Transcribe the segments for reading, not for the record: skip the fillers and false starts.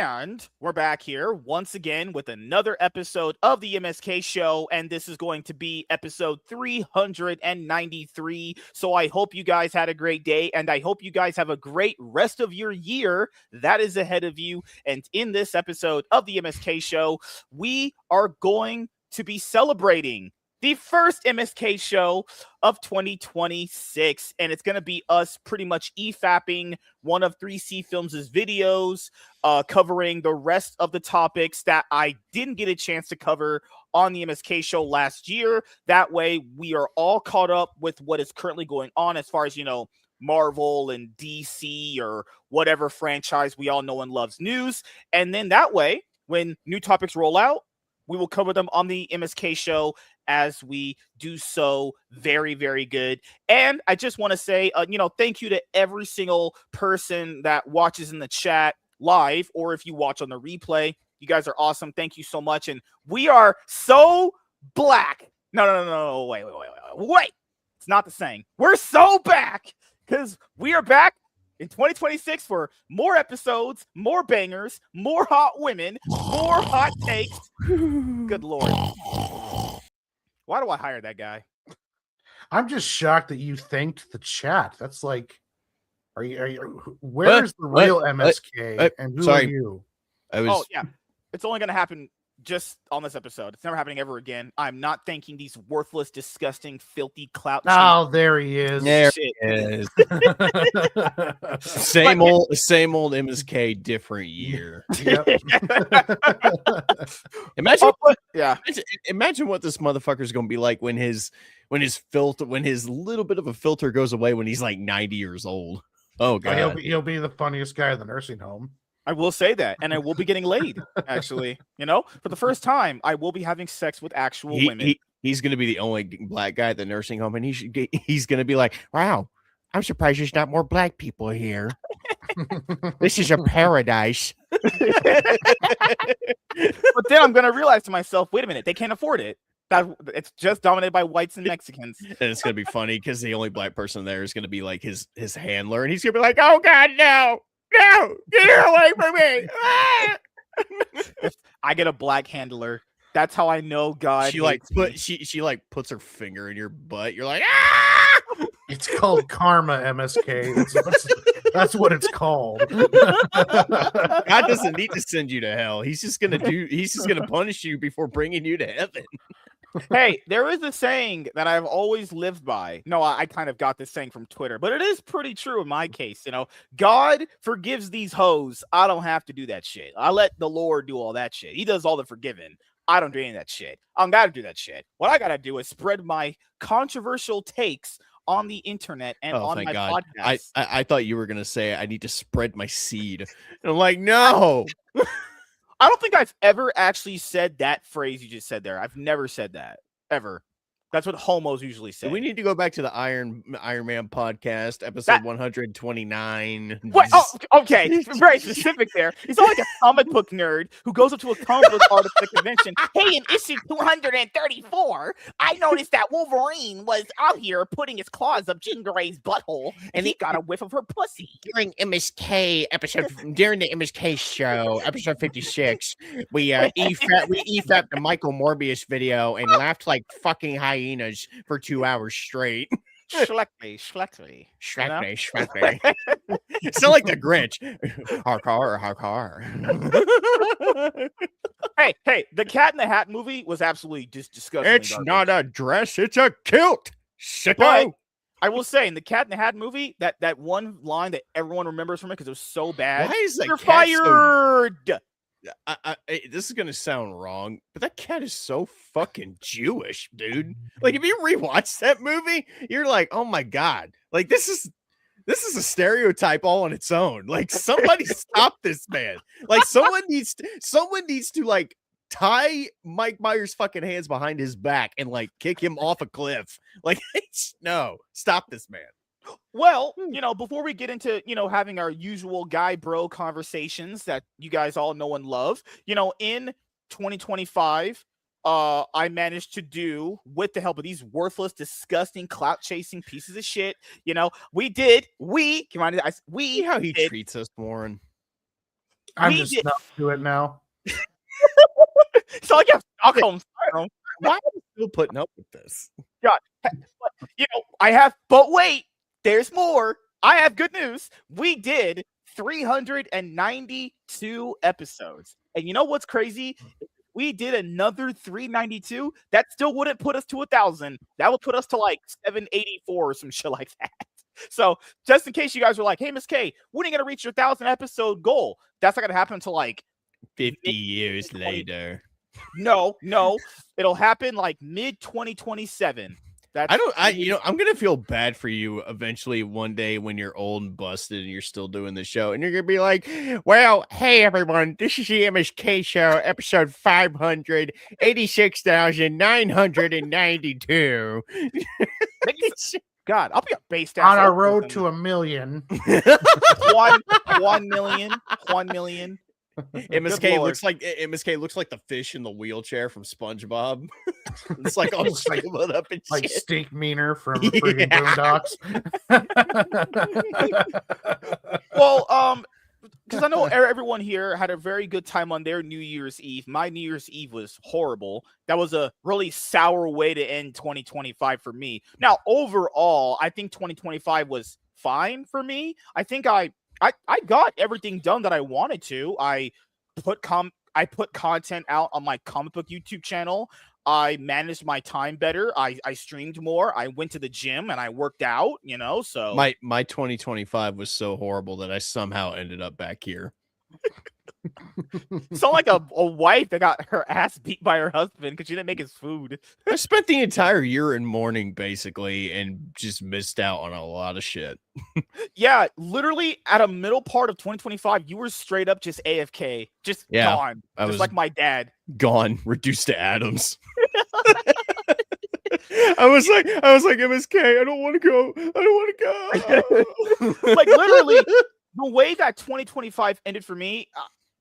And we're back here once again with another episode of the MSK show, and this is going to be episode 393. So I hope you guys had a great day, and I hope you guys have a great rest of your year that is ahead of you. And in this episode of the MSK show, we are going to be celebrating the first MSK show of 2026, and it's going to be us pretty much EFAPing one of 3C Films' videos, covering the rest of the topics that I didn't get a chance to cover on the MSK show last year. That way, we are all caught up with what is currently going on as far as, Marvel and DC or whatever franchise we all know and loves news. And then that way, when new topics roll out, we will cover them on the MSK show as we do so. Very, very good. And I just want to say, thank you to every single person that watches in the chat live, or if you watch on the replay. You guys are awesome. Thank you so much. And we are so black. No. Wait. It's not the saying. We're so back because we are back in 2026 for more episodes, more bangers, more hot women, more hot takes. Good Lord. Why do I hire that guy? I'm just shocked that you thanked the chat. That's like, where's the real MSK and who are you? Yeah. It's only going to happen just on this episode. It's never happening ever again. I'm not thanking these worthless, disgusting, filthy clout. Oh, there he is. There he is. Same old MSK, different year. Yep. Imagine what this motherfucker's gonna be like when his little bit of a filter goes away when he's like 90 years old. Oh god, he'll be the funniest guy in the nursing home. I will say that, and I will be getting laid. Actually, for the first time, I will be having sex with actual women. He's going to be the only black guy at the nursing home, and he's going to be like, "Wow, I'm surprised there's not more black people here. This is a paradise." But then I'm going to realize to myself, wait a minute, they can't afford it. It's just dominated by whites and Mexicans. And it's going to be funny because the only black person there is going to be like his handler, and he's going to be like, "Oh God, no. No, get her away from me!" If I get a black handler, that's how I know God. She puts her finger in your butt. You're like, ah! It's called karma, MSK. That's what it's called. God doesn't need to send you to hell. He's just gonna punish you before bringing you to heaven. Hey, there is a saying that I've always lived by. No, I kind of got this saying from Twitter, but it is pretty true in my case. God forgives these hoes. I don't have to do that shit. I let the Lord do all that shit. He does all the forgiving. I don't do any of that shit. I don't gotta do that shit. What I gotta do is spread my controversial takes on the internet and on my podcast. I thought you were gonna say I need to spread my seed. And I'm like, no. I don't think I've ever actually said that phrase you just said there. I've never said that ever. That's what homos usually say. We need to go back to the Iron Man podcast, episode 129. What? Oh, okay. Very specific there. He's not like a comic book nerd who goes up to a comic book artist at a convention. Hey, in issue 234, I noticed that Wolverine was out here putting his claws up Jean Grey's butthole, and he got a whiff of her pussy. During the MSK show, episode 56, we EFAP'd the Michael Morbius video and laughed like fucking hyenas for 2 hours straight. Schleckly. It's not like the Grinch. Harkar. Hey, the Cat in the Hat movie was absolutely just disgusting. It's not a dress, it's a kilt. But I will say, in the Cat in the Hat movie, that one line that everyone remembers from it because it was so bad. Why is that You're cat fired. This is gonna sound wrong, but that cat is so fucking Jewish, dude. Like, if you rewatch that movie, you're like, oh my god, like this is a stereotype all on its own. Like, somebody stop this man. Like, someone needs to like tie Mike Myers' fucking hands behind his back and like kick him off a cliff. Like, no, stop this man. Well, before we get into, having our usual guy bro conversations that you guys all know and love, in 2025, I managed to do, with the help of these worthless, disgusting, clout chasing pieces of shit. See how he treats us, Warren. I'm we just did. not to it now. So I guess Stockholm syndrome. Why are you still putting up with this? God, I have. But wait, there's more. I have good news. We did 392 episodes, and you know what's crazy? We did another 392. That still wouldn't put us to 1,000. That would put us to like 784 or some shit like that. So just in case you guys were like, "Hey, Miss K, when are you gonna reach your 1,000 episode goal?" That's not gonna happen until like 50 years 20. later. No, it'll happen like mid 2027. I'm gonna feel bad for you eventually one day when you're old and busted and you're still doing the show, and you're gonna be like, well, hey everyone, this is the MSK show, episode 586,992. God, I'll be a based On our road to 1 million. 1 million. 1 million. MSK looks like the fish in the wheelchair from SpongeBob. It's like all scrambled up and like shit. Steak Meaner from freaking Boondocks. Well, because I know everyone here had a very good time on their New Year's Eve. My New Year's Eve was horrible. That was a really sour way to end 2025 for me. Now, overall, I think 2025 was fine for me. I think I got everything done that I wanted to. I put content out on my comic book YouTube channel. I managed my time better. I streamed more. I went to the gym and I worked out, so my 2025 was so horrible that I somehow ended up back here. sound like a wife that got her ass beat by her husband because she didn't make his food. I spent the entire year in mourning basically and just missed out on a lot of shit. Yeah, literally at a middle part of 2025, you were straight up just AFK, just gone, I just was like my dad. Gone, reduced to atoms. I was like, MSK, I don't want to go. Like literally, the way that 2025 ended for me,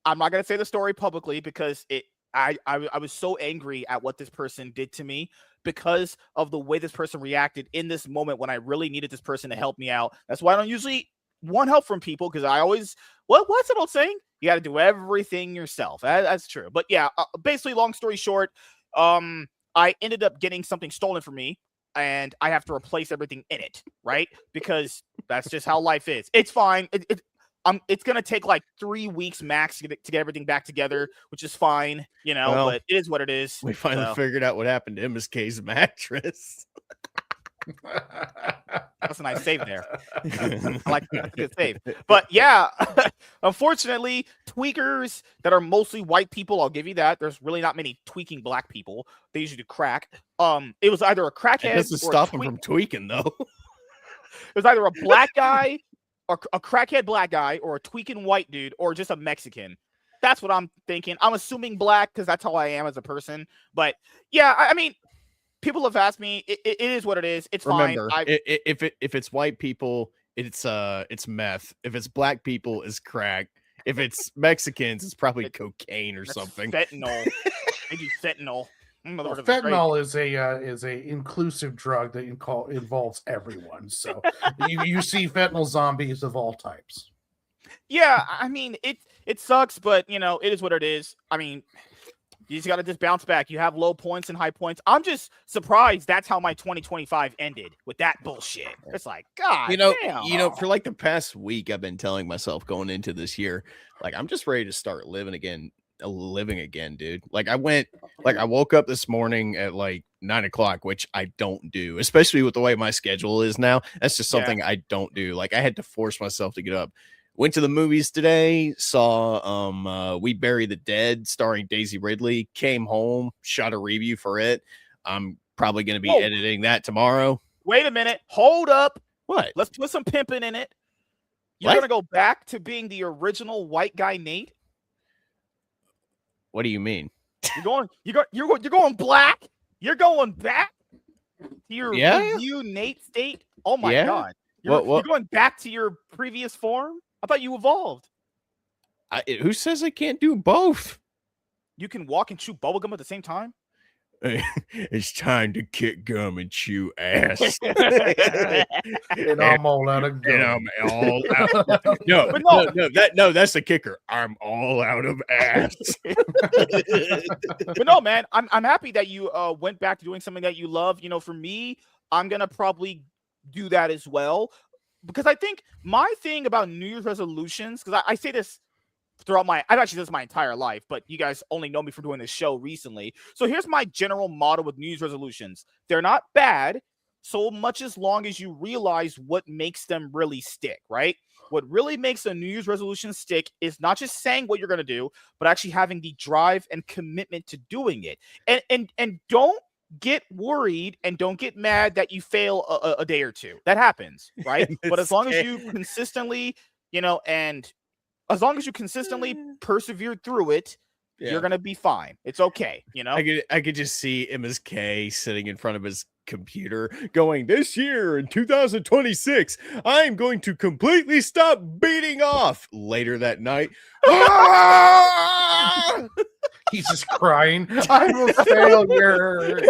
I'm not gonna say the story publicly because I was so angry at what this person did to me because of the way this person reacted in this moment when I really needed this person to help me out. That's why I don't usually want help from people because I always what's that old saying? You got to do everything yourself. That's true. But yeah, basically, long story short, I ended up getting something stolen from me, and I have to replace everything in it, right? Because that's just how life is. It's fine. It's gonna take like 3 weeks max to get everything back together, which is fine, Well, but it is what it is. We finally figured out what happened to MSK's mattress. That's a nice save there. I like that. That's a good save. But yeah, unfortunately, tweakers that are mostly white people, I'll give you that. There's really not many tweaking black people. They usually do crack. It was either a crackhead. It doesn't stop them from tweaking, though. It was either a black guy, or a crackhead black guy, or a tweaking white dude, or just a Mexican. That's what I'm thinking. I'm assuming black because that's how I am as a person. But yeah, I mean, people have asked me. It is what it is. It's Remember, fine. If it's white people, it's meth. If it's black people, it's crack. If it's Mexicans, it's probably cocaine or something. Fentanyl. They do fentanyl. Well, fentanyl is a inclusive drug that involves everyone. So you see fentanyl zombies of all types. Yeah, I mean it sucks, but it is what it is. I mean, you just got to just bounce back. You have low points and high points. I'm just surprised that's how my 2025 ended with that bullshit. It's like, God, damn. For like the past week, I've been telling myself going into this year, like I'm just ready to start living again, dude. Like I woke up this morning at like 9 o'clock, which I don't do, especially with the way my schedule is now. That's just something I don't do. Like I had to force myself to get up. Went to the movies today, saw We Bury the Dead starring Daisy Ridley, came home, shot a review for it. I'm probably going to be editing that tomorrow. Wait a minute. Hold up. What? Let's put some pimping in it. You're going to go back to being the original white guy Nate? What do you mean? You're going black? You're going back to your review Nate state? Oh my God. You're going back to your previous form? I thought you evolved. Who says I can't do both? You can walk and chew bubblegum at the same time? It's time to kick gum and chew ass. And I'm all out of And gum. I'm all out. No, But that's the kicker. I'm all out of ass. But no, man, I'm happy that you went back to doing something that you love. You know, for me, I'm gonna probably do that as well, because I think my thing about New Year's resolutions, because I say this throughout I've actually done this my entire life, but you guys only know me for doing this show recently. So here's my general motto with New Year's resolutions: they're not bad, so much as long as you realize what makes them really stick, right? What really makes a New Year's resolution stick is not just saying what you're going to do, but actually having the drive and commitment to doing it. And don't get worried and don't get mad that you fail a day or two. That happens, right? But as long as you consistently, and as long as you consistently persevere through it, you're gonna be fine. It's okay, I could just see MSK sitting in front of his computer going, this year in 2026, I'm going to completely stop beating off. Later that night, He's just crying. I'm a failure.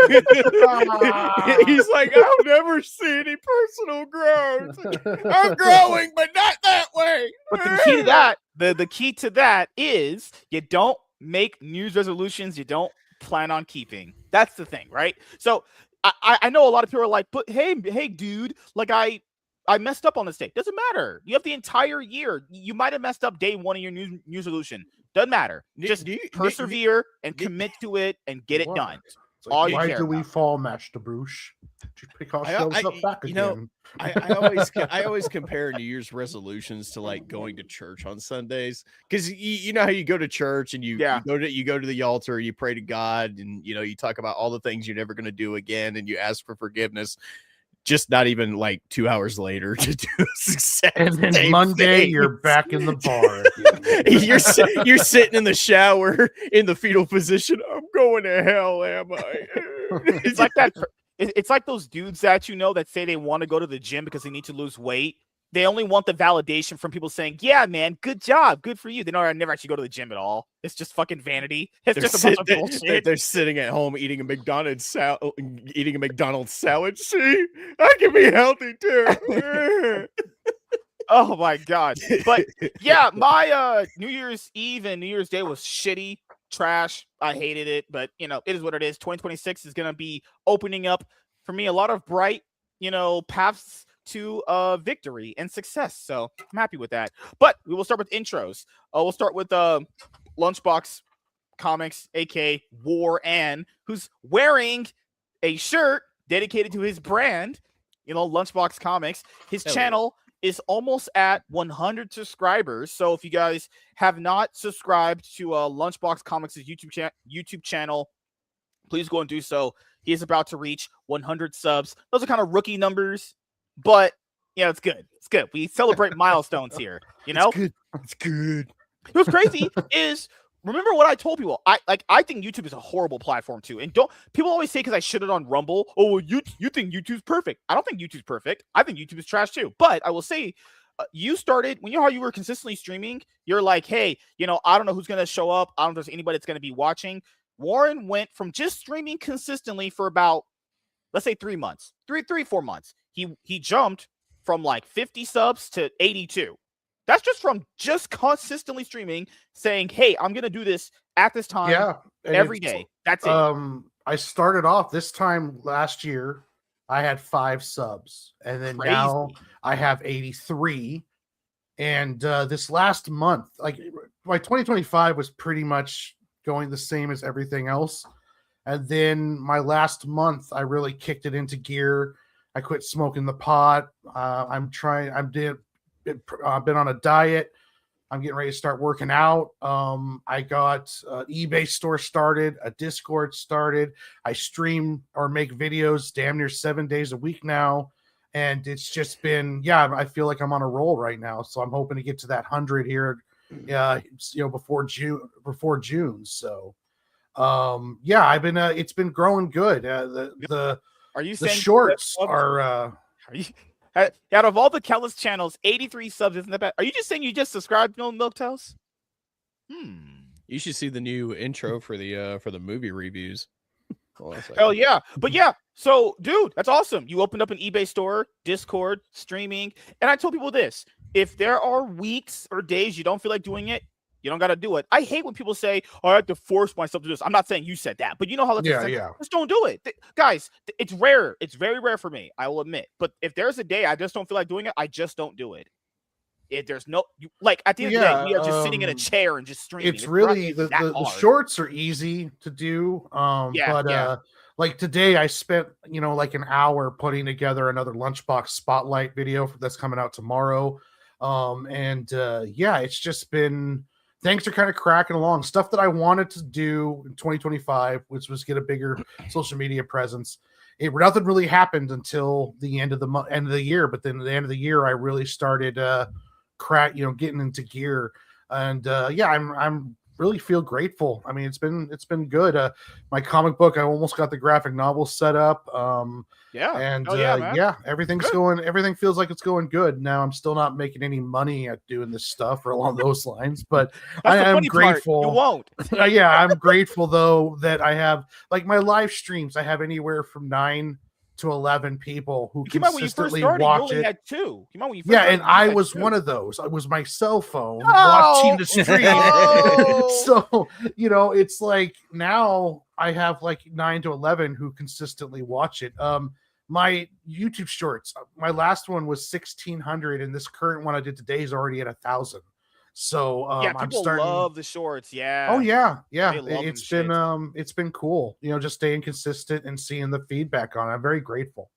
He's like, I'll never see any personal growth. I'm growing, but not that way. But the key to that, the key to that is you don't make New Year's resolutions you don't plan on keeping. That's the thing, right? So I know a lot of people are like, but hey, dude, like I messed up on this day. Doesn't matter. You have the entire year. You might have messed up day one of your New resolution. Doesn't matter. Just persevere and commit to it and get it done. Like, why do we fall, Match to Bruce? To pick ourselves up back again. I always compare New Year's resolutions to like going to church on Sundays, because you know how you go to church and you go to the altar, you pray to God, and you talk about all the things you're never going to do again, and you ask for forgiveness. Just not even like 2 hours later to do success. And then Monday, you're back in the bar. You're sitting in the shower in the fetal position. I'm going to hell, am I? It's like that. It's like those dudes that that say they want to go to the gym because they need to lose weight. They only want the validation from people saying, "Yeah, man, good job, good for you." They don't never actually go to the gym at all. It's just fucking vanity. It's just a bunch of bullshit. They're sitting at home eating a McDonald's salad. See, I can be healthy too. Oh my god! But yeah, my New Year's Eve and New Year's Day was shitty, trash. I hated it, but it is what it is. 2026 is gonna be opening up for me a lot of bright, paths to victory and success. So I'm happy with that. But we will start with intros. We'll start with Lunchbox Comics, aka War Ann, who's wearing a shirt dedicated to his brand, Lunchbox Comics. His channel is almost at 100 subscribers. So if you guys have not subscribed to Lunchbox Comics' YouTube channel, please go and do so. He is about to reach 100 subs. Those are kind of rookie numbers, but it's good. It's good. We celebrate milestones here. It's good. What's crazy is, remember what I told people. I think YouTube is a horrible platform too. And people always say, because I shit it on Rumble, oh, you think YouTube's perfect. I don't think YouTube's perfect. I think YouTube is trash too. But I will say, you started when how you were consistently streaming. You're like, hey, I don't know who's gonna show up. I don't know if there's anybody that's gonna be watching. Warren went from just streaming consistently for about, let's say 3 months, 4 months. He jumped from like 50 subs to 82. That's just from just consistently streaming, saying, hey, I'm going to do this at this time every day. That's it. I started off this time last year. I had 5 subs, and then now I have 83. And this last month, like my 2025 was pretty much going the same as everything else. And then my last month, I really kicked it into gear. I quit smoking the pot. I've been on a diet. I'm getting ready to start working out. I got an eBay store started, a Discord started. I stream or make videos damn near 7 days a week now. And it's just been, I feel like I'm on a roll right now. So I'm hoping to get to that 100 here, before June. So, I've been, it's been growing good. Are you saying the shorts are, are you, out of all the Kellis channels, 83 subs isn't that bad? Are you just saying you just subscribed to Milk Tales? You should see the new intro for the movie reviews. Hold on a second. Hell yeah. But yeah, so dude, that's awesome. You opened up an eBay store, Discord, streaming, and I told people this. If there are weeks or days you don't feel like doing it, you don't got to do it. I hate when people say, oh, I have to force myself to do this. I'm not saying you said that, but you know how that's just don't do it. Guys, it's rare. It's very rare for me, I will admit. But if there's a day I just don't feel like doing it, I just don't do it. If there's no like at the end of the day, we are just sitting in a chair and just streaming. It's really the shorts are easy to do. Like today I spent, like an hour putting together another Lunchbox Spotlight video that's coming out tomorrow. It's just been, things are kind of cracking along. Stuff that I wanted to do in 2025, which was get a bigger social media presence. Nothing really happened until the end of the year. But then at the end of the year, I really started getting into gear. And I'm really feel grateful. I mean, it's been good. My comic book, I almost got the graphic novel set up. Everything's going. Everything feels like it's going good. Now I'm still not making any money at doing this stuff or along those lines, but I am grateful. You won't. I'm grateful though that I have, like, my live streams. I have anywhere from 9 to 11 people who consistently watch it. Had two. And I was one of those. It was my cell phone watching the stream. So, it's like now I have like 9 to 11 who consistently watch it. My YouTube shorts, my last one was 1,600, and this current one I did today is already at 1,000. So people love the shorts. Yeah. Oh yeah. It's been cool. Just staying consistent and seeing the feedback on it. I'm very grateful.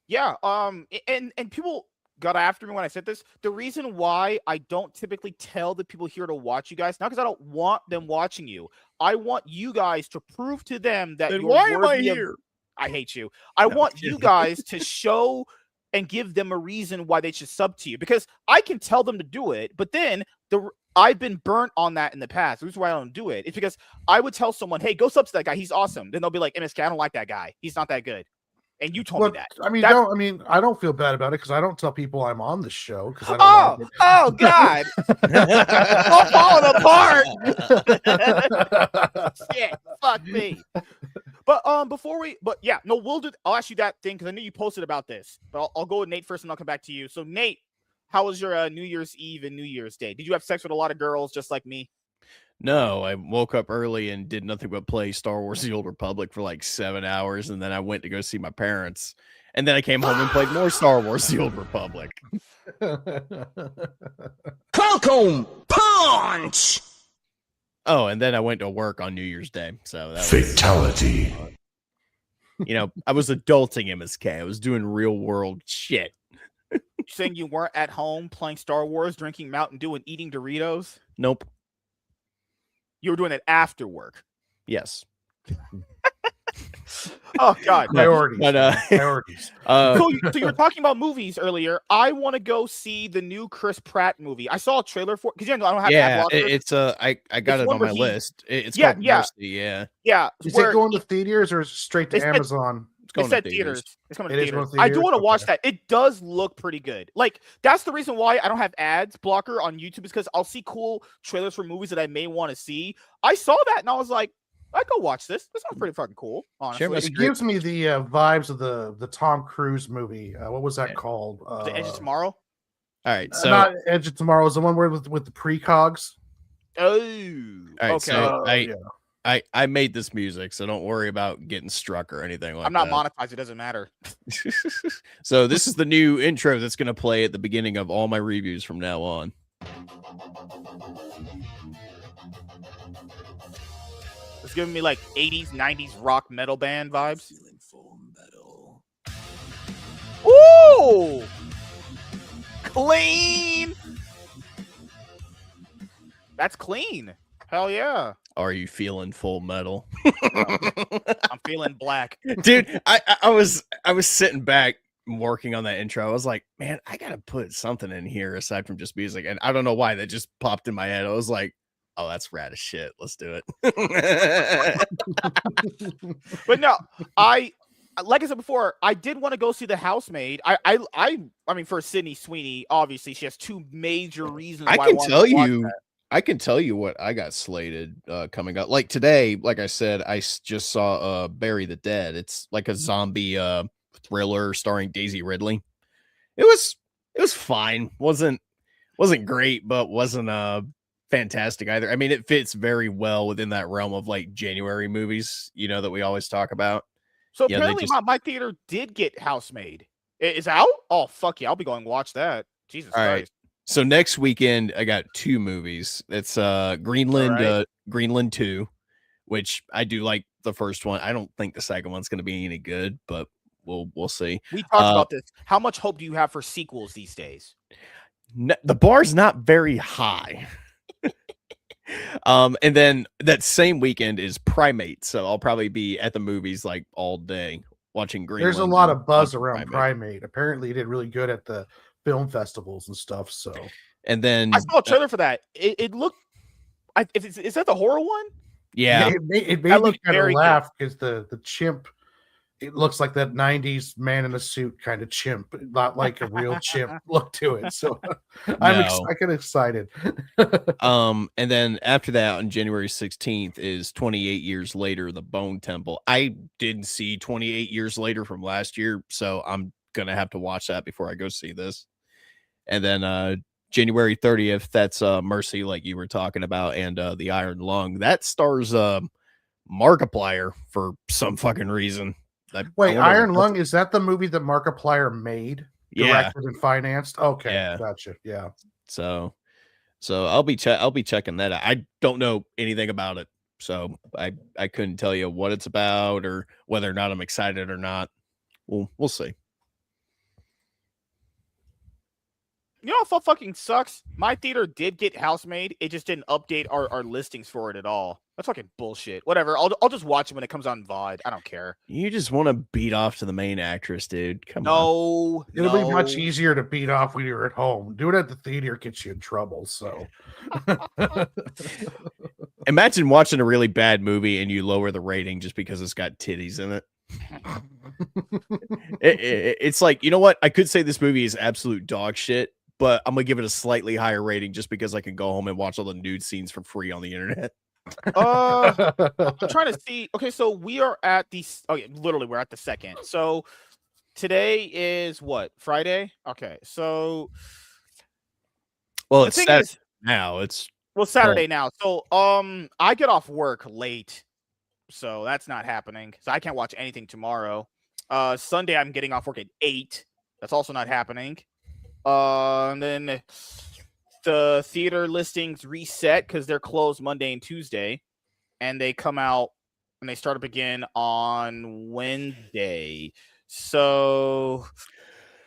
Yeah. And people got after me when I said this. The reason why I don't typically tell the people here to watch you guys, not because I don't want them watching you. I want you guys to prove to them that then why am I here? I hate you. I want you guys to show and give them a reason why they should sub to you, because I can tell them to do it, but then I've been burnt on that in the past. The reason why I don't do it is because I would tell someone, hey, go sub to that guy. He's awesome. Then they'll be like, MSK, I don't like that guy. He's not that good. And you told me that. I don't feel bad about it because I don't tell people I'm on the show. Oh God. I'm falling apart. Shit. Fuck me. But I'll ask you that thing because I knew you posted about this. But I'll go with Nate first and I'll come back to you. So Nate, how was your New Year's Eve and New Year's Day? Did you have sex with a lot of girls just like me? No, I woke up early and did nothing but play Star Wars The Old Republic for like 7 hours, and then I went to go see my parents. And then I came home and played more Star Wars The Old Republic. Falcon Punch! Oh, and then I went to work on New Year's Day. So that Fatality. I was adulting MSK. I was doing real world shit. You saying you weren't at home playing Star Wars, drinking Mountain Dew, and eating Doritos? Nope. You were doing it after work. Yes. Oh God, priorities. Priorities. So you were talking about movies earlier. I want to go see the new Chris Pratt movie. I saw a trailer for because I don't have. Yeah, it's I got it on my list. It's called Mercy. Yeah. Is it going to theaters or straight to Amazon? It said theaters. It's coming to theaters. I do want to watch that. It does look pretty good. Like, that's the reason why I don't have ads blocker on YouTube, is because I'll see cool trailers for movies that I may want to see. I saw that and I was like, I go watch this. This sounds pretty fucking cool. Honestly, it gives me the vibes of the Tom Cruise movie. What was that called? The Edge of Tomorrow. All right, so not Edge of Tomorrow. Is the one where with the precogs. Oh, all right, okay. So I made this music, so don't worry about getting struck or anything like that. I'm not monetized. It doesn't matter. So this is the new intro that's going to play at the beginning of all my reviews from now on. It's giving me like 80s, 90s rock metal band vibes. Ooh! Clean! That's clean. Hell yeah. Are you feeling Full Metal? I'm feeling black. Dude, I was sitting back working on that intro. I was like, man, I gotta put something in here aside from just music. And I don't know why that just popped in my head. I was like, oh, that's rad as shit. Let's do it. But no, like I said before, I did want to go see The Housemaid. I mean, for Sydney Sweeney, obviously she has two major reasons. I can tell you I can tell you what I got slated coming up. Like today, like I said, just saw Bury the Dead. It's like a zombie thriller starring Daisy Ridley. It was fine. Wasn't great, but wasn't fantastic either. I mean, it fits very well within that realm of like January movies, that we always talk about. So apparently my theater did get Housemaid. It's out? Oh, fuck yeah. I'll be going to watch that. Jesus All Christ. right. So next weekend, I got 2 movies. It's Greenland 2, which I do like the first one. I don't think the second one's going to be any good, but we'll see. We talked about this. How much hope do you have for sequels these days? The bar's not very high. And then that same weekend is Primate, so I'll probably be at the movies like all day watching Greenland. There's a lot of buzz around Primate. Apparently, he did really good at the film festivals and stuff. So, and then I saw a trailer for that. It looked. Is that the horror one? Yeah, it made me kind of laugh because the chimp. It looks like that 90s man in a suit kind of chimp, not like a real chimp look to it. So I get excited. And then after that, on January 16th is 28 Years Later, The Bone Temple. I didn't see 28 Years Later from last year, so I'm going to have to watch that before I go see this. And then January 30th, that's Mercy, like you were talking about, and The Iron Lung. That stars Markiplier for some fucking reason. Wait, Iron Lung, is that the movie that Markiplier made, directed, and financed? Okay, yeah. Gotcha. Yeah. So I'll be checking that out. I don't know anything about it, so I couldn't tell you what it's about or whether or not I'm excited or not. We'll see. You know what fucking sucks? My theater did get Housemaid. It just didn't update our listings for it at all. That's fucking bullshit. Whatever. I'll just watch it when it comes on VOD. I don't care. You just want to beat off to the main actress, dude. Come on. It'll be much easier to beat off when you're at home. Do it at the theater gets you in trouble. So imagine watching a really bad movie and you lower the rating just because it's got titties in it. It's like, you know what? I could say this movie is absolute dog shit, but I'm gonna give it a slightly higher rating just because I can go home and watch all the nude scenes for free on the internet. I'm trying to see. Okay, so we are at the. Okay, literally, we're at the second. So today is what, Friday? Okay, so it's Saturday now. It's Saturday now. So I get off work late, so that's not happening. So I can't watch anything tomorrow. Sunday I'm getting off work at 8. That's also not happening. And then the theater listings reset because they're closed Monday and Tuesday, and they come out and they start up again on Wednesday. So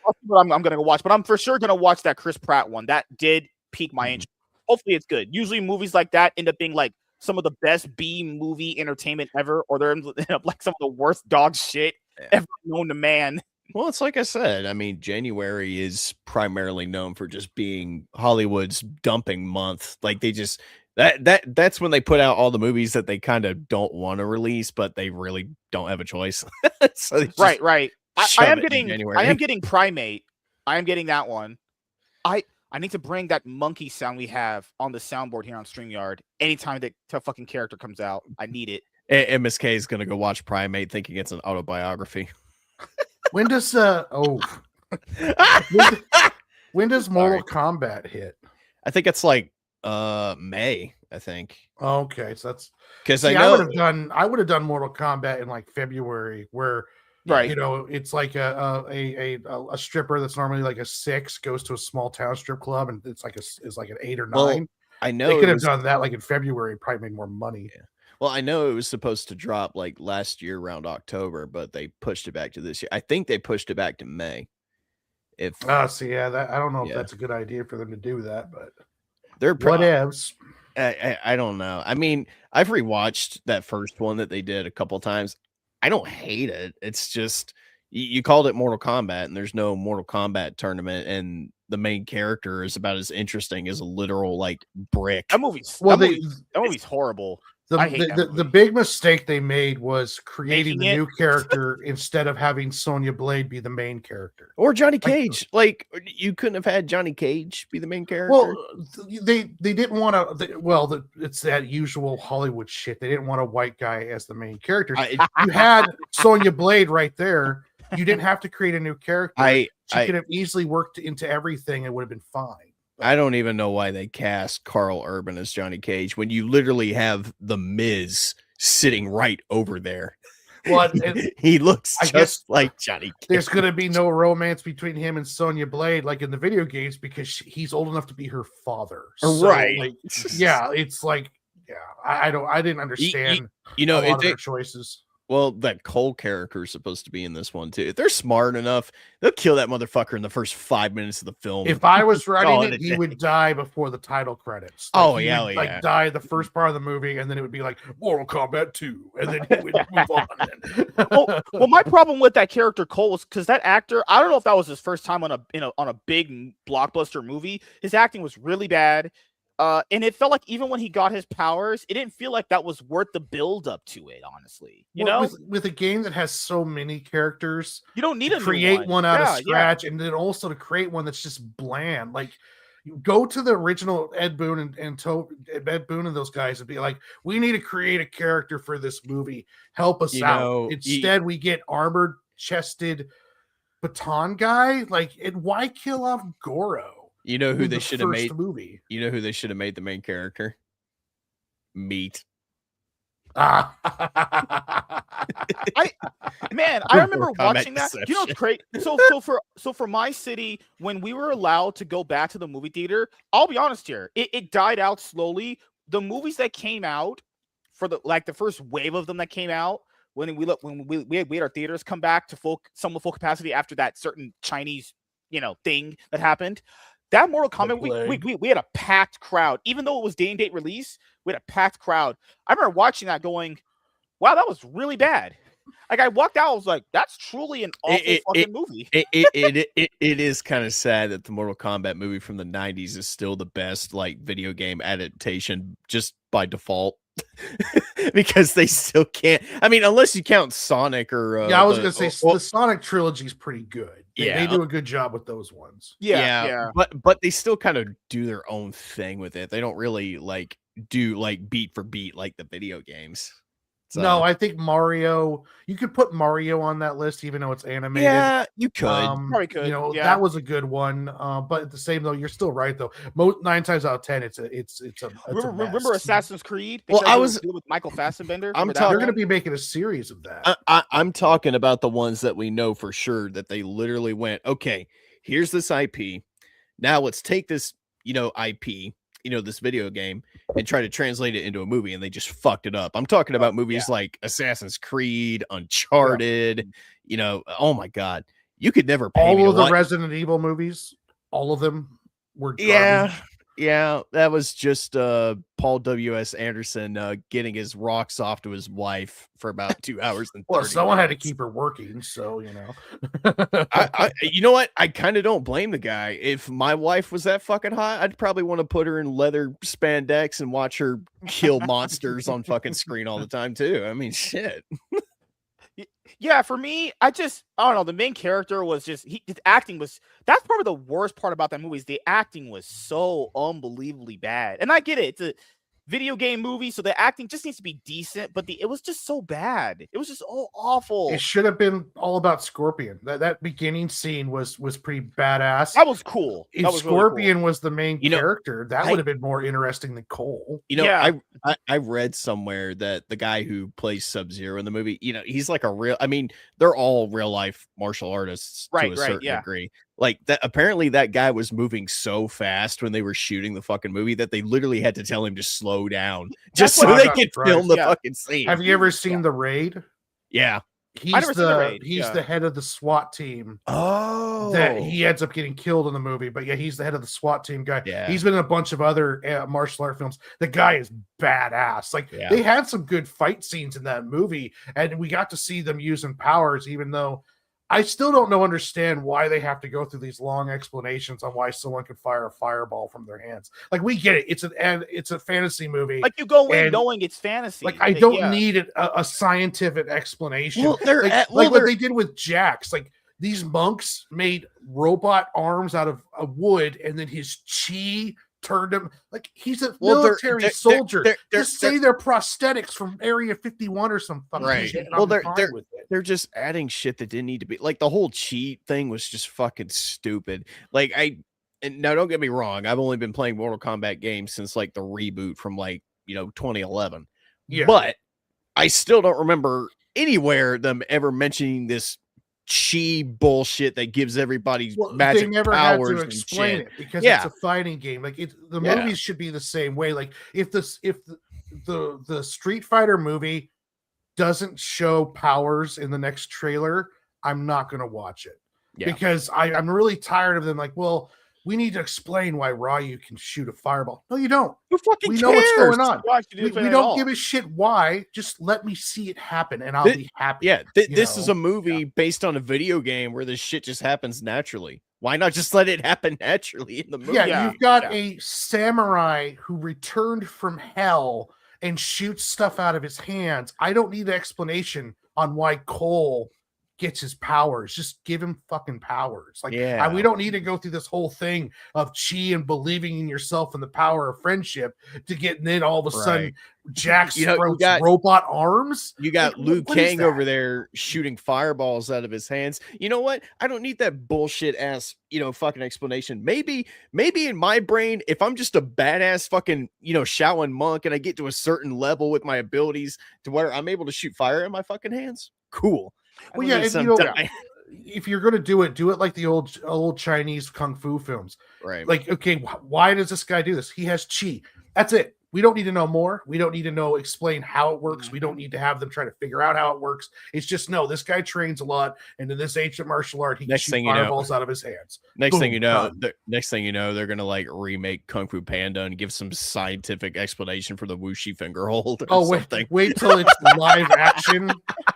I'll see what I'm going to go watch, but I'm for sure going to watch that Chris Pratt one. That did pique my interest. Hopefully it's good. Usually movies like that end up being like some of the best B movie entertainment ever, or they're like some of the worst dog shit ever known to man. Well, it's like I said. I mean, January is primarily known for just being Hollywood's dumping month. Like they just that's when they put out all the movies that they kind of don't want to release, but they really don't have a choice. So right. I am getting Primate. I am getting that one. I need to bring that monkey sound we have on the soundboard here on StreamYard anytime that a fucking character comes out. I need it. MSK is gonna go watch Primate thinking it's an autobiography. When does when does Mortal Kombat hit? I think it's like May, I think. Okay, so that's because I would have done Mortal Kombat in like February, where it's like a stripper that's normally like a 6 goes to a small town strip club and it's like an 8 or 9. Well, I know they could have done that like in February, probably made more money. Yeah. Well, I know it was supposed to drop like last year around October, but they pushed it back to this year. I think they pushed it back to May. I don't know if that's a good idea for them to do that, but they're whatevs. I don't know. I mean, I've rewatched that first one that they did a couple of times. I don't hate it. It's just you called it Mortal Kombat, and there's no Mortal Kombat tournament, and the main character is about as interesting as a literal like brick. That movie's horrible. I hate that The movie. big mistake they made was creating Making the it. new character instead of having Sonya Blade be the main character. Or Johnny Like- Cage. Like you couldn't have had Johnny Cage be the main character. Well, they didn't want to. It's that usual Hollywood shit. They didn't want a white guy as the main character. You had Sonya Blade right there. You didn't have to create a new character. She could have easily worked into everything and would have been fine. I don't even know why they cast Carl Urban as Johnny Cage when you literally have the Miz sitting right over there. Well, he looks I just guess like Johnny Cage. there's going to be no romance between him and Sonya Blade like in the video games because he's old enough to be her father. So, Right. like, yeah, it's like, yeah, I didn't understand You know, a lot of it, their choices. well, that Cole character is supposed to be in this one too. If they're smart enough, they'll kill that motherfucker in the first 5 minutes of the film. If I was writing Oh, it, he would die before the title credits. Oh, he yeah, would, yeah. like die the first part of the movie, and then it would be like Mortal Kombat 2, and then he would move on. Well, my problem with that character Cole was because that actor, I don't know if that was his first time on a big blockbuster movie. His acting was really bad. And it felt like even when he got his powers, it didn't feel like that was worth the build up to it, honestly. You know, with a game that has so many characters, you don't need to to create one out of scratch, and then also to create one that's just bland. Like, you go to the original Ed Boon Ed Boon and those guys and be like, we need to create a character for this movie. Help us out. Instead, we get armored chested baton guy. Like, and why kill off Goro? You know who they should have made movie. You know who they should have made the main character? Meat. I remember watching that. You know, it's great. So for my city, when we were allowed to go back to the movie theater, I'll be honest here, it died out slowly. The movies that came out for the first wave of them that came out when we had our theaters come back to somewhat full capacity after that certain Chinese thing that happened. That Mortal Kombat, we had a packed crowd. Even though it was day and date release, we had a packed crowd. I remember watching that going, wow, that was really bad. Like, I walked out, I was like, that's truly an awful fucking movie. It is kind of sad that the Mortal Kombat movie from the 90s is still the best video game adaptation just by default. Because they still can't. I mean, unless you count Sonic or I was gonna say the Sonic trilogy is pretty good. They do a good job with those ones. Yeah. But they still kind of do their own thing with it. They don't really do beat for beat like the video games. So. No, I think Mario. You could put Mario on that list, even though it's animated. Yeah, you could. Probably could. That was a good one. But at the same though, you're still right though. 9 times out of 10, it's a. Remember Assassin's Creed? Well, I was with Michael Fassbender. They're going to be making a series of that. I'm talking about the ones that we know for sure that they literally went, okay, here's this IP. Now let's take this, IP. This video game and try to translate it into a movie, and they just fucked it up. I'm talking about movies like Assassin's Creed, Uncharted, oh my God. You could never pay all of the Resident Evil movies, all of them were garbage. Yeah, that was just Paul W.S. Anderson getting his rocks off to his wife for about 2 hours and 30 well, someone minutes. had to keep her working, so you know what? I kind of don't blame the guy. If my wife was that fucking hot, I'd probably want to put her in leather spandex and watch her kill monsters on fucking screen all the time too. I mean, shit. Yeah, for me, I don't know. The main character was his acting that's probably the worst part about that movie is the acting was so unbelievably bad. And I get it. It's a video game movie, so the acting just needs to be decent, but it was just so bad. It was just awful. It should have been all about Scorpion. That beginning scene was pretty badass. That was cool. If Scorpion was the main character, that would have been more interesting than Cole. I read somewhere that the guy who plays Sub-Zero in the movie, he's like they're all real life martial artists to a certain degree. Like that, apparently that guy was moving so fast when they were shooting the fucking movie that they literally had to tell him to slow down just so they could film the fucking scene. Have you ever seen The Raid? Yeah. He's the head of the SWAT team. Oh, that he ends up getting killed in the movie, but he's the head of the SWAT team guy. Yeah. He's been in a bunch of other martial art films. The guy is badass. They had some good fight scenes in that movie, and we got to see them using powers, even though I still don't understand why they have to go through these long explanations on why someone could fire a fireball from their hands. Like, we get it. It's a fantasy movie. Like, you go in and, knowing it's fantasy. like, I don't need a scientific explanation. Well, they're like what they did with Jax. Like, these monks made robot arms out of wood, and then his chi turned him. Like, he's a military soldier. Just say they're prosthetics from Area 51 or some fucking shit. Well, they're just adding shit that didn't need to be. Like, the whole cheat thing was just fucking stupid. Like, and now don't get me wrong, I've only been playing Mortal Kombat games since like the reboot from 2011. Yeah. But I still don't remember anywhere them ever mentioning this chi bullshit that gives every magic they never powers had to explain it because Yeah. it's a fighting game. Like, the movies should be the same way. Like, if the Street Fighter movie doesn't show powers in the next trailer, I'm not going to watch it because I'm really tired of them. Like, well, we need to explain why Ryu can shoot a fireball. No, you don't. Who fucking We cares? know what's going on. We We don't give a shit why. Just let me see it happen, and I'll be happy. Yeah, this is a movie based on a video game where this shit just happens naturally. Why not just let it happen naturally in the movie? Yeah, you've got a samurai who returned from hell and shoots stuff out of his hands. I don't need an explanation on why Cole gets his powers. Just give him fucking powers. Like, we don't need to go through this whole thing of chi and believing in yourself and the power of friendship to get, and then all of a sudden Jax throws robot arms. You got Liu Kang over there shooting fireballs out of his hands. You know what? I don't need that bullshit ass, fucking explanation. Maybe in my brain, if I'm just a badass fucking, Shaolin monk and I get to a certain level with my abilities to where I'm able to shoot fire in my fucking hands, cool. Well, yeah, if you're going to do it like the old Chinese kung fu films. Right. Like, okay, why does this guy do this? He has chi. That's it. We don't need to know more. We don't need to explain how it works. We don't need to have them try to figure out how it works. It's just, this guy trains a lot, and in this ancient martial art, he can shoot fireballs out of his hands. Next thing you know, they're gonna remake Kung Fu Panda and give some scientific explanation for the Wuxi finger hold. Wait till it's live action.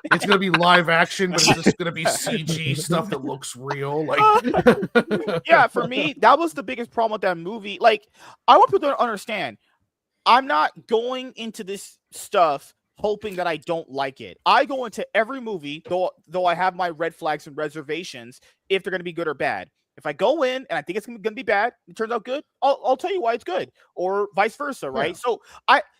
It's gonna be live action, but it's just gonna be CG stuff that looks real. Like, yeah, for me, that was the biggest problem with that movie. Like, I want people to understand, I'm not going into this stuff hoping that I don't like it. I go into every movie, though I have my red flags and reservations, if they're going to be good or bad. If I go in and I think it's going to be bad, it turns out good, I'll tell you why it's good, or vice versa, right? Yeah. So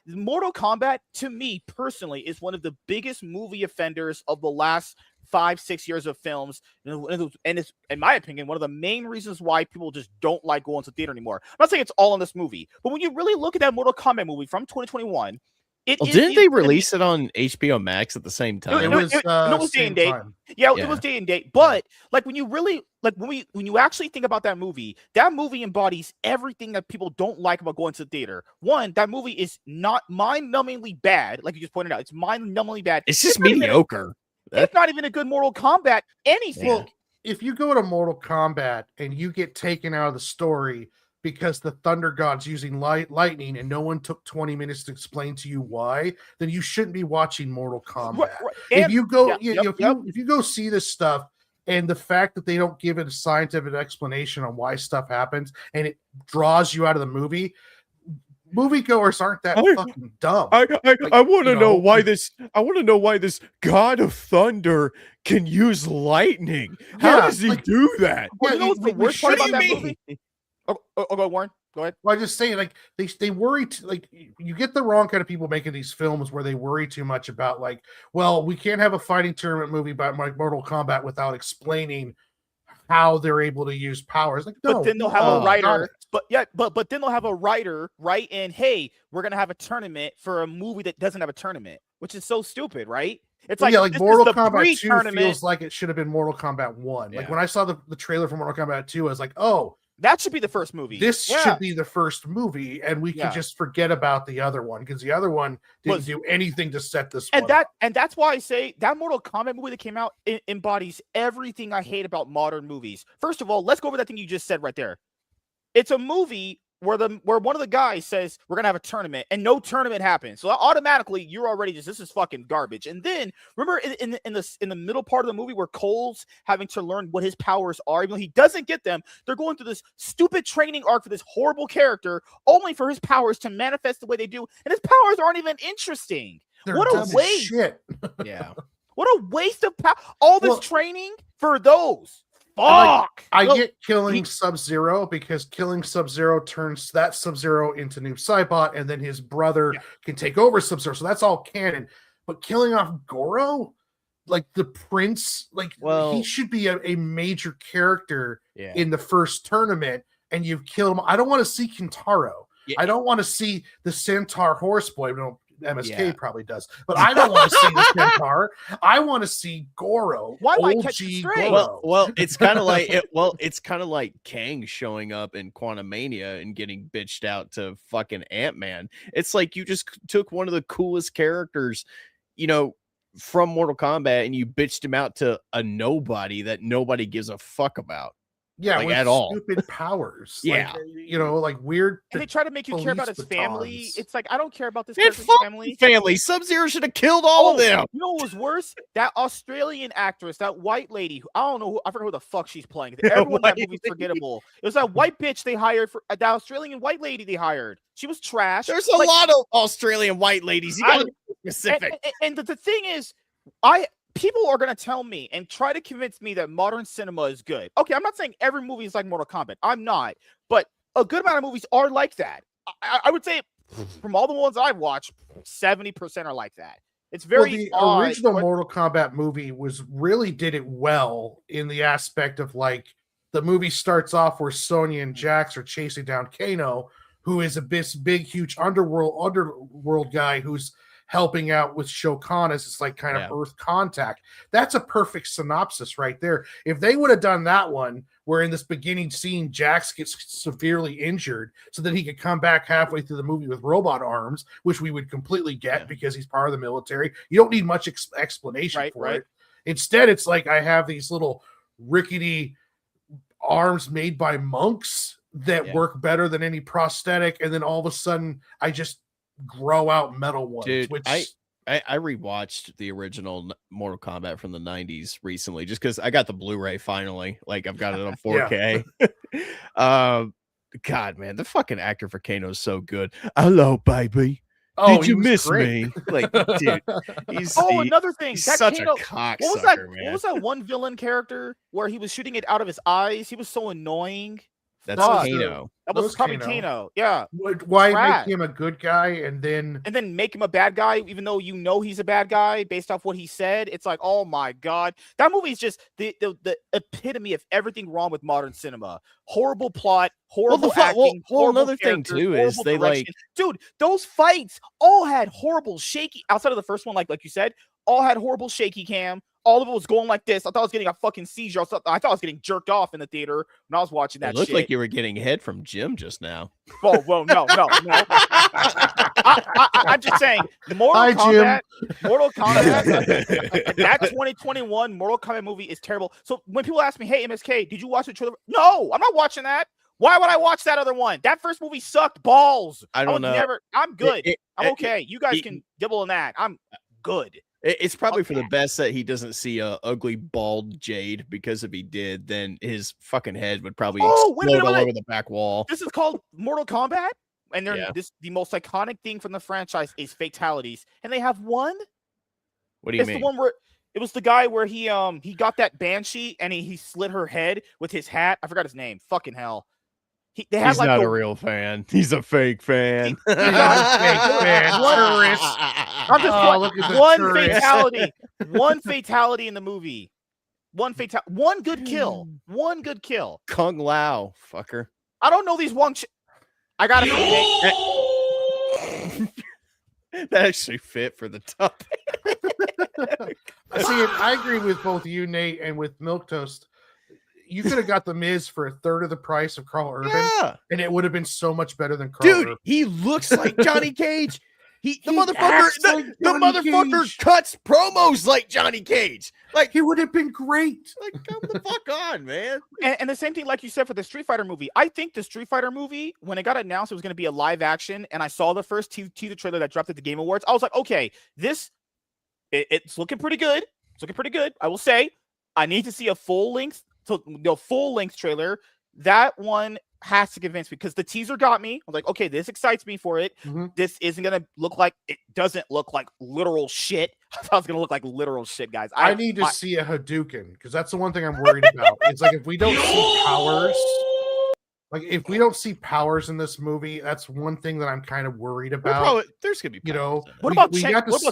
Mortal Kombat, to me personally, is one of the biggest movie offenders of the last 5-6 years of films, and it's, in my opinion, one of the main reasons why people just don't like going to theater anymore. I'm not saying it's all in this movie, but when you really look at that Mortal Kombat movie from 2021, didn't they release it on HBO Max at the same time? It was day and date. Yeah, it was day and date. But like, when you really when you actually think about that movie embodies everything that people don't like about going to the theater. One, that movie is not mind-numbingly bad, like you just pointed out. It's mind-numbingly bad. It's just mediocre. It's not even a good Mortal Kombat anything. Well, if you go to Mortal Kombat and you get taken out of the story because the Thunder God's using lightning and no one took 20 minutes to explain to you why, then you shouldn't be watching Mortal Kombat. Right. If you go, if you go see this stuff, and the fact that they don't give it a scientific explanation on why stuff happens, and it draws you out of the movie, moviegoers aren't that fucking dumb. I want to know why this. I want to know why this God of Thunder can use lightning. How does he do that? Well, you know what's the worst part about that movie? Go, Warren. Go ahead. Well, I just say, like, they worry. Like, you get the wrong kind of people making these films where they worry too much about, like, well, we can't have a fighting tournament movie about Mortal Kombat without explaining how they're able to use powers. Like, no, but then they'll have a writer. But then they'll have a writer write in, hey, we're gonna have a tournament for a movie that doesn't have a tournament, which is so stupid, right? It's like, like Mortal Kombat 2 feels like it should have been Mortal Kombat 1. Yeah. Like, when I saw the trailer for Mortal Kombat 2, I was like, oh, that should be the first movie. This should be the first movie, and we can just forget about the other one, because the other one didn't do anything to set this one up. And that's why I say that Mortal Kombat movie that came out embodies everything I hate about modern movies. First of all, let's go over that thing you just said right there. It's a movie where one of the guys says we're gonna have a tournament and no tournament happens. So automatically you're already just this is fucking garbage. And then remember in the middle part of the movie where Cole's having to learn what his powers are, even though he doesn't get them, they're going through this stupid training arc for this horrible character, only for his powers to manifest the way they do, and his powers aren't even interesting. They're What dumb a as waste! shit. Yeah. What a waste of power! All this training for those. Like, Fuck! I No, get killing Sub-Zero because killing Sub-Zero turns that Sub-Zero into Noob Saibot, and then his brother can take over Sub-Zero. So that's all canon. But killing off Goro, like the prince, like he should be a major character in the first tournament, and you've killed him. I don't want to see Kintaro. Yeah. I don't want to see the Centaur Horseboy. No, MSK probably does, but I don't want to see the Centaur. I want to see Goro. Why am I OG catching straight? Goro. Well, it's kind of like it's kind of like Kang showing up in Quantumania and getting bitched out to fucking Ant-Man. It's like you just took one of the coolest characters, from Mortal Kombat, and you bitched him out to a nobody that nobody gives a fuck about. Yeah, like with at all. Stupid powers. Yeah. Like weird. And they try to make you care about his police family. batons. It's like I don't care about this Man, person's fuck family. family. Sub-Zero should have killed all of them. You know what was worse? That Australian actress, that white lady. I don't know. I forget who the fuck she's playing. Everyone in that movie's forgettable. It was that white bitch they hired for the Australian white lady they hired. She was trash. There's a lot of Australian white ladies. You gotta be specific. And the thing is, people are going to tell me and try to convince me that modern cinema is good. Okay, I'm not saying every movie is like Mortal Kombat. I'm not. But a good amount of movies are like that. I would say from all the ones I've watched, 70% are like that. It's very the original Mortal Kombat movie did it well in the aspect of like the movie starts off where Sonya and Jax are chasing down Kano, who is a big, huge underworld guy who's helping out with Shao Kahn as it's like kind of Earth contact. That's a perfect synopsis right there. If they would have done that one, where in this beginning scene, Jax gets severely injured so that he could come back halfway through the movie with robot arms, which we would completely get because he's part of the military. You don't need much explanation for it. Instead, it's like I have these little rickety arms made by monks that work better than any prosthetic. And then all of a sudden, I just grow out metal ones. Dude, which I rewatched the original Mortal Kombat from the 90s recently just because I got the Blu-ray finally. Like I've got it on 4K. God, man, the fucking actor for Kano is so good. Hello, baby. Did you miss me? Like, dude, another thing. He's That such Kano, a cocksucker, what was that? man. What was that one villain character where he was shooting it out of his eyes? He was so annoying. That's Kano. That was probably Kano. Yeah. Why make him a good guy and then make him a bad guy, even though you know he's a bad guy based off what he said? It's like, oh my god, that movie is just the epitome of everything wrong with modern cinema. Horrible plot, horrible acting. Another thing too is they direction. Dude, those fights all had horrible shaky. Outside of the first one, like you said, all had horrible shaky cam. All of it was going like this. I thought I was getting a fucking seizure. I thought I was getting jerked off in the theater when I was watching that. It looked like you were getting head from Jim just now. Whoa, no. I'm just saying, Mortal Kombat, that 2021 Mortal Kombat movie is terrible. So when people ask me, hey, MSK, did you watch the trailer? No, I'm not watching that. Why would I watch that other one? That first movie sucked balls. I don't know. I'm good. I'm okay. You guys can dibble in that. I'm good. It's probably for the best that he doesn't see a ugly bald Jade, because if he did, then his fucking head would probably explode all over the back wall. This is called Mortal Kombat, and the most iconic thing from the franchise is fatalities, and they have one. What do you mean? The one where it was the guy where he got that banshee and he slit her head with his hat. I forgot his name. Fucking hell. He's not a real fan. He's a fake fan. He's not a fake fan. I'm just one fatality in the movie. One good kill. One good kill. Kung Lao, fucker. I don't know these I gotta that actually fit for the topic. See, I agree with both you, Nate, and with Milk Toast. You could have got the Miz for a third of the price of Carl Urban, and it would have been so much better than Carl Urban. He looks like Johnny Cage. The He motherfucker, acts the, like the Johnny motherfucker Cage. cuts promos like Johnny Cage. Like, He would have been great. come the fuck on, man. And the same thing, like you said, for the Street Fighter movie. I think the Street Fighter movie, when it got announced, it was going to be a live action, and I saw the first teaser trailer that dropped at the Game Awards. I was like, okay, it's looking pretty good. It's looking pretty good. I will say, I need to see a full length trailer. That one has to convince me, because the teaser got me. I was like, okay, this excites me for it. This isn't gonna look like, it doesn't look like literal shit. I thought it was gonna look like literal shit, guys. I need to see a Hadouken, because that's the one thing I'm worried about. It's like, if we don't see powers, if we don't see powers in this movie, that's one thing that I'm kind of worried about. There's gonna be, what about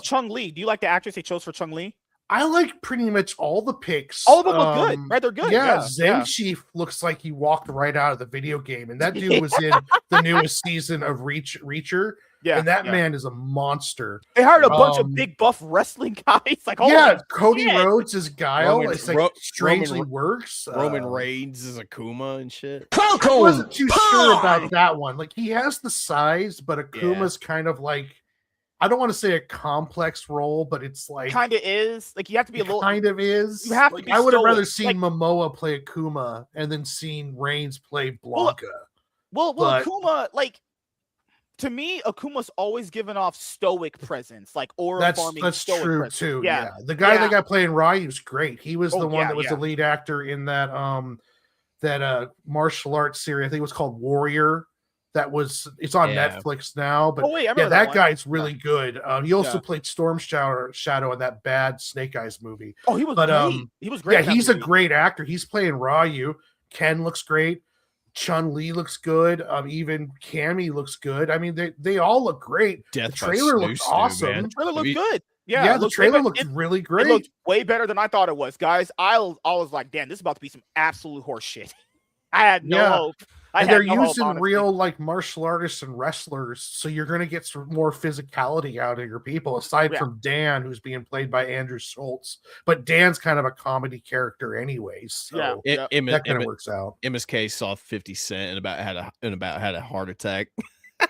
Chung Li? Do you like the actress they chose for Chung Li? I like pretty much all the picks. All of them look good, right? They're good. Yeah, Zen Chief looks like he walked right out of the video game, and that dude was in the newest season of Reacher. Yeah, and that man is a monster. They hired a bunch of big buff wrestling guys. Like, Cody Rhodes is Guile. It's like strangely works. Roman Reigns is Akuma and shit. I wasn't too sure about that one. Like, he has the size, but Akuma's kind of like, I don't want to say a complex role, but it's like kind of is. Like, you have to be a little. Kind of is. You have to be. I would have rather seen Momoa play Akuma and then seen Reigns play Blanca. Well, Akuma, like, to me, Akuma's always given off stoic presence, like aura farming. That's true presence. Too. Yeah, the guy that got playing Ryu was great. He was the one that was the lead actor in that martial arts series. I think it was called Warrior. It's on Netflix now, but that guy's really good. He also played Storm Shadow in that bad Snake Eyes movie. Oh, he was great. He was great. Yeah, he's a great actor. He's playing Ryu. Ken looks great. Chun Li looks good. Even Cammy looks good. I mean, they all look great. The trailer looks awesome. The trailer looked good. Yeah, the trailer looks really great. It looked way better than I thought it was, guys. I was like, damn, this is about to be some absolute horse shit. I had no hope. And they're using real martial artists and wrestlers, so you're going to get some more physicality out of your people, aside from Dan, who's being played by Andrew Schultz. But Dan's kind of a comedy character anyways, so that kind of works out. MSK saw 50 Cent and about had a heart attack.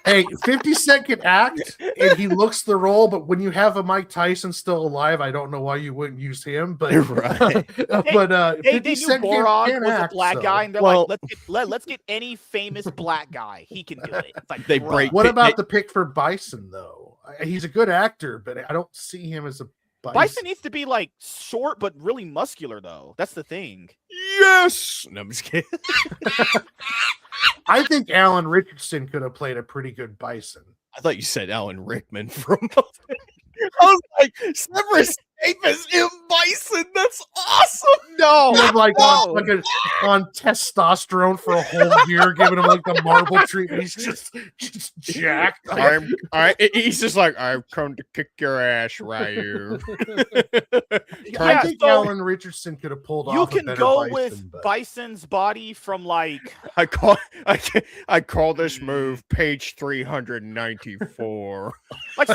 Hey, 50 Cent can act, and he looks the role, but when you have a Mike Tyson still alive, I don't know why you wouldn't use him. But right. But 50 Cent Borog was a black guy, and they're like, let's get any famous black guy. He can do it. It's like, What about the pick for Bison though? He's a good actor, but I don't see him as a Bison needs to be like short but really muscular though. That's the thing. Yes. No, I'm just kidding. I think Alan Richardson could have played a pretty good Bison. I thought you said Alan Rickman from. I was like, Severus Snape is in Bison. That's awesome. No, on testosterone for a whole year, giving him like the marble treatment. He's just jacked. All right. He's just like, I've come to kick your ass, Ryu. I think Alan Richardson could have pulled off. You can go with Bison's body from like. I call this move page 394. Like,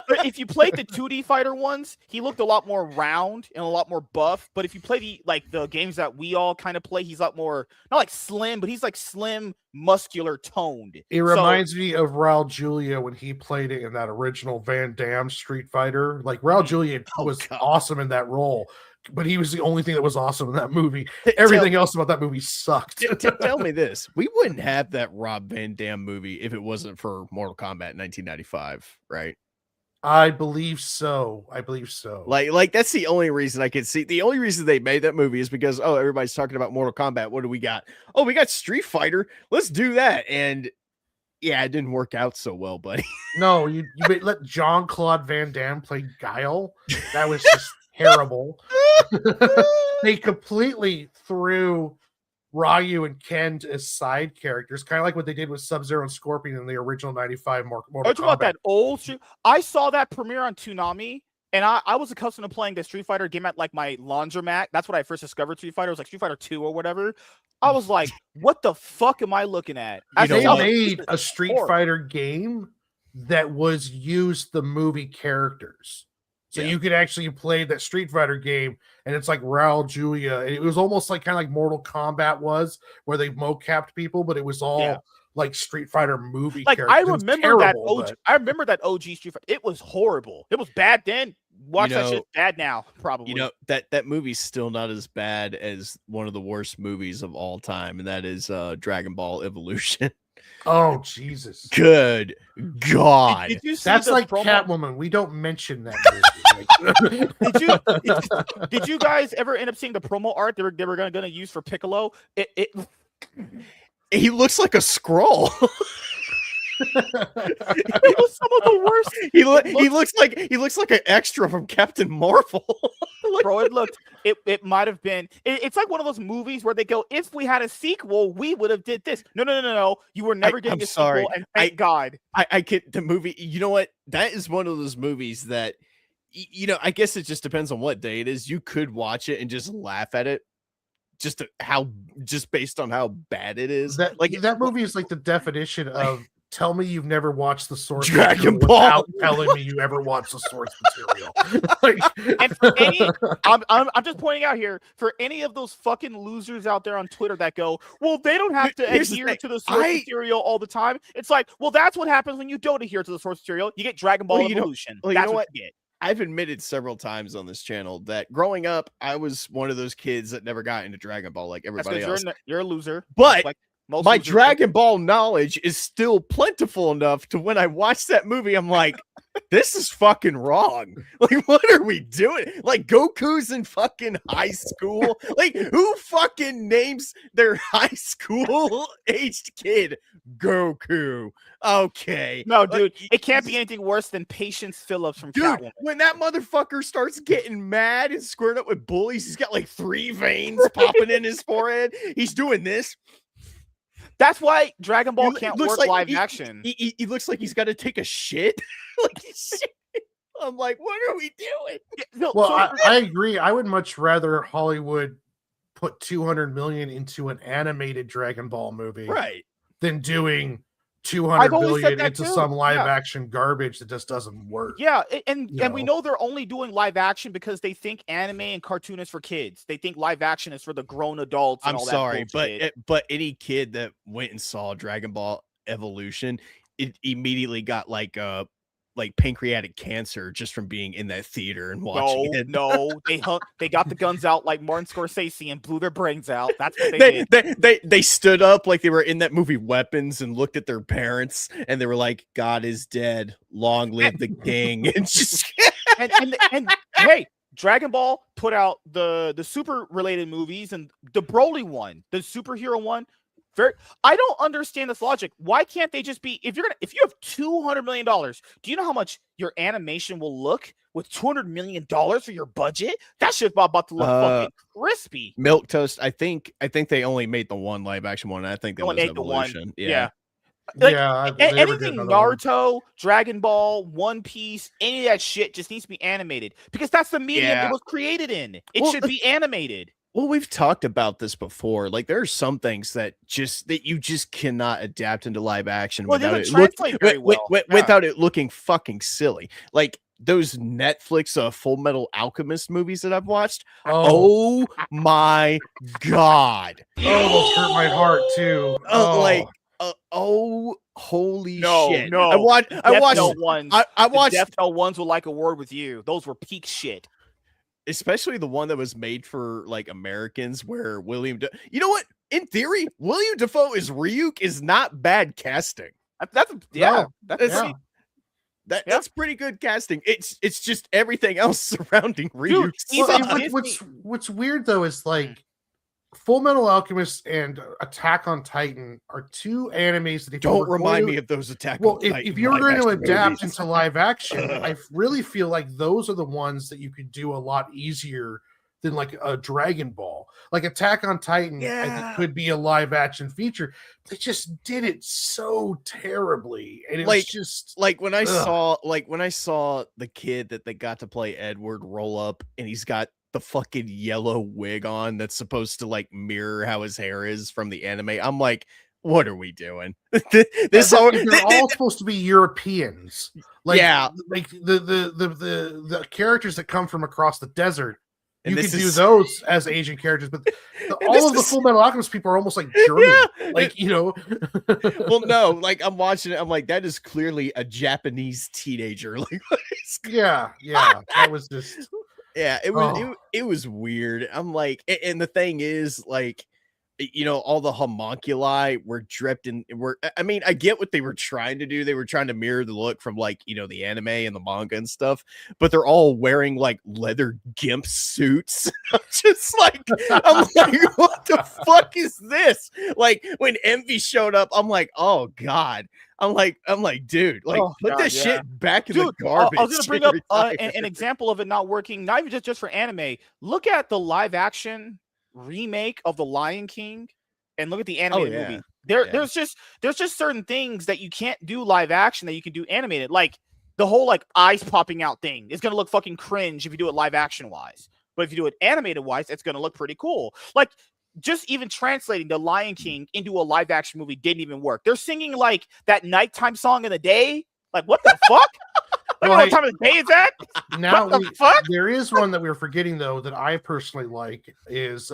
but if you played the 2D fighter ones, he looked a lot more round and a lot more buff. But if you play the games that we all kind of play, he's a lot more, not like slim, but he's like slim, muscular toned. It reminds me of Raul Julia when he played it in that original Van Damme Street Fighter. Like, Raul Julia was awesome in that role, but he was the only thing that was awesome in that movie. Everything else about that movie sucked. Tell me this. We wouldn't have that Rob Van Dam movie if it wasn't for Mortal Kombat 1995, right? I believe so. Like that's the only reason I can see. The only reason they made that movie is because, everybody's talking about Mortal Kombat. What do we got? Oh, we got Street Fighter. Let's do that. And yeah, it didn't work out so well, buddy. No, you let Jean-Claude Van Damme play Guile. That was just terrible. They completely threw Ryu and Ken as side characters, kind of like what they did with Sub-Zero and Scorpion in the original 95 Mortal Kombat. About that old Street? I saw that premiere on Toonami, and I was accustomed to playing the Street Fighter game at like my laundromat. That's when I first discovered Street Fighter. It was like Street Fighter 2 or whatever. I was like, what the fuck am I looking at? They made a Street Fighter game that was used the movie characters. So you could actually play that Street Fighter game, and it's like Raul Julia. It was almost like kind of like Mortal Kombat was, where they mocapped people, but it was all like Street Fighter movie Like characters. I It was remember that terrible, OG. I remember that OG Street Fighter. It was horrible. It was bad then. Watch that shit bad now, probably. You know, that movie's still not as bad as one of the worst movies of all time, and that is Dragon Ball Evolution. Oh Jesus! Good God, Did you see That's the like promo? Catwoman. We don't mention that movie. Did you guys ever end up seeing the promo art they were gonna use for Piccolo? he looks like a scroll. It was some of the worst. He looks like an extra from Captain Marvel. Bro, it might have been. It's like one of those movies where they go, if we had a sequel, we would have did this. No. You were never getting a sequel, and thank God. I get the movie. You know what? That is one of those movies that, you know, I guess it just depends on what day it is. You could watch it and just laugh at it. Just based on how bad it is. That movie is like the definition of tell me you've never watched the source Dragon material Ball without telling me you ever watched the source material. And for I'm just pointing out here, for any of those fucking losers out there on Twitter that go, well, they don't have to adhere to the source material all the time. It's like, well, that's what happens when you don't adhere to the source material. You get Dragon Ball Evolution. That's what you get. I've admitted several times on this channel that growing up, I was one of those kids that never got into Dragon Ball like everybody else. You're a loser. But like my Dragon Ball knowledge is still plentiful enough to when I watch that movie, I'm like, this is fucking wrong. Like, what are we doing? Like, Goku's in fucking high school. Like, who fucking names their high school aged kid Goku? Okay. No, dude, it can't be anything worse than Patience Phillips from Catwoman. When that motherfucker starts getting mad and squaring up with bullies, he's got like 3 veins popping in his forehead. He's doing this. That's why Dragon Ball can't work like live action. He looks like he's got to take a shit. I'm like, what are we doing? I agree. I would much rather Hollywood put $200 million into an animated Dragon Ball movie, right, than doing $200 billion into some live action garbage that just doesn't work. Yeah, and we know they're only doing live action because they think anime and cartoon is for kids. They think live action is for the grown adults. And all that bullshit. but any kid that went and saw Dragon Ball Evolution, it immediately got like pancreatic cancer just from being in that theater and watching it. No, they got the guns out like Martin Scorsese and blew their brains out. That's what they did. They stood up like they were in that movie Weapons and looked at their parents and they were like, God is dead. Long live the king. And just and hey, Dragon Ball put out the super related movies, and the Broly one, the superhero one. I don't understand this logic. Why can't they just be, if you have $200 million, do you know how much your animation will look with $200 million for your budget? That shit's about to look fucking crispy. Milk Toast, I think they only made the one live action one. I think that was Evolution. Yeah. Anything Naruto, Dragon Ball, One Piece, any of that shit just needs to be animated because that's the medium it was created in. It should be animated. Well, we've talked about this before. Like, there are some things that you just cannot adapt into live action without it looking fucking silly. Like those Netflix Full Metal Alchemist movies that I've watched. Oh my God! Those hurt my heart too. Holy shit! No, I watched Death Note ones will like a word with you. Those were peak shit. Especially the one that was made for like Americans where you know what? In theory, William Dafoe as Ryuk is not bad casting. That's pretty good casting. It's just everything else surrounding Ryuk. What's weird though is like Full Metal Alchemist and Attack on Titan are two animes that don't remind me of those Attack on Titan. If you're going to adapt into live action, I really feel like those are the ones that you could do a lot easier than like a Dragon Ball. Like Attack on Titan, I think could be a live action feature. They just did it so terribly, and it was just like when I saw the kid that they got to play Edward roll up, and he's got the fucking yellow wig on that's supposed to like mirror how his hair is from the anime. I'm like, what are we doing? They're all supposed to be Europeans. Like the characters that come from across the desert You this can do is- those as Asian characters, but all this of the is- Full Metal Alchemist people are almost like German. Yeah. Like, you know. Well, no, like I'm watching it. I'm like, that is clearly a Japanese teenager. Like, what is Yeah, that was just. Yeah, it was Oh. it was weird. I'm like, and the thing is, like, all the homunculi were dripped in. I mean, I get what they were trying to do. They were trying to mirror the look from like the anime and the manga and stuff, but they're all wearing like leather gimp suits. I'm just like, what the fuck is this? Like when Envy showed up, I'm like, oh god. I'm like, dude, like put this shit back in the garbage. I was gonna bring up an example of it not working, not even just for anime. Look at the live action remake of The Lion King and look at the animated movie. There's just certain things that you can't do live action that you can do animated. Like the whole like eyes popping out thing is gonna look fucking cringe if you do it live action wise. But if you do it animated wise, it's gonna look pretty cool. Like just even translating The Lion King into a live action movie didn't even work. They're singing like that nighttime song in the day. Like what the fuck? Like what time of the day is that? Now fuck? There is one that we're forgetting though that I personally like is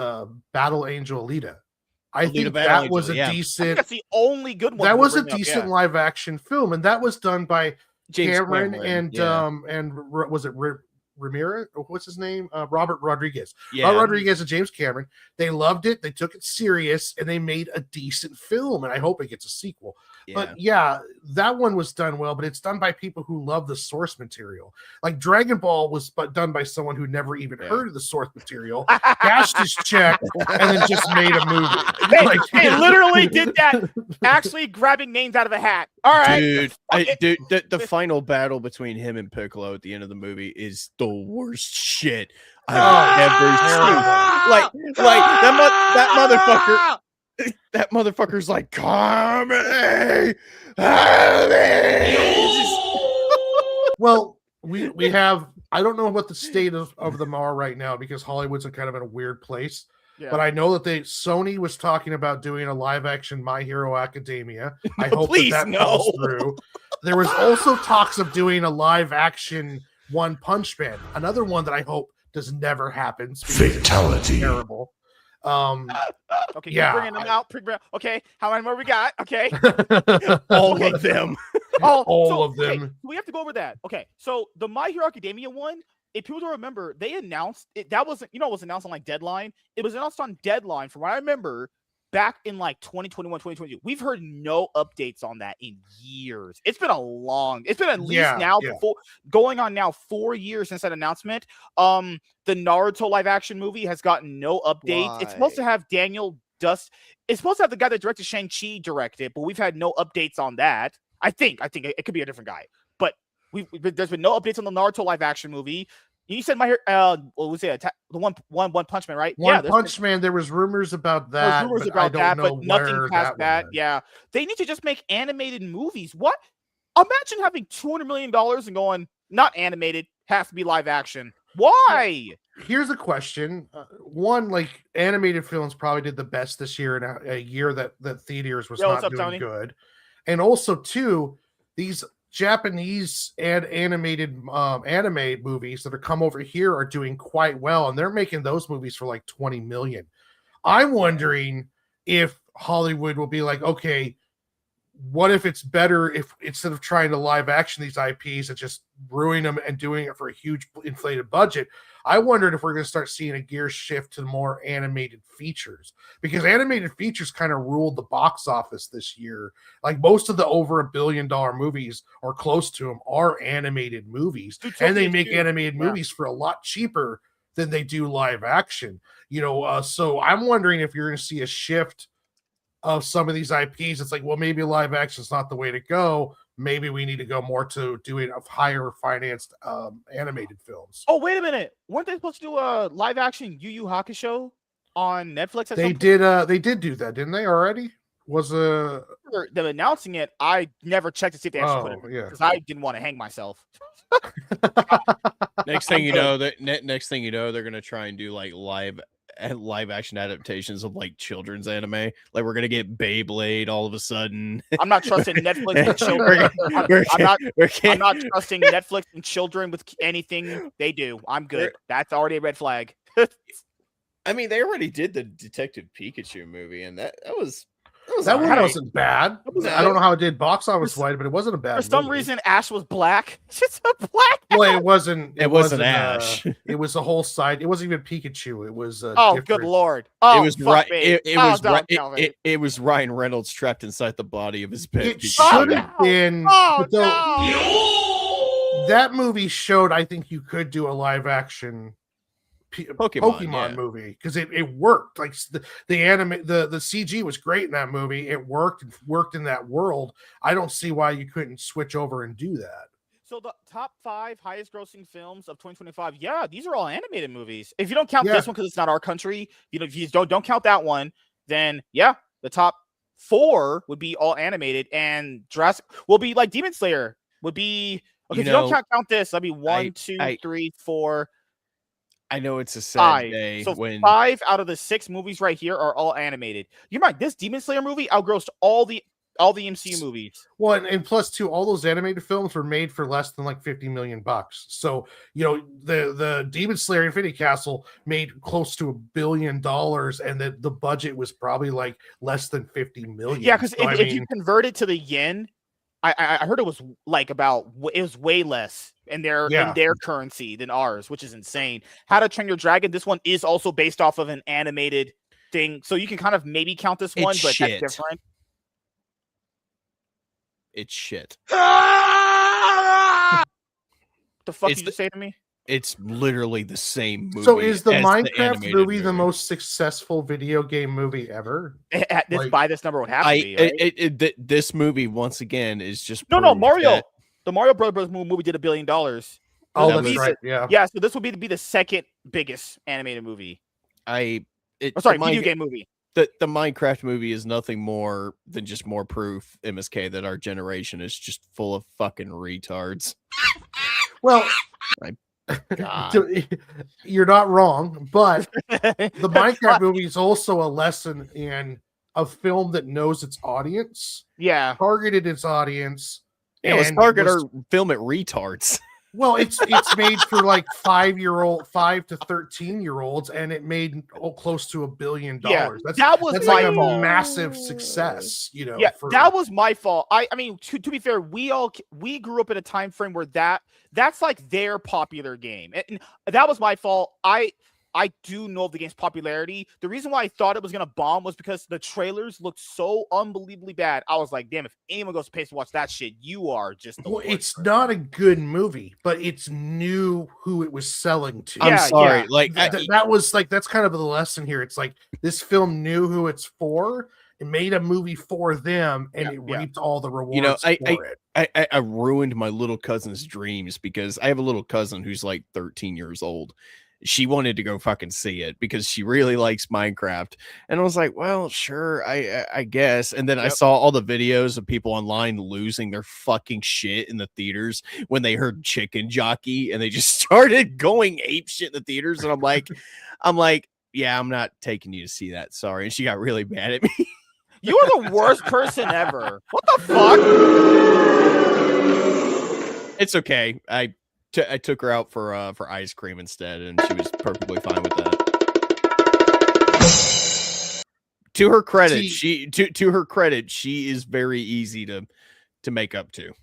Battle Angel Alita. I think that was a decent. That's the only good one. That was a decent live action film, and that was done by James Cameron and was it Ramirez? What's his name? Robert Rodriguez. Yeah. Rodriguez and James Cameron. They loved it. They took it serious, and they made a decent film. And I hope it gets a sequel. Yeah. But yeah, that one was done well. But it's done by people who love the source material. Like Dragon Ball was done by someone who never even heard of the source material, cashed his check, and then just made a movie. They literally did that. Actually, grabbing names out of a hat. All right, dude. The final battle between him and Piccolo at the end of the movie is the worst shit I've ever seen. Like that motherfucker. That motherfucker's like, Kami! Well, we have. I don't know what the state of them are right now because Hollywood's kind of in a weird place. Yeah. But I know that Sony was talking about doing a live action My Hero Academia. I hope that falls through. There was also talks of doing a live action One Punch Man, another one that I hope does never happen. Fatality. Terrible. Okay, bringing them out. Okay, how many more we got? Okay, all of them. All of them. Okay, we have to go over that. Okay, so the My Hero Academia one. If people don't remember, they announced it. That wasn't, it was announced on like Deadline. It was announced on Deadline from what I remember back in like 2021, 2022. We've heard no updates on that in years. It's been at least going on now 4 years since that announcement. The Naruto live action movie has gotten no updates. Why? It's supposed to have Daniel Dust. It's supposed to have the guy that directed Shang-Chi direct it, but we've had no updates on that. I think it could be a different guy, but there's been no updates on the Naruto live action movie. You said the One Punch Man, right? One Punch Man. There was rumors about that. But nothing past that. Yeah, they need to just make animated movies. What? Imagine having $200 million and going not animated, has to be live action. Why? Here's a question. One, like animated films probably did the best this year in a year that theaters was not doing Tony? Good, and also two, these Japanese and animated anime movies that are come over here are doing quite well, and they're making those movies for like 20 million. I'm wondering if Hollywood will be like, okay, what if it's better if instead of trying to live action these IPs and just ruin them and doing it for a huge inflated budget? I wondered if we're going to start seeing a gear shift to more animated features, because animated features kind of ruled the box office this year. Like most of the over $1 billion movies or close to them are animated movies, and they make animated movies for a lot cheaper than they do live action. So I'm wondering if you're going to see a shift of some of these IPs. It's like, well, maybe live action is not the way to go. Maybe we need to go more to doing a higher financed animated films. Oh, wait a minute. Weren't they supposed to do a live action Yu Yu Hakusho on Netflix? They did do that, didn't they already? Them announcing it. I never checked to see if they actually put it because I didn't want to hang myself. Next thing you know, they're gonna try and do like live action adaptations of like children's anime. Like we're gonna get Beyblade all of a sudden. I'm not trusting Netflix and children. I'm not trusting Netflix and children with anything they do. I'm good. That's already a red flag. I mean, they already did the Detective Pikachu movie, and that was That one alright. wasn't bad. was I don't know how it did box office For- wise, but it wasn't a bad. For some movie. reason, Ash was black. It's just a black. Well, it wasn't. It wasn't Ash. It was the whole side. It wasn't even Pikachu. It was. Oh, different. good lord! Oh, It was fuck right. me. It Oh, was don't right. tell me. It was Ryan Reynolds trapped inside the body of his pet. It Pikachu. should Oh, have no. been. Oh but though, no! that movie showed. I think you could do a live action Pokemon yeah. movie because it worked. Like the anime, the CG was great in that movie. It worked in that world. I don't see why you couldn't switch over and do that. So the top 5 highest grossing films of 2025, yeah, these are all animated movies. If you don't count Yeah. this one because it's not our country, if you don't count that one, then yeah, the top 4 would be all animated, and Jurassic will be like Demon Slayer would be. Okay, if you don't count this, that'd be 1, 2, 3, 4. I know it's a sad 5. day So when 5 out of the 6 movies right here are all animated. You're right. This Demon Slayer movie outgrossed all the MCU movies. Well, and plus too, all those animated films were made for less than like $50 million. So the Demon Slayer Infinity Castle made close to $1 billion, and the budget was probably like less than 50 million. Yeah, because So, if you convert it to the yen, I heard it was like it was way less in their currency than ours, which is insane. How to Train Your Dragon. This one is also based off of an animated thing, so you can kind of maybe count this one, but that's different. It's shit. What the fuck did you say to me? It's literally the same movie. So is the as Minecraft animated movie the most successful video game movie ever? By this number would have to be. Right? This movie once again is just no Mario. The Mario Brothers movie did $1 billion. Oh, that's right. Yeah. Yeah. So this would be the second biggest animated movie. Video game movie. The Minecraft movie is nothing more than just more proof, MSK, that our generation is just full of fucking retards. Well, God. You're not wrong, but the Minecraft movie is also a lesson in a film that knows its audience, targeted its audience. Yeah, let's target our film at retards. Well, it's made for like 5 to 13-year-olds, and it made close to $1 billion. Yeah, that's my like a fault. massive success, that was my fault. I mean, to be fair, we grew up in a time frame where that's like their popular game, and that was my fault. I do know of the game's popularity. The reason why I thought it was gonna bomb was because the trailers looked so unbelievably bad. I was like, damn, if anyone goes to pay to watch that shit, you are just it's not a good movie, but it's knew who it was selling to. I'm sorry. Like that was like that's kind of the lesson here. It's like this film knew who it's for. It made a movie for them, and it reaped all the rewards for it. I ruined my little cousin's dreams because I have a little cousin who's like 13 years old. She wanted to go fucking see it because she really likes Minecraft. And I was like, well, sure, I guess. And then I saw all the videos of people online losing their fucking shit in the theaters when they heard Chicken Jockey, and they just started going ape shit in the theaters. And I'm like, yeah, I'm not taking you to see that. Sorry. And she got really mad at me. You are the worst person ever. What the fuck? It's okay. I took her out for ice cream instead, and she was perfectly fine with that. To her credit, to her credit, she is very easy to make up to. You're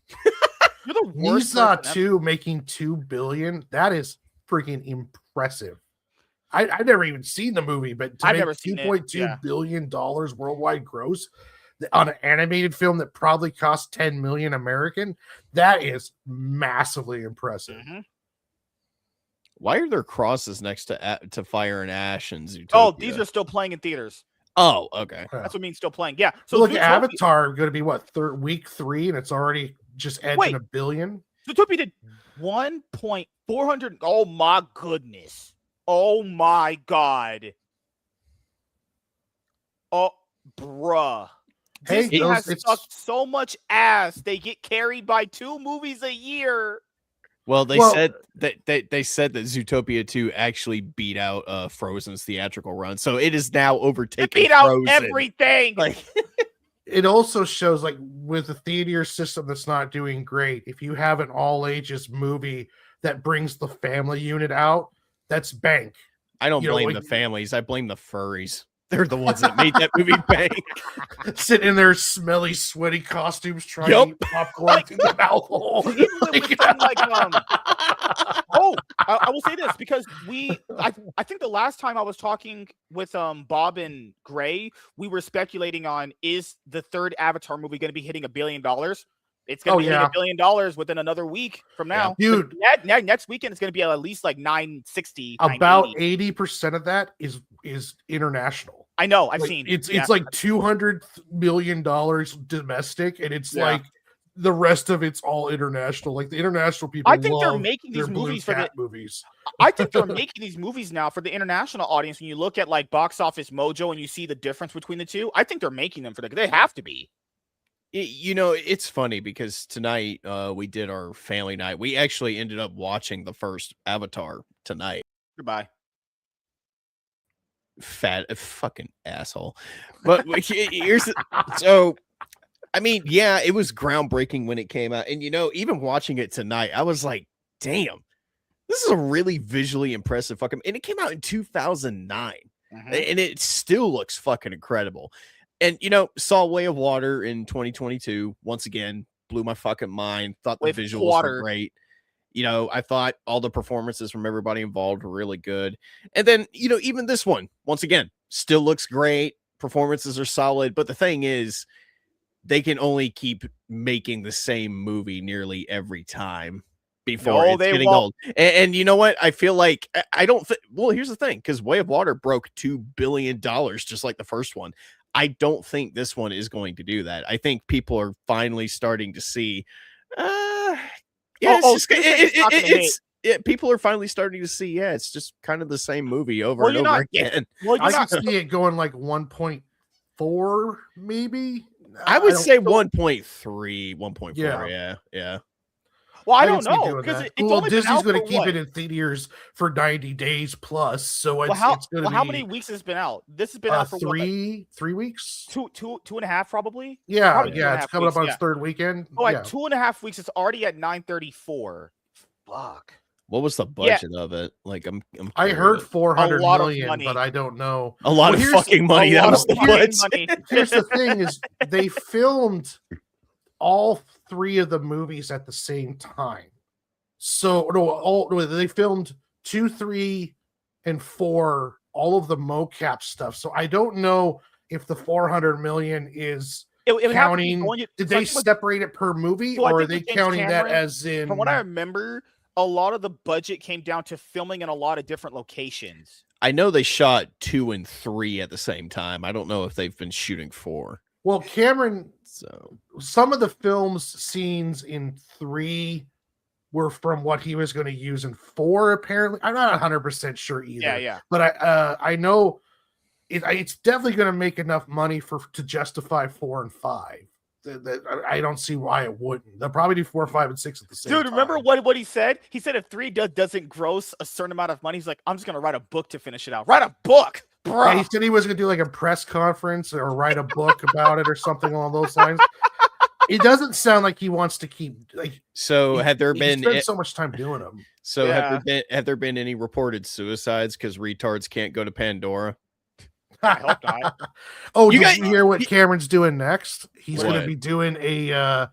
the worst. Nisa 2 making $2 billion. That is freaking impressive. I've never even seen the movie, but to make $2.2 billion worldwide gross on an animated film that probably cost 10 million American, that is massively impressive. Mm-hmm. Why are there crosses next to Fire and Ash and Zootopia? Oh, these are still playing in theaters. Oh, okay. That's what it means still playing. Yeah. So look, Avatar going to be what, week 3, and it's already just edging $1 billion. Zootopia did 1.400. Oh my goodness. Oh my god. Oh, bruh. Hey, Disney has sucked so much ass. They get carried by 2 movies a year. Well, they said that Zootopia 2 actually beat out Frozen's theatrical run, so it is now overtaking. It beat out everything. Like, it also shows, like, with a theater system that's not doing great, if you have an all ages movie that brings the family unit out, that's bank. I don't blame the families. I blame the furries. They're the ones that made that movie bank. Sitting in their smelly, sweaty costumes trying to eat popcorn through the mouth hole. I will say this because I think the last time I was talking with Bob and Gray, we were speculating on, is the third Avatar movie going to be hitting $1 billion? It's going to be hitting $1 billion within another week from now. Dude. Next weekend it's going to be at least like 960. About 80% of that is international. I know. I've seen. It's like $200 million domestic, and it's like the rest of it's all international. Like the international people, I think they're making these movies for the movies. I think they're making these movies now for the international audience. When you look at like Box Office Mojo and you see the difference between the two, I think they're making them for they have to be. It's funny because tonight we did our family night. We actually ended up watching the first Avatar tonight. Goodbye. Fat fucking asshole. But here's so I mean, yeah, it was groundbreaking when it came out. And even watching it tonight, I was like, damn, this is a really visually impressive fucking, and it came out in 2009. And it still looks fucking incredible. And saw Way of Water in 2022. Once again, blew my fucking mind. Thought the visuals were great. I thought all the performances from everybody involved were really good. And then, even this one, once again, still looks great. Performances are solid. But the thing is, they can only keep making the same movie nearly every time before it's getting old. And you know what? I feel like I don't think, well, here's the thing, because Way of Water broke $2 billion just like the first one. I don't think this one is going to do that. I think people are finally starting to see, people are finally starting to see, it's just kind of the same movie over and over again. Well, I can see it going like 1.4, maybe. I would say 1.3, 1.4. Yeah. Well, I don't know because Disney's going to keep it in theaters for 90 days plus. So it's going to be. How many weeks has it been out? This has been out for 3 weeks. Two and a half, probably. Yeah, it's coming up on its third weekend. Oh, like 2.5 weeks. It's already at 934. Fuck. What was the budget of it? Like, I heard 400 million, but I don't know. A lot of fucking money. That was the budget. Here's the thing: is they filmed all 3 of the movies at the same time. So they filmed 2, 3, and 4, all of the mocap stuff. So I don't know if the 400 million is counting. Did they separate it per movie, or are they counting that as in? From what I remember, a lot of the budget came down to filming in a lot of different locations. I know they shot 2 and 3 at the same time. I don't know if they've been shooting 4. Well, Cameron, some of the film's scenes in 3 were from what he was going to use in 4, apparently. I'm not 100% sure either. Yeah. But I know it's definitely going to make enough money to justify 4 and 5. I don't see why it wouldn't. They'll probably do 4, 5, and 6 at the same time. Dude, remember what he said? He said if 3 doesn't gross a certain amount of money, he's like, I'm just going to write a book to finish it out. Write a book! Bro. Yeah, he said he was going to do like a press conference or write a book about it or something along those lines. It doesn't sound like he wants to keep like. So had there been spent so much time doing them? So have there been any reported suicides because retards can't go to Pandora? I hope not. Did you hear what Cameron's doing next? He's going to be doing a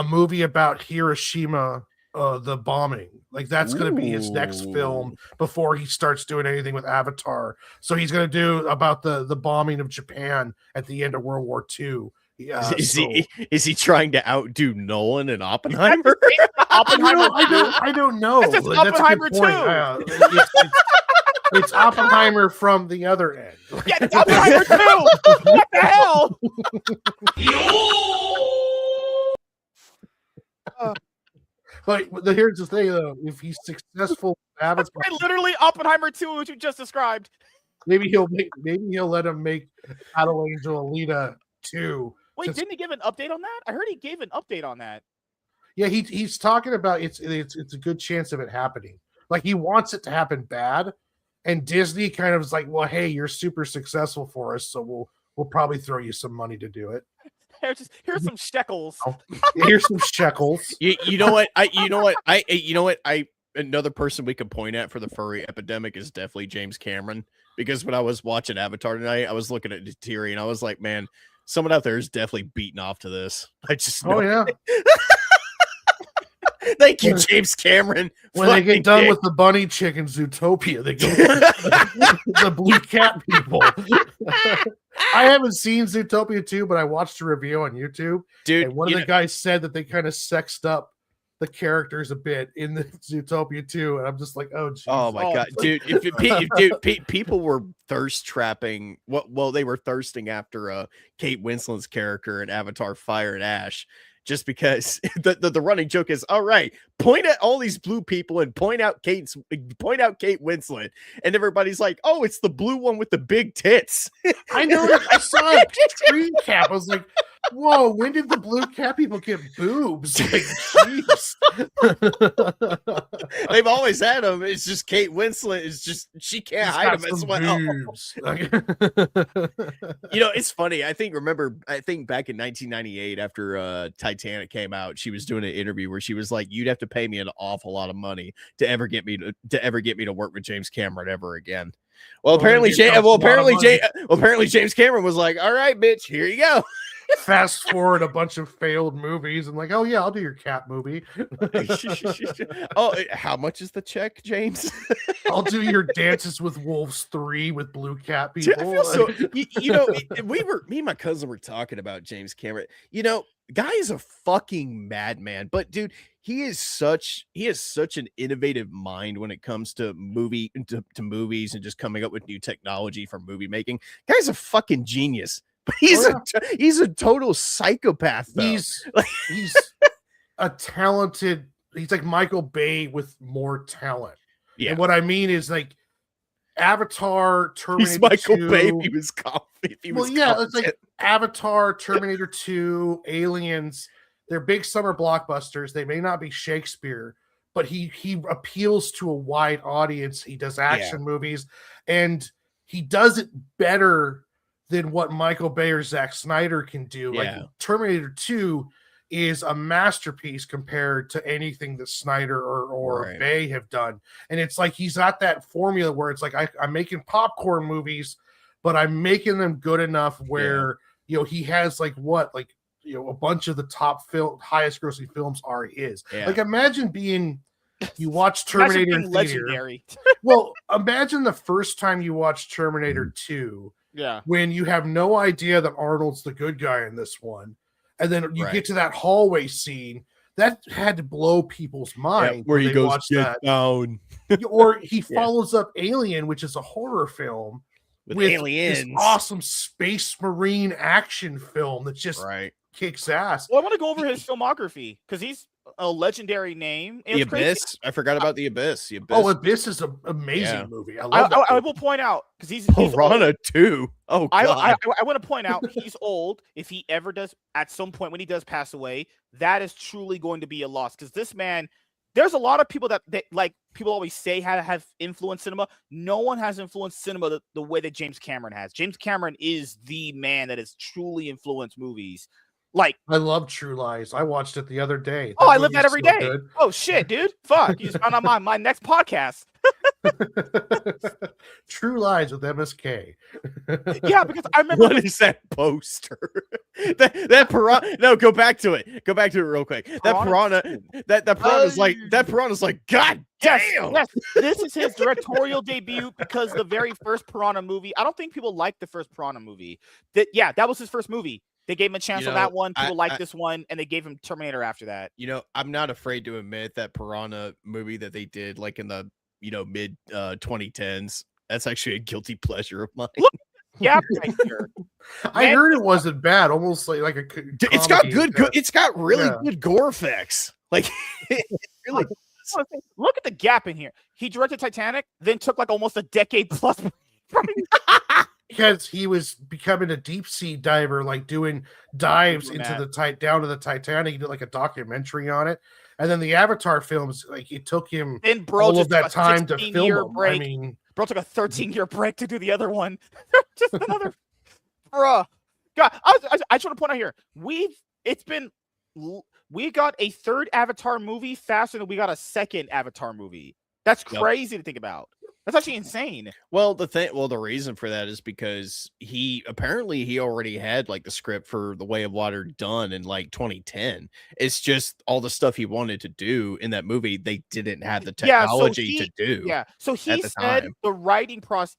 movie about Hiroshima, the bombing. Like that's going to be his next film before he starts doing anything with Avatar. So he's going to do about the bombing of Japan at the end of World War II. Yeah, is he trying to outdo Nolan and Oppenheimer? I don't know. That's Oppenheimer too. It's Oppenheimer from the other end. Yeah, it's Oppenheimer too. What the hell? But here's the thing, though: if he's successful, literally Oppenheimer 2, which you just described. Maybe he'll let him make Battle Angel Alita 2. Wait, didn't he give an update on that? I heard he gave an update on that. Yeah, he's talking about it's a good chance of it happening. Like he wants it to happen bad, and Disney kind of is like, well, hey, you're super successful for us, so we'll probably throw you some money to do it. Here's some shekels. Here's some shekels. You know what? I another person we could point at for the furry epidemic is definitely James Cameron. Because when I was watching Avatar tonight, I was looking at Neytiri and I was like, man, someone out there is definitely beating off to this. I just know. Oh yeah. Thank you, James Cameron. When they get done with the bunny chicken Zootopia, they go the blue cat people. I haven't seen Zootopia 2, but I watched a review on YouTube. Dude, and one of the guys said that they kind of sexed up the characters a bit in the Zootopia 2, and I'm just like, oh, geez. Oh my god, dude! People were thirst trapping. Well, they were thirsting after Kate Winslet's character in Avatar: Fire and Ash, just because the running joke is, all right, point at all these blue people and point out Kate Winslet, and everybody's like, oh, it's the blue one with the big tits. I know. I saw a screen cap. I was like, whoa, when did the blue cat people get boobs? Like, jeez. They've always had them. It's just Kate Winslet is just, she can't hide them as well. It's funny. I think back in 1998 after Titanic came out, she was doing an interview where she was like, you'd have to pay me an awful lot of money to ever get me to work with James Cameron ever again. Apparently James Cameron was like, all right, bitch, here you go. Fast forward a bunch of failed movies and like, oh yeah, I'll do your cat movie. Oh, how much is the check, James? I'll do your Dances with Wolves 3 with blue cat people. Me and my cousin were talking about James Cameron. Guy is a fucking madman, but dude, he has such an innovative mind when it comes to movies and just coming up with new technology for movie making. Guy's a fucking genius. But he's a total psychopath, though. He's a talented. He's like Michael Bay with more talent. Yeah. And what I mean is like Avatar, Terminator. He's Michael 2. Bay. He was confident. It's like Avatar, Terminator 2, Aliens. They're big summer blockbusters. They may not be Shakespeare, but he appeals to a wide audience. He does action movies, and he does it better than what Michael Bay or Zack Snyder can do. Yeah. Like Terminator 2 is a masterpiece compared to anything that Snyder or Bay have done. And it's like he's got that formula where it's like I'm making popcorn movies, but I'm making them good enough where he has a bunch of the top highest grossing films are his. Yeah. Like imagine you watch Terminator in theater. Legendary. Well, imagine the first time you watch Terminator 2. Yeah. When you have no idea that Arnold's the good guy in this one. And then you get to that hallway scene that had to blow people's mind where he goes, get down. Or he follows up Alien, which is a horror film with aliens. This awesome space marine action film that just kicks ass. Well, I want to go over his filmography because he's a legendary name. The Abyss. Crazy. I forgot about The Abyss. Oh, Abyss is an amazing movie. I love that. I will point out because he's Piranha 2. Oh, God. I want to point out he's old. If he ever does, at some point when he does pass away, that is truly going to be a loss because this man. There's a lot of people that like people always say have influenced cinema. No one has influenced cinema the way that James Cameron has. James Cameron is the man that has truly influenced movies. Like I love True Lies. I watched it the other day. I live that every day. Good. Oh shit, dude! Fuck, you just found out my next podcast. True Lies with MSK. Yeah, because I remember what is that poster? that piranha. No, go back to it. Go back to it real quick. That piranha's like God damn. Yes, this is his directorial debut because the very first Piranha movie. I don't think people liked the first Piranha movie. That was his first movie. They gave him a chance on that one. People like this one, and they gave him Terminator after that. I'm not afraid to admit that Piranha movie that they did like in the mid 2010s. That's actually a guilty pleasure of mine. Look, yeah, right here. I heard it wasn't bad. Almost like a. It's got good. It's got really good gore effects. Like really. Look at the gap in here. He directed Titanic, then took like almost a decade plus from. Because he was becoming a deep sea diver, like doing dives down to the Titanic. He did like a documentary on it, and then the Avatar films, like it took him all of that time to film them. Break. I mean, bro took a 13-year break to do the other one. Just another, bruh. God, I just want to point out here. It's been we got a third Avatar movie faster than we got a second Avatar movie. That's crazy to think about. That's actually insane. Well, the reason for that is because he already had like the script for The Way of Water done in like 2010. It's just all the stuff he wanted to do in that movie, they didn't have the technology to do. Yeah. So he said the writing process.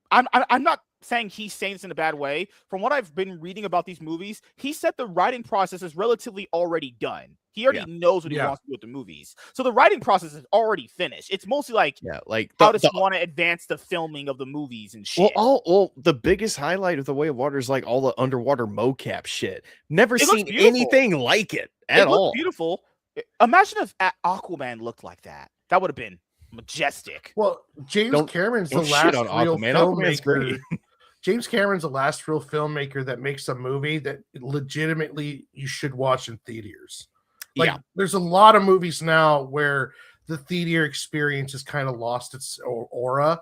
I'm not saying he's saying this in a bad way. From what I've been reading about these movies, he said the writing process is relatively already done. He already knows what he wants to do with the movies. So the writing process is already finished. It's mostly like, how does he want to advance the filming of the movies and shit? Well, the biggest highlight of The Way of Water is like all the underwater mocap shit. Never seen anything like it at all. Beautiful. Imagine if Aquaman looked like that. That would have been majestic. Well, James Cameron's the last real filmmaker. James Cameron's the last real filmmaker that makes a movie that legitimately you should watch in theaters. Like, there's a lot of movies now where the theater experience has kind of lost its aura.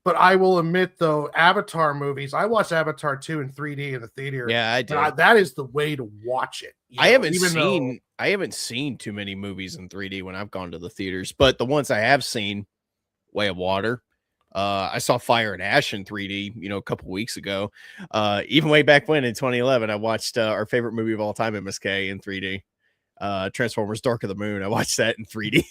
But I will admit, though, Avatar movies, I watched Avatar 2 in 3D in the theater. Yeah, I did. That is the way to watch it. I haven't seen too many movies in 3D when I've gone to the theaters, but the ones I have seen, Way of Water. I saw Fire and Ash in 3D, a couple weeks ago. Even way back when in 2011, I watched our favorite movie of all time, MSK, in 3D. Transformers Dark of the Moon. I watched that in 3D.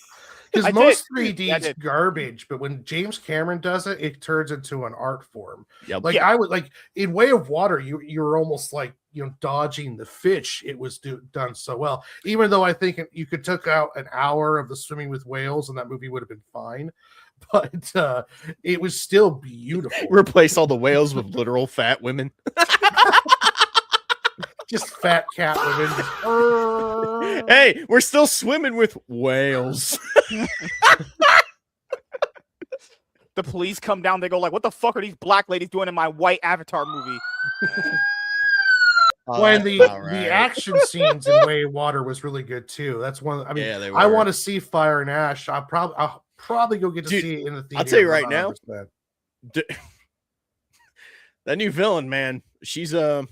Because most 3D is garbage, but when James Cameron does it, it turns into an art form. Yep. I would like in Way of Water, you were almost like dodging the fish. It was done so well. Even though I think you could took out an hour of the swimming with whales, and that movie would have been fine. But it was still beautiful. Replace all the whales with literal fat women. Just fat cat women. Hey, we're still swimming with whales. The police come down. They go like, "What the fuck are these black ladies doing in my white Avatar movie?" When the action scenes in Way of Water was really good too. That's one. I mean, I want to see Fire and Ash. I'll probably go get to see it in the theater. I'll tell you right now, that new villain, man, she's kind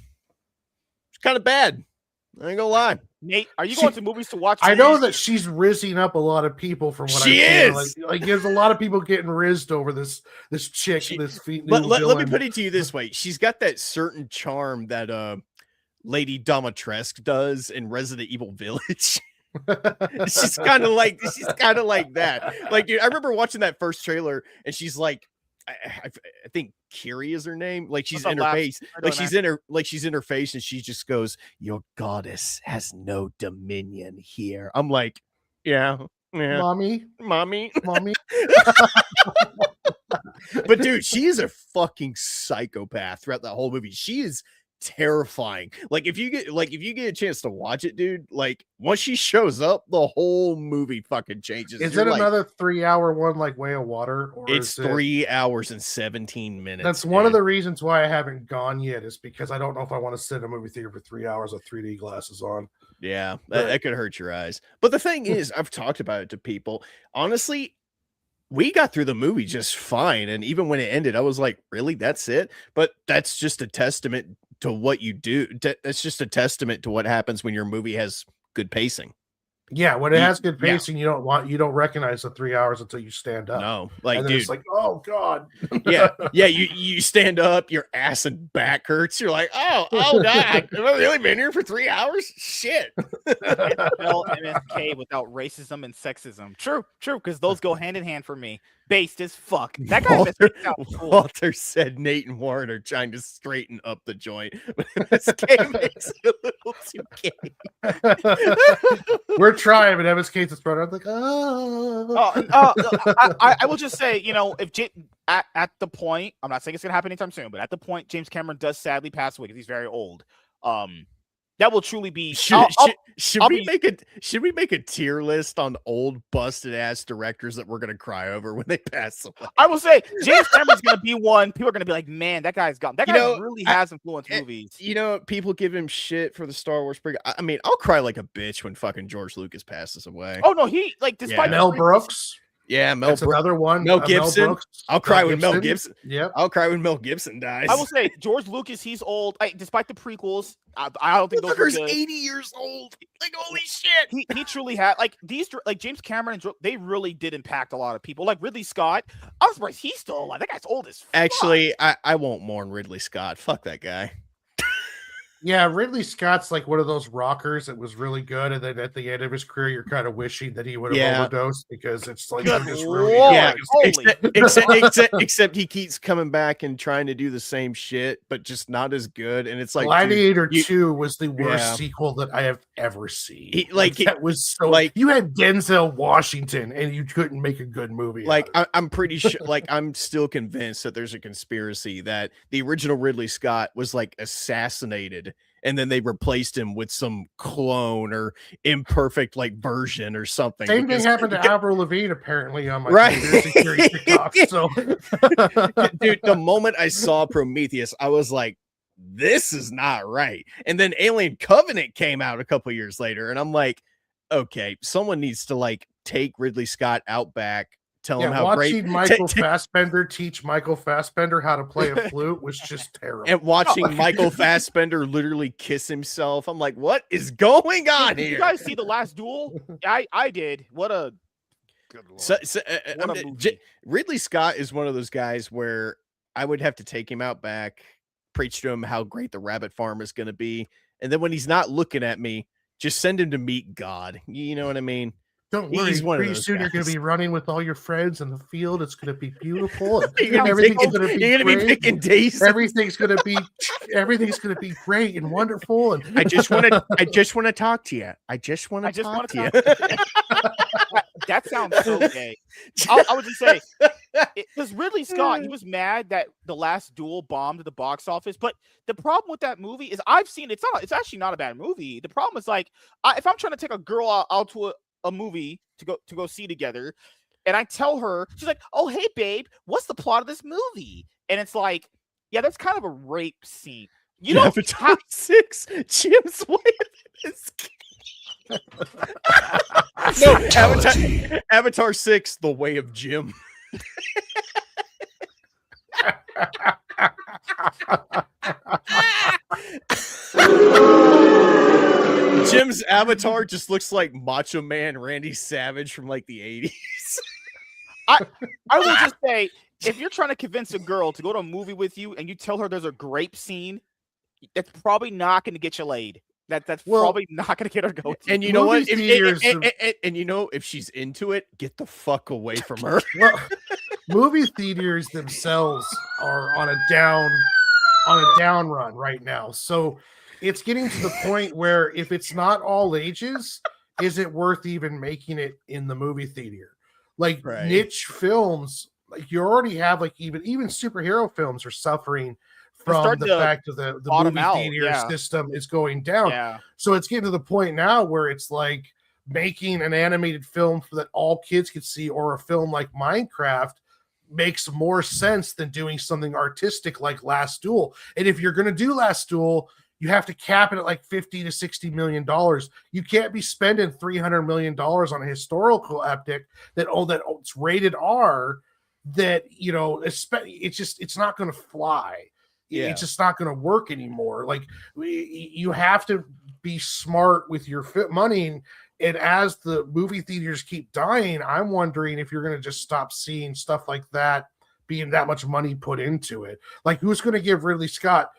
of bad. I ain't gonna lie. Nate, are you going to movies to watch? I know that she's rizzing up a lot of people from what she is. Like there's a lot of people getting rizzed over this chick. Let me put it to you this way: she's got that certain charm that Lady Domitrescu does in Resident Evil Village. she's kind of like that. Like, dude, I remember watching that first trailer, and she's like, I think Kiri is her name. Like, she's in her face. She's in her face, and she just goes, "Your goddess has no dominion here." I'm like, yeah. Mommy. But dude, she is a fucking psychopath throughout that whole movie. She is terrifying. Like, if you get a chance to watch it, dude, like, once she shows up, the whole movie fucking changes. Is it another 3-hour one like Way of Water? Or it's 3 hours and 17 minutes. That's one of the reasons why I haven't gone yet, is because I don't know if I want to sit in a movie theater for 3 hours with 3D glasses on. Yeah, that could hurt your eyes. But the thing is, I've talked about it to people. Honestly, we got through the movie just fine. And even when it ended, I was like, really? That's it? But that's just a testament to what you do. That's just a testament to what happens when your movie has good pacing. Yeah, when it has good pacing, you don't recognize the 3 hours until you stand up. No, like, and dude, it's like, oh god. yeah. You stand up, your ass and back hurts. You're like, oh god, have I really been here for 3 hours? Shit. Spell MSK without racism and sexism. True, because those go hand in hand for me. Based as fuck. That guy Walter said Nate and Warren are trying to straighten up the joint, but MSK makes it a little too gay. We're trying, but MSK's just brought up like, I will just say, if at the point, I'm not saying it's gonna happen anytime soon, but at the point James Cameron does sadly pass away because he's very old. That will truly be. Should we make a tier list on old busted ass directors that we're gonna cry over when they pass away? I will say James Cameron's gonna be one. People are gonna be like, man, that guy's gone. That guy really has influenced movies. People give him shit for the Star Wars. I mean, I'll cry like a bitch when fucking George Lucas passes away. Oh no, he despite Mel Brooks. Yeah, That's another one. Mel Gibson. Brooks. I'll cry when Mel Gibson. Yep. I'll cry when Mel Gibson dies. I will say George Lucas, he's old. Despite the prequels, I don't think those were good. 80 years old. Like, holy shit. He truly had like James Cameron and they really did impact a lot of people. Like Ridley Scott, I was surprised he's still alive. That guy's old as fuck. Actually, I won't mourn Ridley Scott. Fuck that guy. Yeah, Ridley Scott's like one of those rockers that was really good, and then at the end of his career, you're kind of wishing that he would have overdosed because it's like Good just Lord. ruining Except he keeps coming back and trying to do the same shit, but just not as good. And it's like Gladiator 2 was the worst sequel that I have ever seen. That was so like you had Denzel Washington and you couldn't make a good movie. Like I'm pretty sure, like I'm still convinced that there's a conspiracy that the original Ridley Scott was like assassinated. And then they replaced him with some clone or imperfect like version or something. Same thing happened to Avril Lavigne apparently on my conspiracy TikTok. So, dude, the moment I saw Prometheus, I was like, "This is not right." And then Alien Covenant came out a couple years later, and I'm like, "Okay, someone needs to like take Ridley Scott out back." Tell him how great Michael Fassbender teach Michael Fassbender how to play a flute was just terrible. And watching Michael Fassbender literally kiss himself, I'm like, what is going on here? You guys see The Last Duel? I did. What a good Lord. Ridley Scott is one of those guys where I would have to take him out back, preach to him how great the rabbit farm is going to be, and then when he's not looking at me, just send him to meet God. You know what I mean? Don't worry. Pretty soon you're going to be running with all your friends in the field. It's going to be beautiful. Everything's going to be picking days. Everything's going to be great and wonderful. And I just want to talk to you. I just want to talk to you. That sounds so gay. I would just say, because Ridley Scott, he was mad that The Last Duel bombed the box office. But the problem with that movie is I've seen it's actually not a bad movie. The problem is like if I'm trying to take a girl out to a movie to go see together, and I tell her, she's like, "Oh, hey babe, what's the plot of this movie?" And it's like, yeah, that's kind of a rape scene. You know, Avatar 6, Jim's way of escape. No, Avatar 6, The Way of Jim. Jim's avatar just looks like Macho Man Randy Savage from like the 80s. I will just say, if you're trying to convince a girl to go to a movie with you and you tell her there's a grape scene, that's probably not going to get you laid. That's probably not going to get her going. And you know what? And you know, if she's into it, get the fuck away from her. Well, movie theaters themselves are on a down run right now. So it's getting to the point where if it's not all ages, is it worth even making it in the movie theater? Like niche films, like you already have like even superhero films are suffering from the fact that the movie theater system is going down. Yeah. So it's getting to the point now where it's like making an animated film that all kids could see, or a film like Minecraft makes more sense than doing something artistic like Last Duel. And if you're going to do Last Duel, you have to cap it at like $50 to $60 million. You can't be spending $300 million on a historical epic that it's rated R. That it's not going to fly. Yeah. It's just not going to work anymore. Like you have to be smart with your money. And as the movie theaters keep dying, I'm wondering if you're going to just stop seeing stuff like that being that much money put into it. Like who's going to give Ridley Scott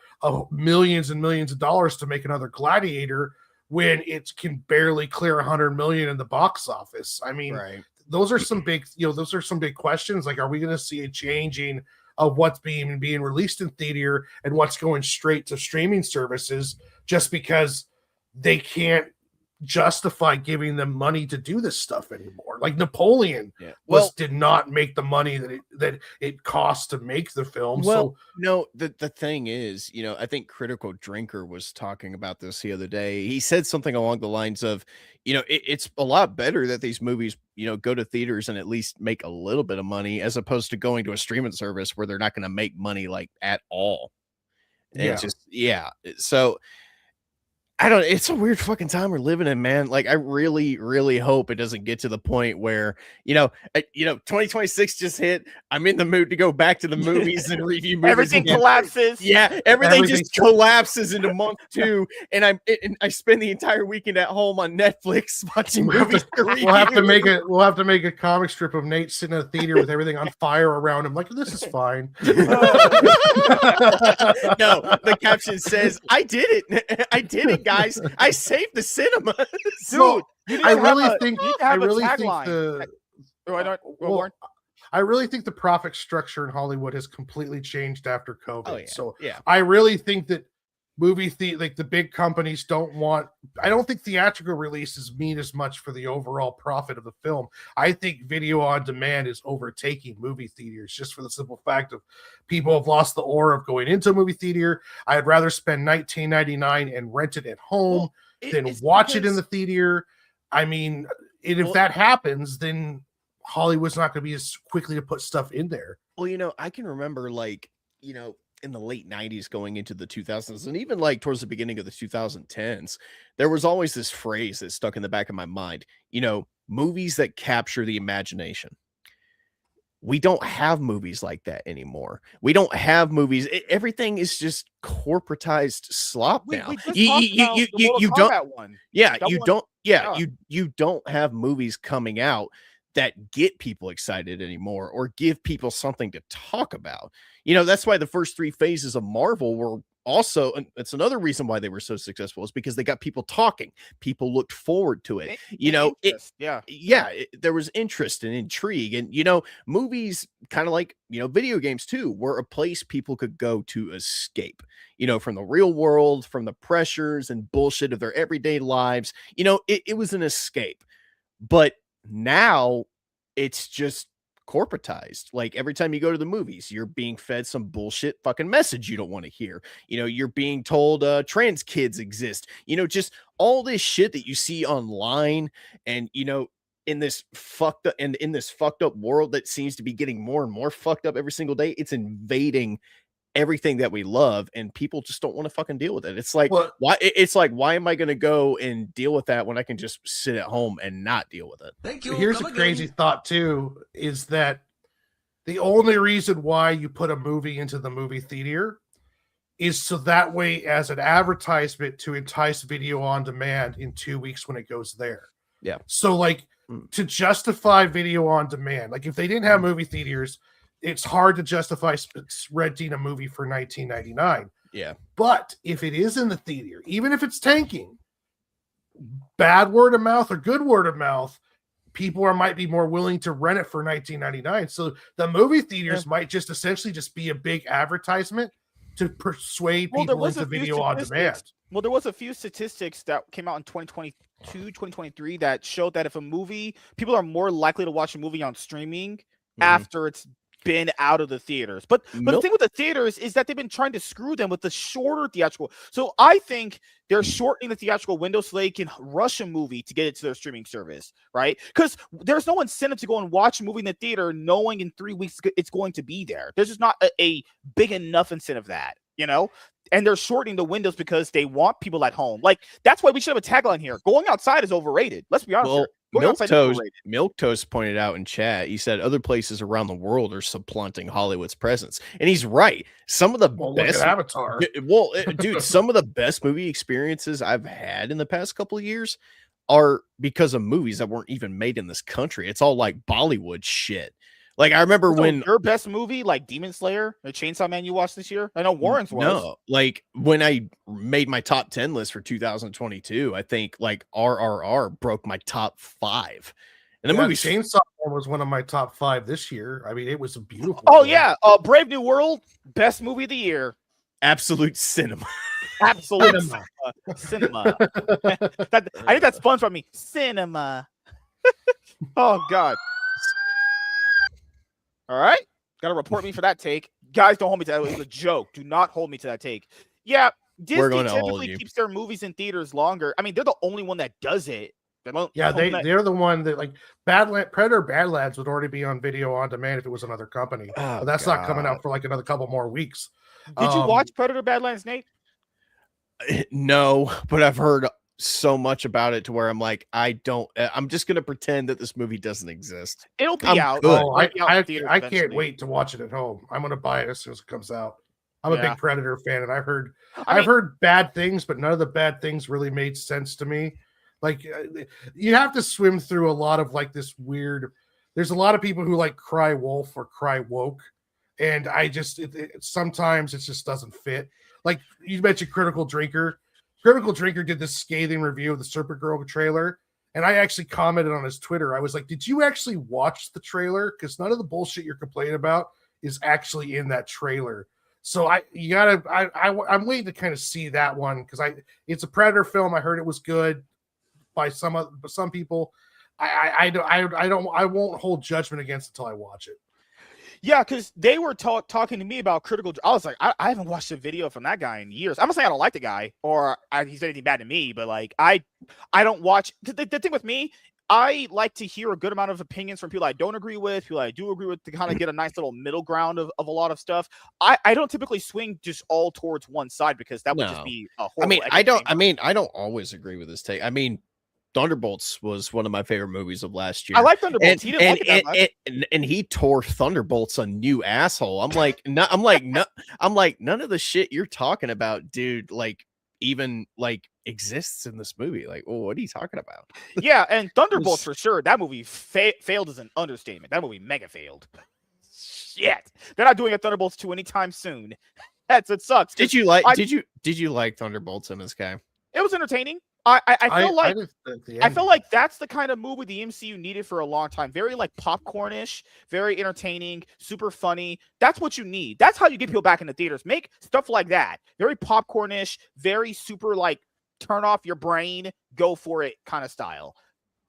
millions and millions of dollars to make another Gladiator when it can barely clear 100 million in the box office? I mean, those are some big, questions. Like, are we going to see a changing of what's being released in theater and what's going straight to streaming services just because they can't justify giving them money to do this stuff anymore? Like Napoleon did not make the money that it cost to make the film. The thing is, I think Critical Drinker was talking about this the other day. He said something along the lines of, it's a lot better that these movies, go to theaters and at least make a little bit of money as opposed to going to a streaming service where they're not going to make money like at all. And it's just, so I don't. It's a weird fucking time we're living in, man. Like, I really, really hope it doesn't get to the point where 2026 just hit. I'm in the mood to go back to the movies and review movies. Everything again. collapses. Yeah, everything just collapses into month 2, and I spend the entire weekend at home on Netflix watching movies. We'll have to make it. We'll have to make a comic strip of Nate sitting in a theater with everything on fire around him. Like, this is fine. No, the caption says, "I did it. I did it, guys. I saved the cinema." Dude, I really think I really think the profit structure in Hollywood has completely changed after COVID. Oh, yeah. So yeah, I really think that like the big companies don't want. I don't think theatrical releases mean as much for the overall profit of the film. I think video on demand is overtaking movie theaters just for the simple fact of people have lost the aura of going into a movie theater. I'd rather spend $19.99 and rent it at home than watch it in the theater. I mean, if that happens, then Hollywood's not going to be as quickly to put stuff in there. Well, I can remember in the late 90s going into the 2000s, and even like towards the beginning of the 2010s, there was always this phrase that stuck in the back of my mind, movies that capture the imagination. We don't have movies like that anymore. We don't have movies. Everything is just corporatized slop now. You don't. One. Yeah, that you one, don't. Yeah, you don't have movies coming out that get people excited anymore or give people something to talk about. That's why the first 3 phases of Marvel were also, and it's anotother reason why they were so successful, is because they got people talking. People looked forward to it. There was interest and intrigue. And, movies, kind of like, video games too, were a place people could go to escape, from the real world, from the pressures and bullshit of their everyday lives. It was an escape. But now it's just corporatized. Like, every time you go to the movies, you're being fed some bullshit fucking message you don't want to hear. You're being told trans kids exist. Just all this shit that you see online, and in this fucked up world that seems to be getting more and more fucked up every single day, it's invading everything that we love, and people just don't want to fucking deal with it. It's like, why am I going to go and deal with that when I can just sit at home and not deal with it? Thank you. Here's a crazy thought too, is that the only reason why you put a movie into the movie theater is so that way as an advertisement to entice video on demand in 2 weeks when it goes there. Yeah. So like to justify video on demand, like if they didn't have movie theaters, it's hard to justify renting a movie for $19.99. Yeah. But if it is in the theater, even if it's tanking, bad word of mouth or good word of mouth, people might be more willing to rent it for $19.99. So the movie theaters might just essentially just be a big advertisement to persuade people into video on demand. Well, there was a few statistics that came out in 2022, 2023 that showed that if a movie, people are more likely to watch a movie on streaming after it's been out of the theaters. But the thing with the theaters is that they've been trying to screw them with the shorter theatrical. So I think they're shortening the theatrical window so they can rush a movie to get it to their streaming service, right? Because there's no incentive to go and watch a movie in the theater knowing in 3 weeks it's going to be there. There's just not a big enough incentive of that, And they're shortening the windows because they want people at home. Like, that's why we should have a tagline here. Going outside is overrated. Let's be honest here. Milk Toast pointed out in chat, he said other places around the world are supplanting Hollywood's presence. And he's right. Some of the best Avatar. Dude, some of the best movie experiences I've had in the past couple of years are because of movies that weren't even made in this country. It's all like Bollywood shit. Like, I remember when your best movie, like Demon Slayer, the Chainsaw Man you watched this year. I know Warren's was. No, like when I made my top 10 list for 2022, I think like RRR broke my top 5. And the movie Chainsaw Man was one of my top 5 this year. I mean, it was a beautiful. Oh yeah, Brave New World, best movie of the year. Absolute cinema. Absolute cinema. I think that's fun for me. Cinema. Oh God. All right. Got to report me for that take. Guys, don't hold me to that. It was a joke. Do not hold me to that take. Yeah, Disney typically keeps their movies in theaters longer. I mean, they're the only one that does it. They're the one that, like, Predator Badlands would already be on video on demand if it was another company. But that's not coming out for like another couple more weeks. Did you watch Predator Badlands, Nate? No, but I've heard so much about it to where I'm like, I'm just gonna pretend that this movie doesn't exist. It'll be I'm out. good. Oh, It'll be out in theaters I can't eventually. wait to watch it at home. I'm gonna buy it as soon as it comes out. I'm a Yeah. big Predator fan, and I I've mean, heard bad things, but none of the bad things really made sense to me. Like you have to swim through a lot of like this weird. There's a lot of people who like cry wolf or cry woke, and I just sometimes it just doesn't fit. Like you mentioned, Critical Drinker. Critical Drinker did this scathing review of the Supergirl trailer, and I actually commented on his Twitter. I was like, "Did you actually watch the trailer? Because none of the bullshit you're complaining about is actually in that trailer." So I'm waiting to kind of see that one because it's a Predator film. I heard it was good by some people. I won't hold judgment against it until I watch it. yeah, because they were talking to me about Critical. I was like, I haven't watched a video from that guy in years. I'm not saying I don't like the guy or he's anything bad to me, but like I don't watch. The thing with me, I like to hear a good amount of opinions from people I don't agree with, people I do agree with, to kind of get a nice little middle ground of a lot of stuff. I don't typically swing just all towards one side because that would just be a horrible. I don't always agree with this take. I mean, Thunderbolts was one of my favorite movies of last year. I like Thunderbolts. He didn't like it that much. And he tore Thunderbolts a new asshole. I'm like, none of the shit you're talking about, dude, like even like exists in this movie. Like, oh, what are you talking about? Yeah, and Thunderbolts for sure. That movie failed is an understatement. That movie mega failed. Shit, they're not doing a Thunderbolts 2 anytime soon. It sucks. Did you like Thunderbolts, MSK? It was entertaining. I feel like that's the kind of movie the MCU needed for a long time. Very like popcornish, very entertaining, super funny. That's what you need. That's how you get people back in the theaters. Make stuff like that. Very popcornish, very super like turn off your brain, go for it kind of style.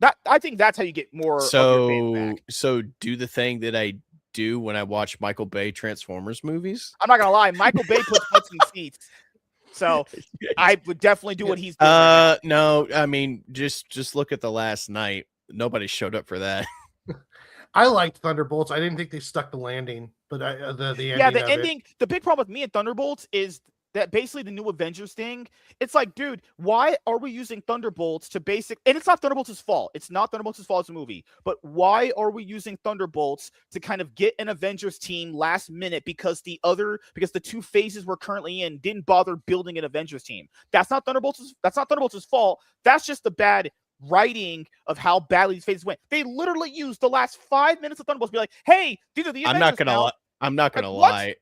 That I think that's how you get more. So do the thing that I do when I watch Michael Bay Transformers movies. I'm not gonna lie, Michael Bay puts butts in seats. So I would definitely do what he's doing. No, I mean just look at the last night. Nobody showed up for that. I liked Thunderbolts. I didn't think they stuck the landing, but the ending. The big problem with me and Thunderbolts is that basically the new Avengers thing. It's like, dude, why are we using Thunderbolts to and it's not Thunderbolts' fault. It's not Thunderbolts' fault as a movie, but why are we using Thunderbolts to kind of get an Avengers team last minute because the two phases we're currently in didn't bother building an Avengers team? That's not Thunderbolts' fault. That's just the bad writing of how badly these phases went. They literally used the last 5 minutes of Thunderbolts to be like, hey, these are the Avengers. I'm not gonna lie.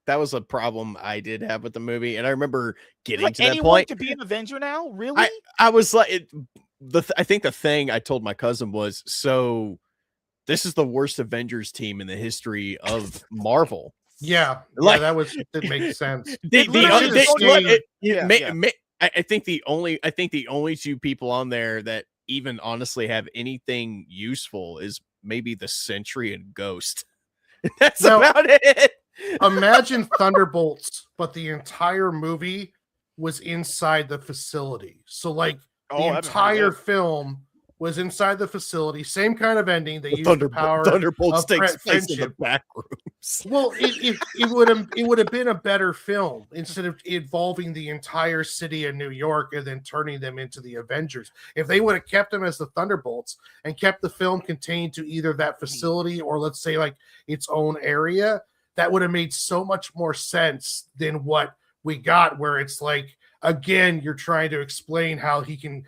That was a problem I did have with the movie, and I remember getting to that point to be an Avenger now. Really, I was like, I think the thing I told my cousin was, so this is the worst Avengers team in the history of Marvel. That didn't make sense. I think the only two people on there that even honestly have anything useful is maybe the Sentry and Ghost. That's about it. Imagine Thunderbolts, but the entire movie was inside the facility. So like the entire film was inside the facility. Same kind of ending. They used the power. Thunderbolts takes place in the back rooms. Well, it would have been a better film instead of involving the entire city of New York and then turning them into the Avengers. If they would have kept them as the Thunderbolts and kept the film contained to either that facility or let's say like its own area, that would have made so much more sense than what we got, where it's like, again, you're trying to explain how he can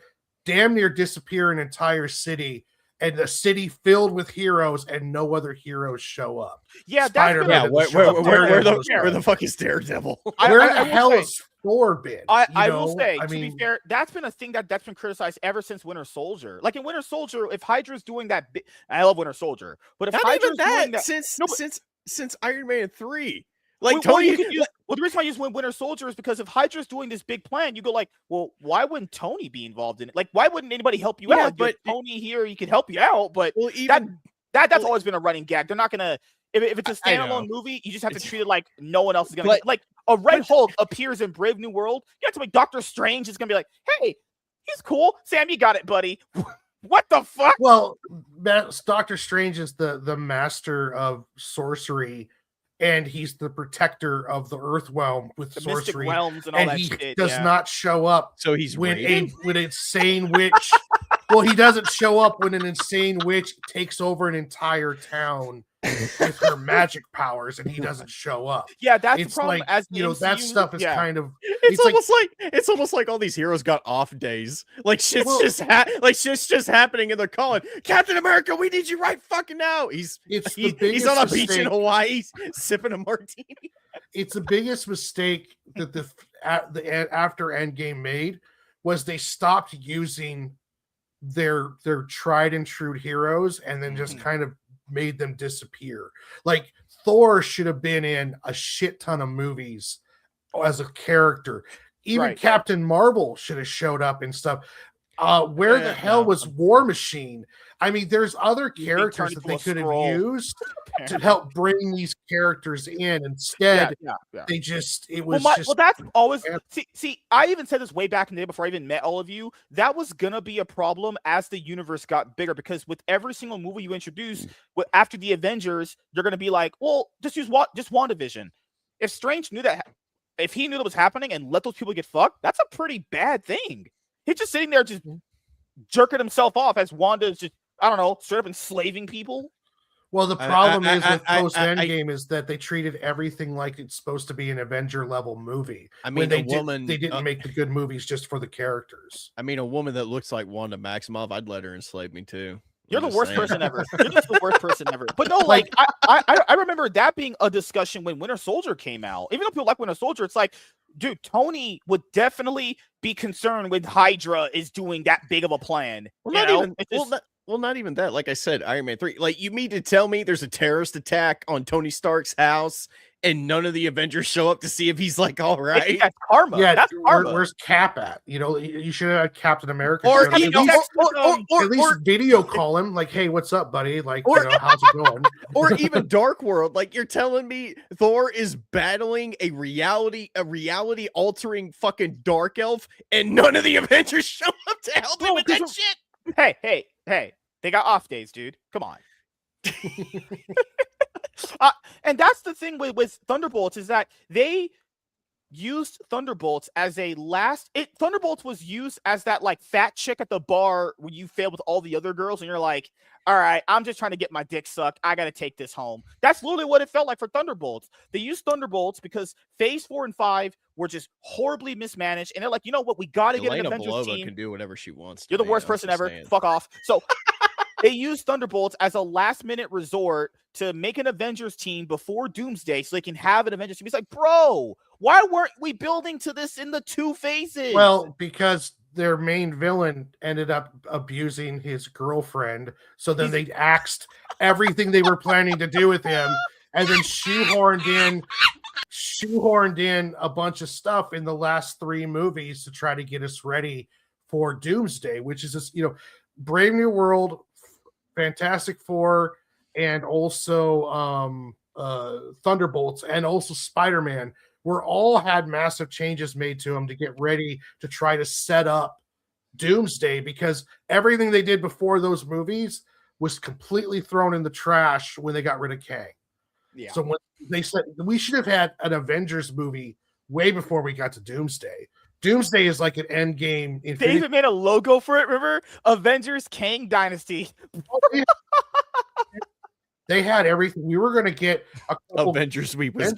damn near disappear an entire city and a city filled with heroes and no other heroes show up. Yeah, where the fuck is Daredevil? Where the hell is Thor been? I will say, to be fair, that's been a thing that's been criticized ever since Winter Soldier. Like in Winter Soldier, if Hydra's doing that, I love Winter Soldier, but if Hydra's doing that, since Iron Man 3. Like the reason why I use Winter Soldier is because if Hydra's doing this big plan, you go like, well, why wouldn't Tony be involved in it? Like, why wouldn't anybody help you out? But Tony here, he can help you out. But that's always been a running gag. They're not gonna if it's a standalone movie, you just have to treat it like no one else is gonna like a Red Hulk appears in Brave New World. You have to make Doctor Strange is gonna be like, hey, he's cool. Sam, you got it, buddy. What the fuck? Well, Doctor Strange is the master of sorcery and he's the protector of the Earth realm with The Mystic sorcery, Realms and all and that he shit. does Yeah. not show up So he's when raiding? an insane witch. Well, he doesn't show up when an insane witch takes over an entire town with her magic powers, and he doesn't show up. Yeah, that's the It's problem. like, As the you know, that MCU stuff is yeah. kind of It's like almost like all these heroes got off days. Like shit's Well- just happening, and they're calling Captain America. We need you right fucking now. it's the He's biggest on a beach in mistake. Hawaii sipping a martini. It's the biggest mistake that the after Endgame made was they stopped using their tried and true heroes and then just kind of made them disappear. Like Thor should have been in a shit ton of movies as a character. Even Captain Marvel should have showed up and stuff. Where the hell was War Machine? I mean, there's other characters that they could have used to help bring these characters in. Instead, they just it was well, that's always see. I even said this way back in the day before I even met all of you. That was gonna be a problem as the universe got bigger because with every single movie you introduce, after the Avengers, you're gonna be like, well, just use WandaVision. If Strange knew that, if he knew that was happening and let those people get fucked, that's a pretty bad thing. He's just sitting there just jerking himself off as Wanda is just, I don't know, straight up enslaving people. Well, the problem is with post Endgame is that they treated everything like it's supposed to be an Avenger level movie. I mean, they didn't make the good movies just for the characers. I mean, a woman that looks like Wanda Maximoff, I'd let her enslave me too. You're the worst person ever. You're just the worst person ever. But no, like I remember that being a discussion when Winter Soldier came out. Even though people like Winter Soldier, it's like, dude, Tony would definitely be concerned when Hydra is doing that big of a plan. Not even that. Like I said, Iron Man 3. Like, you mean to tell me there's a terrorist attack on Tony Stark's house and none of the Avengers show up to see if he's like all right? That's karma. Yeah, that's karma. Where's Cap at? You know, you should have had Captain America. Or at least video call him, like, hey, what's up, buddy? Like, how's it going? Or even Dark World. Like, you're telling me Thor is battling a reality altering fucking dark elf, and none of the Avengers show up to help him with that shit. Hey, they got off days, dude. Come on. And that's the thing with Thunderbolts is that they used Thunderbolts as a Thunderbolts was used as that like fat chick at the bar when you failed with all the other girls and you're like, all right, I'm just trying to get my dick sucked. I got to take this home. That's literally what it felt like for Thunderbolts. They used Thunderbolts because Phase 4 and 5 were just horribly mismanaged. And they're like, you know what? We got to get an Avengers Belova team. Can do whatever she wants. You're the worst person ever. Fuck off. So they used Thunderbolts as a last-minute resort to make an Avengers team before Doomsday so they can have an Avengers team. It's like, bro, why weren't we building to this in the 2 phases? Well, because their main villain ended up abusing his girlfriend. So then they axed everything they were planning to do with him and then shoehorned in a bunch of stuff in the last 3 movies to try to get us ready for Doomsday, which is just, Brave New World, Fantastic Four, and also Thunderbolts, and also Spider-Man were all had massive changes made to them to get ready to try to set up Doomsday, because everything they did before those movies was completely thrown in the trash when they got rid of Kang. Yeah. So when they said we should have had an Avengers movie way before we got to Doomsday. Doomsday is like an end game. They even made a logo for it, remember? Avengers Kang Dynasty. They had everything. We were going to get a couple Avengers movies.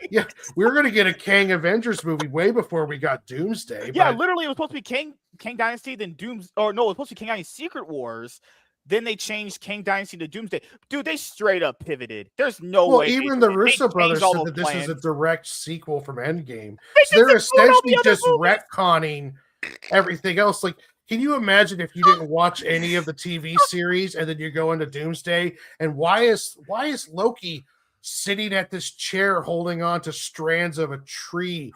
Yeah, we were going to get a Kang Avengers movie way before we got Doomsday. Yeah, literally, it was supposed to be Kang Dynasty, then it was supposed to be Kang Dynasty Secret Wars. Then they changed Kang Dynasty to Doomsday. Dude, they straight up pivoted. There's no way. Even the Russo brothers said that this is a direct sequel from Endgame. So they're essentially just retconning everything else. Like, can you imagine if you didn't watch any of the TV series and then you go into Doomsday? And why is Loki sitting at this chair holding on to strands of a tree?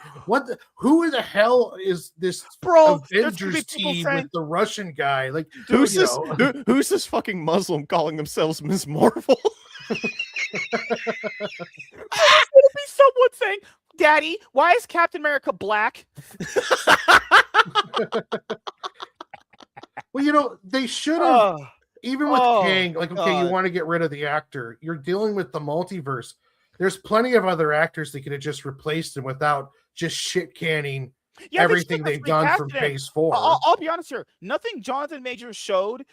Who the hell is this Avengers team with the Russian guy? Like, who's this fucking Muslim calling themselves Ms. Marvel? It's gonna be someone saying, "Daddy, why is Captain America black?" Well, they should have, even with Kang, like, okay, you want to get rid of the actor. You're dealing with the multiverse. there's plenty of other actors that could have just replaced him without just shit canning everything they've done from Phase 4. I'll be honest here. Nothing Jonathan Majors showed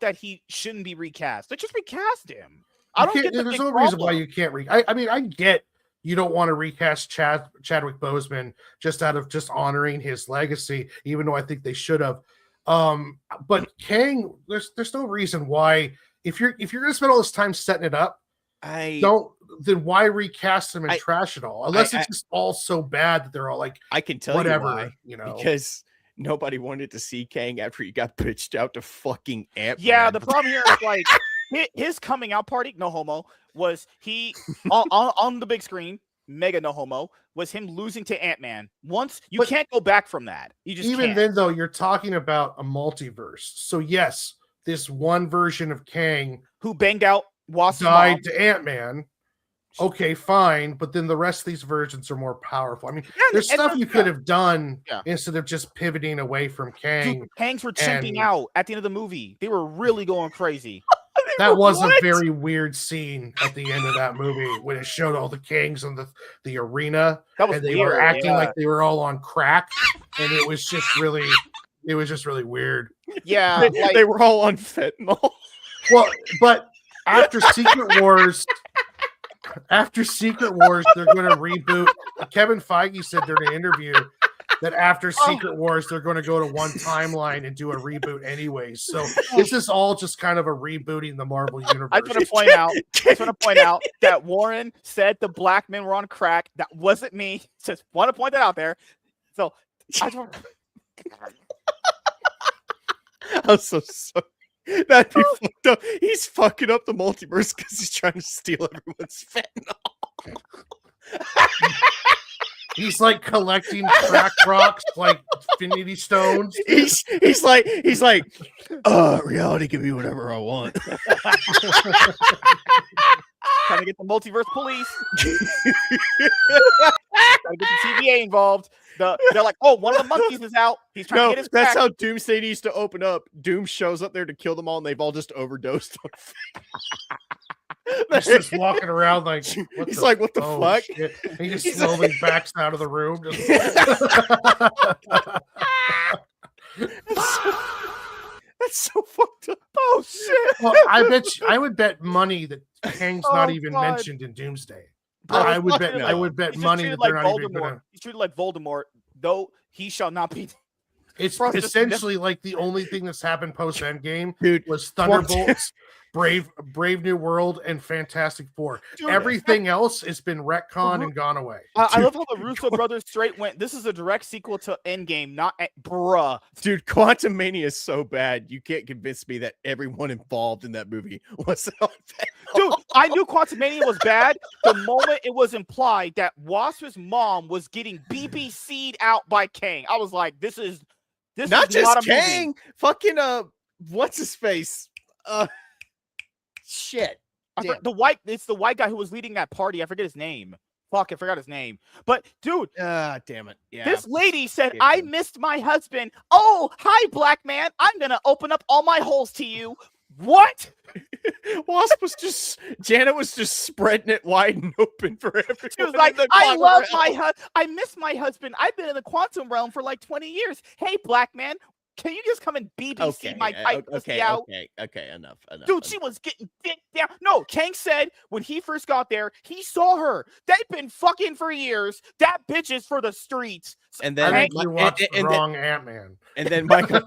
that he shouldn't be recast. They just recast him. I don't get there's no reason why you can't I mean, I get you don't want to recast Chadwick Boseman just out of just honoring his legacy, even though I think they should have. But Kang, there's no reason why if you're gonna spend all this time setting it up, then why recast him and trash it all? Unless it's just all so bad that they're all like, I can tell whatever, you why, because nobody wanted to see Kang after he got pitched out to fucking Ant-Man. Yeah, the problem here is like his coming out party, no homo, was he on the big screen, mega no homo, was him losing to Ant-Man. Once you can't go back from that. You just even can't. Then though, you're talking about a multiverse. So yes, this one version of Kang who banged out Wasp's died mom. to Ant-Man. Okay, fine, but then the rest of these versions are more powerful. I mean, there's stuff you could have done instead of just pivoting away from Kang. Dude, Kangs were chimping out at the end of the movie. They were really going crazy. That was a very weird scene at the end of that movie when it showed all the Kangs in the arena, and they were acting like they were all on crack, and it was just really weird. Yeah, they were all on fentanyl. Well, but after Secret Wars, they're going to reboot. Kevin Feige said during an interview that after Secret Wars, they're going to go to one timeline and do a reboot anyways. So this is all just kind of a rebooting the Marvel universe. I just want to point out that Warren said the black men were on crack. That wasn't me. Just want to point that out there. So I just want I'm so sorry. That'd be fucked up. He's fucking up the multiverse because he's trying to steal everyone's fentanyl. He's like collecting crack rocks like Infinity Stones. He's like, reality can be whatever I want. trying to get the multiverse police. Trying to get the TVA involved. They're like, oh, one of the monkeys is out. He's trying to get his crack. That's how Doomsday needs to open up. Doom shows up there to kill them all, and they've all just overdosed on He's just walking around like, he's like, what the fuck? Shit. He just slowly backs out of the room. That's so fucked up. Oh shit! Well, I would bet money that Kang's not even mentioned in Doomsday. I would bet money that they're not even gonna... He's treated like Voldemort, though he shall not be. It's essentially like the only thing that's happened post Endgame, dude, was Thunderbolts, Brave New World, and Fantastic Four. Dude, everything else has been retconned and gone away. I love how the Russo brothers straight went. This is a direct sequel to Endgame, not bruh. Dude, Quantum Mania is so bad. You can't convince me that everyone involved in that movie was not bad. Dude, I knew Quantum Mania was bad the moment it was implied that Wasp's mom was getting BBC'd out by Kang. I was like, this is not just not a Kang. movie. Fucking what's his face? Shit. It's the white guy who was leading that party. I forget his name. Fuck, I forgot his name. But dude, damn it. Yeah. This lady said, I missed my husband. Oh, hi, black man. I'm gonna open up all my holes to you. What? Janet was just spreading it wide and open for everyone. She was like, I miss my husband. I've been in the quantum realm for like 20 years. Hey, black man, can you just come and BBC my pipe out? Okay, enough. Dude, she was getting dick down. No, Kang said when he first got there, he saw her. They've been fucking for years. That bitch is for the streets. And then you watched the wrong Ant-Man. And then Michael,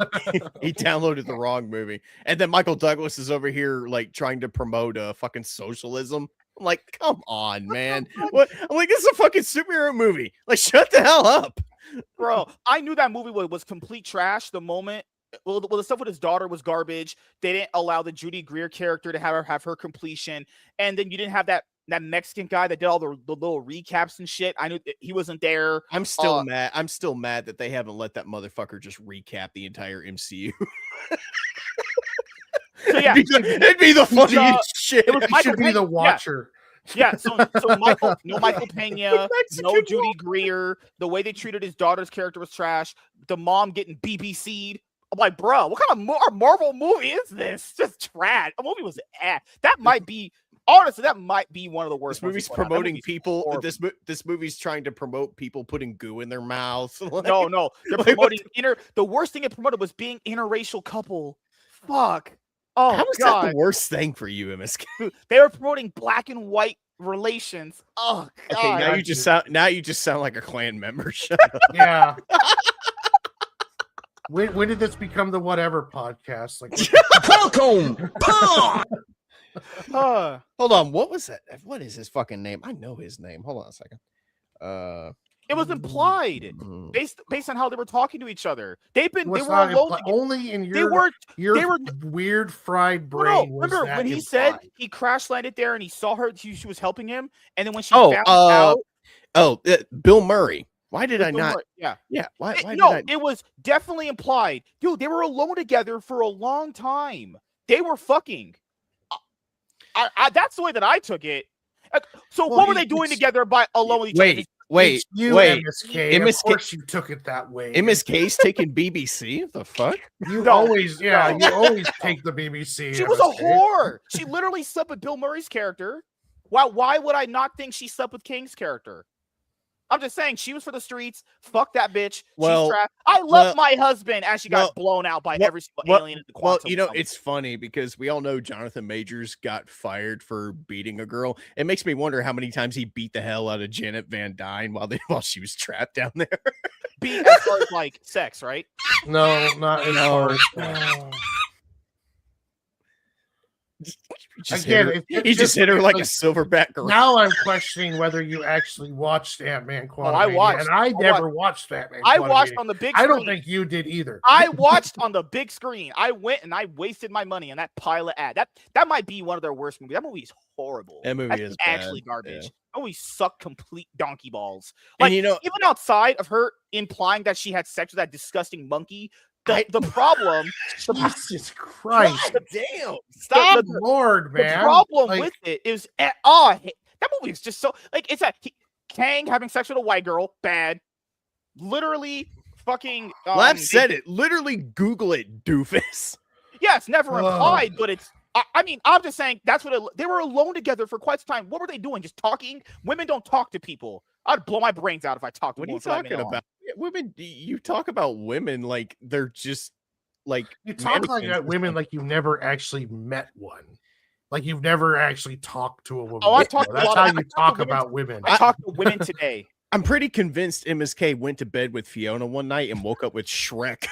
he downloaded the wrong movie. And then Michael Douglas is over here like trying to promote fucking socialism. I'm like, come on, man. What? I'm like, this is a fucking superhero movie. Like, shut the hell up. Bro, I knew that movie was complete trash the moment. Well, the stuff with his daughter was garbage. They didn't allow the Judy Greer character to have her completion. And then you didn't have that Mexican guy that did all the little recaps and shit. I knew he wasn't there. I'm still mad. I'm still mad that they haven't let that motherfucker just recap the entire MCU. So yeah, it'd be the funniest shit. It should be the Watcher. Yeah, so Michael Pena, no Judy Greer. The way they treated his daughter's character was trash. The mom getting BBC'd. I'm like, bro, what kind of Marvel movie is this? Just trash. A movie was ass. That might be Honestly, that might be one of the worst. This movie's ones we've put out. That promoting movie's people. horrible. This movie's trying to promote people putting goo in their mouths. No, they're like, promoting The worst thing it promoted was being interracial couple. Fuck. Oh How is god, that the worst thing for you, MSK? they were promoting black and white relations. Oh god. Okay, now you just sound like a Klan member. Shut up. Yeah. When did this become the whatever podcast? Like, Falcon Punch! Hold on, what was that? What is his fucking name? I know his name. Hold on a second. It was implied based on how they were talking to each other. They were alone only in they were weird fried brain. No, was remember that when he implied. said he crash landed there and he saw her, she was helping him, and then when she found out, Bill Murray. Why did I not? Yeah. Why It was definitely implied, dude. They were alone together for a long time. They were fucking. That's the way that I took it. So what were they doing together by alone with each other? Wait, It's you, MSK. Of course you took it that way. MSK's taking BBC? What the fuck? You always take the BBC. She was a whore. She literally slept with Bill Murray's character. Why would I not think she slept with King's character? I'm just saying she was for the streets. Fuck that bitch. She's trapped. I love my husband as she got blown out by every single alien in the quantum. Well, it's funny because we all know Jonathan Majors got fired for beating a girl. It makes me wonder how many times he beat the hell out of Janet Van Dyne while she was trapped down there. Beat as far as like sex, right? No, not as far as He just hit her like a silverback girl. Now I'm questioning whether you actually watched Ant-Man Quantumania. I watched. And I never watched Ant-Man I watched on the big screen. I don't think you did either. I watched on the big screen. I went and I wasted my money on that pilot ad. That might be one of their worst movies. That movie is horrible. That movie is actually bad. garbage. Yeah. That movie sucked complete donkey balls. Like, and even outside of her implying that she had sex with that disgusting monkey, the problem. Jesus Christ! God damn! Stop, Lord, man. The problem with it is, that movie is just so like it's Kang having sex with a white girl, bad. Literally, fucking. Lav said it. Literally, Google it, doofus. Yeah, it's never implied, but it's. I mean, I'm just saying that's what they were alone together for quite some time. What were they doing? Just talking? Women don't talk to people. I'd blow my brains out if I talked to What are women. you talking about? Women, you talk about women like they're just like you talk like women like you've never actually met one. Like you've never actually talked to a woman. Oh, I talk. That's how you talk about women. I talk to women today. I'm pretty convinced MSK went to bed with Fiona one night and woke up with Shrek.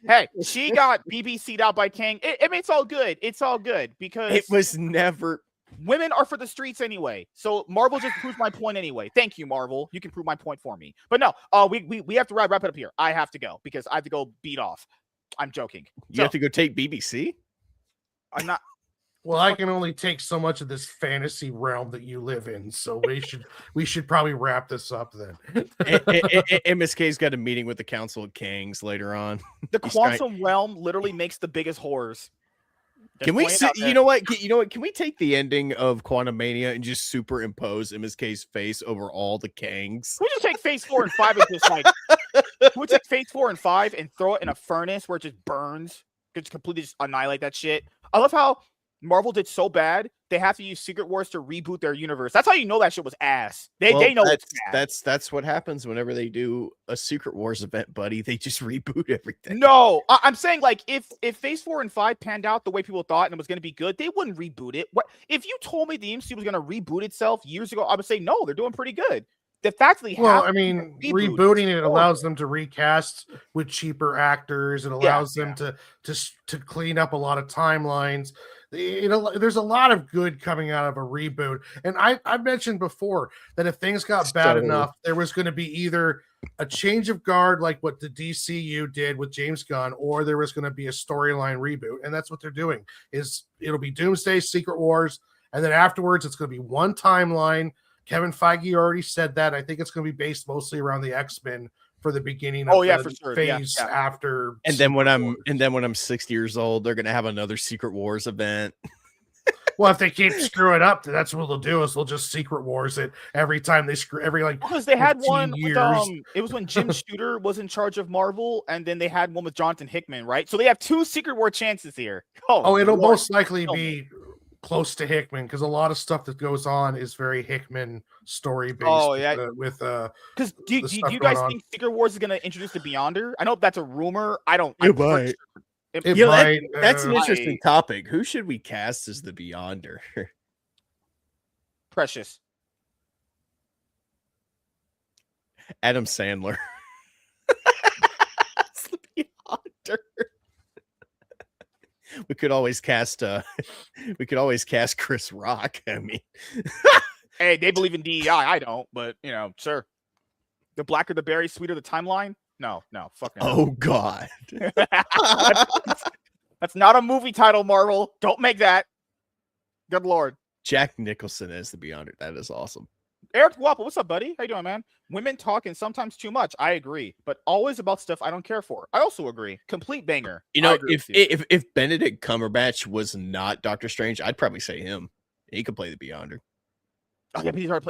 Hey, she got BBC'd out by Kang. I mean, it's all good. It's all good because it was never. Women are for the streets anyway. So Marvel just proves my point anyway. Thank you, Marvel. You can prove my point for me. But no, we have to wrap it up here. I have to go because I have to go beat off. I'm joking. You have to go take BBC? I'm not. Well, I can only take so much of this fantasy realm that you live in, so we should probably wrap this up then. MSK's got a meeting with the Council of Kings later on. The quantum realm literally makes the biggest horrors. Can we see? You know what? Can we take the ending of Quantumania and just superimpose MSK's face over all the Kangs? We just take Phase 4 and 5 and just like we take Phase 4 and 5 and throw it in a furnace where it just burns. Just completely just annihilate that shit. I love how Marvel did so bad they have to use Secret Wars to reboot their universe. That's how you know that shit was ass. They know it's bad. That's what happens whenever they do a Secret Wars event, buddy. They just reboot everything. No, I'm saying like if Phase 4 and 5 panned out the way people thought and it was going to be good, they wouldn't reboot it. What if you told me the MCU was going to reboot itself years ago? I would say no, they're doing pretty good. The fact that rebooting it allows them to recast with cheaper actors. It allows them to clean up a lot of timelines. There's a lot of good coming out of a reboot. And I've mentioned before that if things got bad enough, there was going to be either a change of guard like what the DCU did with James Gunn, or there was going to be a storyline reboot. And that's what they're doing. It'll be Doomsday, Secret Wars, and then afterwards it's going to be one timeline. Kevin Feige already said that. I think it's going to be based mostly around the X-Men for the beginning of the phase after. And then when I'm 60 years old, they're going to have another Secret Wars event. Well, if they keep screwing up, that's what they'll do. Is they'll just Secret Wars it every time they screw because they had 15 one with, years. it was when Jim Shooter was in charge of Marvel, and then they had one with Jonathan Hickman, right? So they have 2 Secret War chances here. Oh, it'll Lord. most likely be close to Hickman because a lot of stuff that goes on is very Hickman story based. Oh yeah, because do you guys think Secret Wars is going to introduce the Beyonder? I know that's a rumor. I don't. It might. It might. That's an interesting topic. Who should we cast as the Beyonder? Precious. Adam Sandler. That's the Beyonder. We could always cast Chris Rock. I mean, hey, they believe in DEI. I don't, but sure. The blacker the berry, sweeter the timeline. No, fuck no. Oh God. That's not a movie title, Marvel. Don't make that. Good Lord. Jack Nicholson as the Beyonder. That is awesome. Eric Guapo, what's up, buddy? How you doing, man? Women talking sometimes too much. I agree, but always about stuff I don't care for. I also agree. Complete banger. If Benedict Cumberbatch was not Doctor Strange, I'd probably say him. He could play the Beyonder. Oh,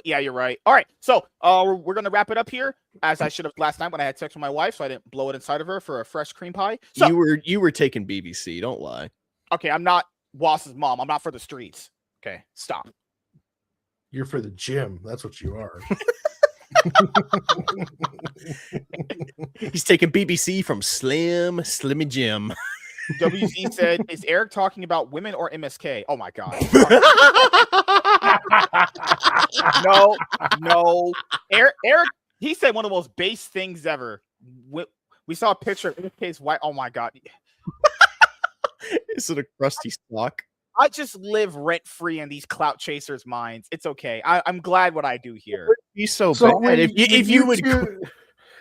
yeah, you're right. All right, so we're gonna wrap it up here, as I should have last night when I had sex with my wife, so I didn't blow it inside of her for a fresh cream pie. So you were taking BBC. Don't lie. Okay, I'm not Wass's mom. I'm not for the streets. Okay, stop. You're for the gym. That's what you are. He's taking BBC from Slimmy Jim. WZ said, "Is Eric talking about women or MSK?" Oh my God. No. Eric, he said one of the most base things ever. We saw a picture of MSK's wife. Oh my God. Is it a crusty sock? I just live rent free in these clout chasers' minds. It's okay. I'm glad what I do here. Be so bad if you would.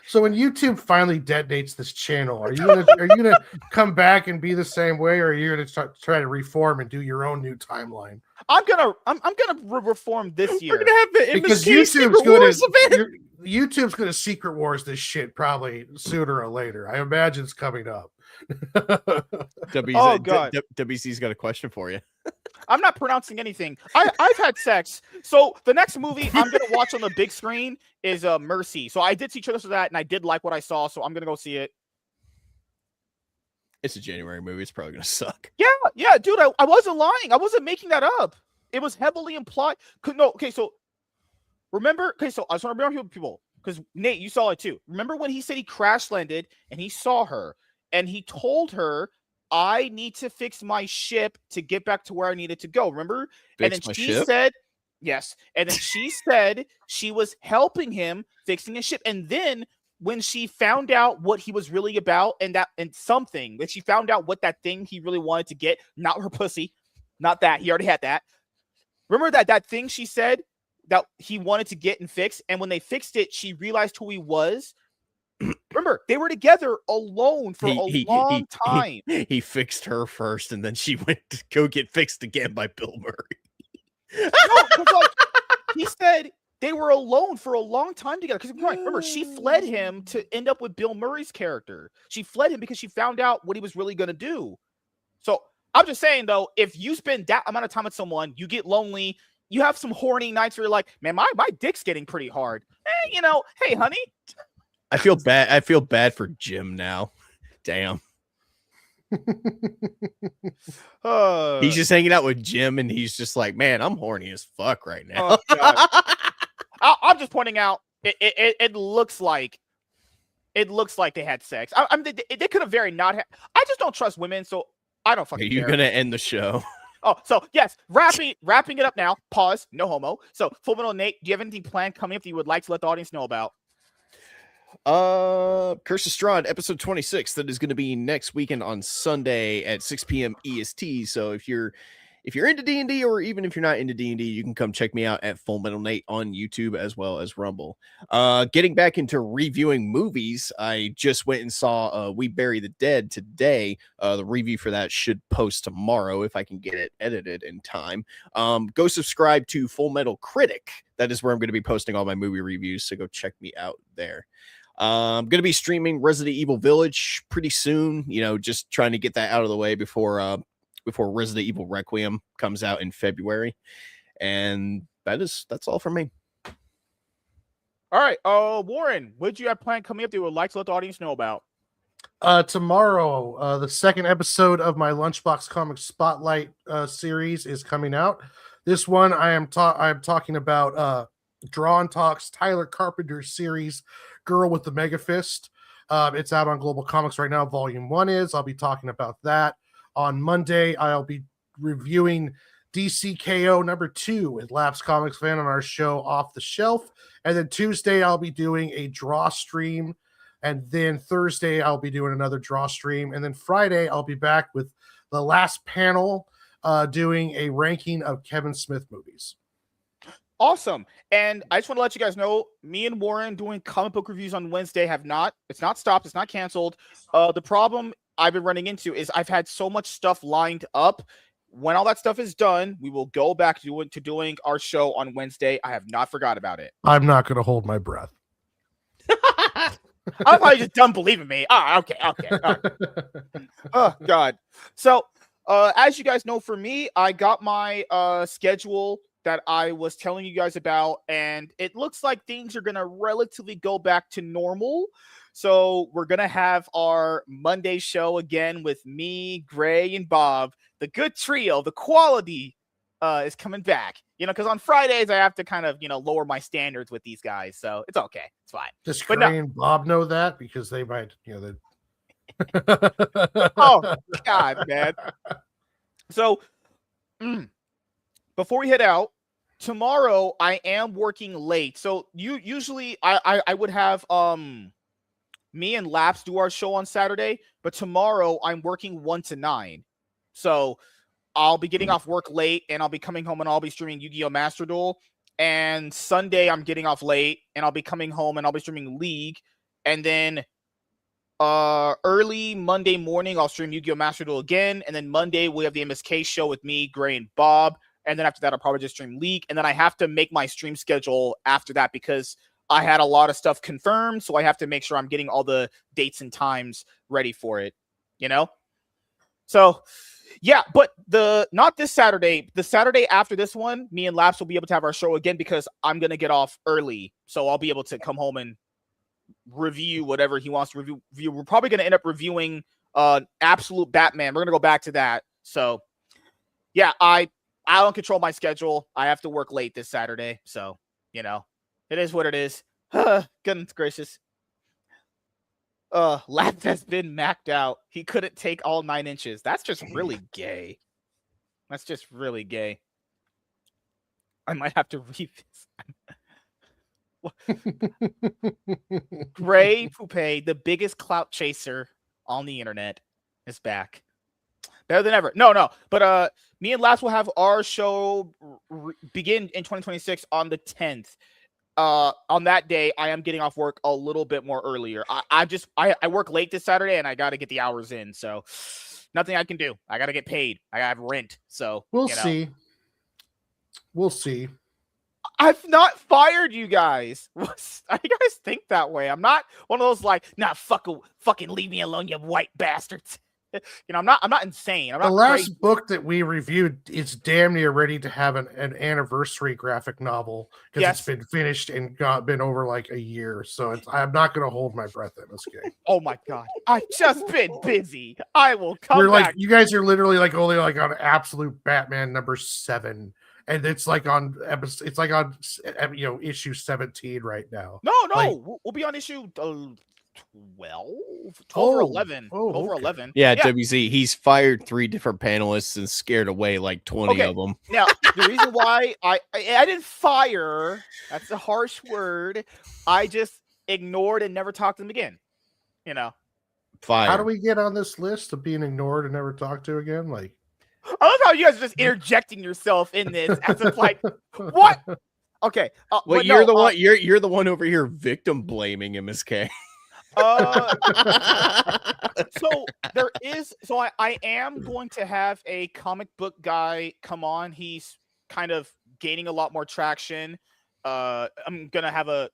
So when YouTube finally detonates this channel, are you gonna come back and be the same way, or are you gonna try to reform and do your own new timeline? I'm gonna reform this year. We're gonna have the because YouTube's gonna Secret Wars this shit probably sooner or later. I imagine it's coming up. WC's got a question for you. I'm not pronouncing anything. I've had sex. So the next movie I'm gonna watch on the big screen is Mercy. So I did see trailers for that, and I did like what I saw. So I'm gonna go see it. It's a January movie. It's probably gonna suck. Yeah, dude. I wasn't lying. I wasn't making that up. It was heavily implied. So remember. Okay, so I just want to remember people because Nate, you saw it too. Remember when he said he crash landed and he saw her and he told her, I need to fix my ship to get back to where I needed to go. Remember? And then she said, yes. And then she said she was helping him fixing his ship. And then when she found out what he was really about when she found out what that thing he really wanted to get, not her pussy, not that. He already had that. Remember that thing she said that he wanted to get and fix? And when they fixed it, she realized who he was. Remember, they were together alone for a long time. He fixed her first, and then she went to go get fixed again by Bill Murray. No, he said they were alone for a long time together. Because remember, she fled him to end up with Bill Murray's character. She fled him because she found out what he was really going to do. So I'm just saying, though, if you spend that amount of time with someone, you get lonely, you have some horny nights where you're like, man, my dick's getting pretty hard. Hey, honey. I feel bad for Jim now. Damn. He's just hanging out with Jim, and he's just like, man, I'm horny as fuck right now. I'm just pointing out, it looks like they had sex. I mean, they could have very not. I just don't trust women, so I don't fucking. Are you care. Gonna end the show? Oh, so yes, wrapping it up now. Pause. No homo. So, Full Metal Nate, do you have anything planned coming up that you would like to let the audience know about? Curse of Strahd, episode 26. That is going to be next weekend on Sunday at 6 p.m. EST. So if you're into D&D, or even if you're not into D&D, you can come check me out at Full Metal Nate on YouTube as well as Rumble. Getting back into reviewing movies, I just went and saw We Bury the Dead today. The review for that should post tomorrow if I can get it edited in time. Go subscribe to Full Metal Critic. That is where I'm going to be posting all my movie reviews, so go check me out there. I'm going to be streaming Resident Evil Village pretty soon, just trying to get that out of the way before before Resident Evil Requiem comes out in February. And that's all for me. All right. Warren, what did you have planned coming up that you would like to let the audience know about? Tomorrow, the second episode of my Lunchbox Comics Spotlight series is coming out. This one I'm talking about Draw and Talks Tyler Carpenter's series Girl with the Mega Fist. It's out on Global Comics right now. Volume 1 is. I'll be talking about that. On Monday, I'll be reviewing DCKO number 2 with Labs Comics Fan on our show Off the Shelf. And then Tuesday, I'll be doing a draw stream. And then Thursday, I'll be doing another draw stream. And then Friday, I'll be back with the last panel doing a ranking of Kevin Smith movies. Awesome. And I just want to let you guys know, me and Warren doing comic book reviews on Wednesday it's not stopped. It's not canceled. The problem I've been running into is I've had so much stuff lined up. When all that stuff is done, we will go back to doing our show on Wednesday. I have not forgot about it. I'm not going to hold my breath. I thought you just don't believe in me. Okay. All right. Oh, God. So, as you guys know, for me, I got my schedule that I was telling you guys about, and it looks like things are going to relatively go back to normal. So we're going to have our Monday show again with me, Gray, and Bob. The good trio, the quality is coming back. Because on Fridays I have to kind of, lower my standards with these guys. So it's okay. It's fine. Does Gray and Bob know that? Because they might, Oh, God, man. So before we head out, tomorrow I am working late. So usually I would have me and Laps do our show on Saturday, but tomorrow I'm working 1 to 9. So I'll be getting off work late, and I'll be coming home, and I'll be streaming Yu-Gi-Oh! Master Duel. And Sunday I'm getting off late, and I'll be coming home, and I'll be streaming League. And then early Monday morning I'll stream Yu-Gi-Oh! Master Duel again. And then Monday we have the MSK show with me, Gray, and Bob. And then after that I'll probably just stream League. And then I have to make my stream schedule after that because I had a lot of stuff confirmed, so I have to make sure I'm getting all the dates and times ready for it, So, yeah, but not this Saturday. The Saturday after this one, me and Laps will be able to have our show again because I'm going to get off early. So I'll be able to come home and review whatever he wants to review. We're probably going to end up reviewing Absolute Batman. We're going to go back to that. So, yeah, I don't control my schedule. I have to work late this Saturday. So, it is what it is. Goodness gracious. Laps has been maxed out. He couldn't take all 9 inches. That's just really gay. That's just really gay. I might have to read this. Gray Poupe, the biggest clout chaser on the internet, is back. Better than ever. No. But me and Laps will have our show begin in 2026 on the 10th. On that day, I am getting off work a little bit more earlier. I work late this Saturday, and I got to get the hours in. So nothing I can do. I got to get paid. I got to have rent. So we'll see. We'll see. I've not fired you guys. You guys think that way? I'm not one of those fucking leave me alone, you white bastards. I'm not insane. The last book that we reviewed is damn near ready to have an anniversary graphic novel because it's been finished and been over like a year. So I'm not going to hold my breath in this game. Oh my God. I've just been busy. I will come back. You guys are literally only on Absolute Batman number 7. And it's on issue 17 right now. No. We'll be on issue 12 or 11. Over 11. Yeah, WZ, he's fired 3 different panelists and scared away like 20 of them. Now, the reason why I didn't fire, that's a harsh word. I just ignored and never talked to them again. Fired. How do we get on this list of being ignored and never talked to again? I love how you guys are just interjecting yourself in this as if what? Okay. Well, you're the one. You're the one over here victim blaming MSK. I am going to have a comic book guy come on. He's kind of gaining a lot more traction. I'm gonna have a